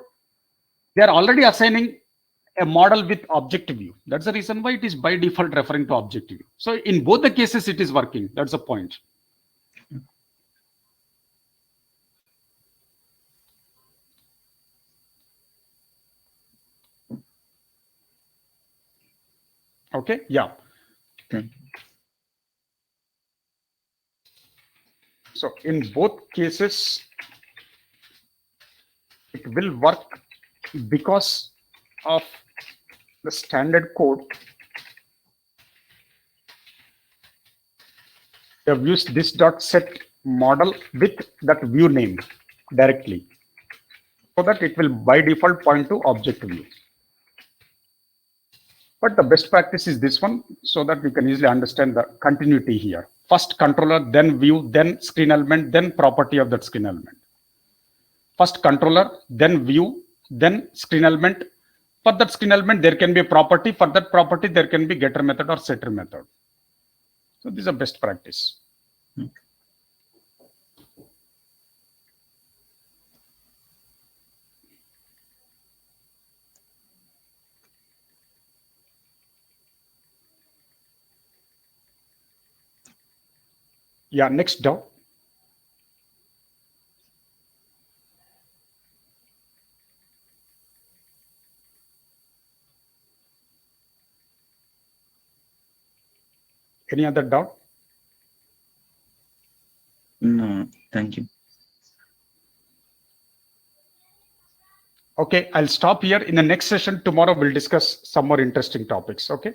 Speaker 1: they are already assigning a model with object view. That's the reason why it is by default referring to object view. So in both the cases, it is working. That's the point. Okay, yeah.
Speaker 6: Okay.
Speaker 1: So in both cases, it will work because of the standard code. We have used this dot set model with that view name directly, so that it will by default point to object view. But the best practice is this one, so that we can easily understand the continuity here. First controller, then view, then screen element, then property of that screen element. First controller, then view, then screen element, For that screen element, there can be a property. For that property, there can be getter method or setter method. So this is a best practice. Yeah, next doubt. Any other doubt?
Speaker 6: No, thank you.
Speaker 1: Okay, I'll stop here. In the next session tomorrow, we'll discuss some more interesting topics. Okay.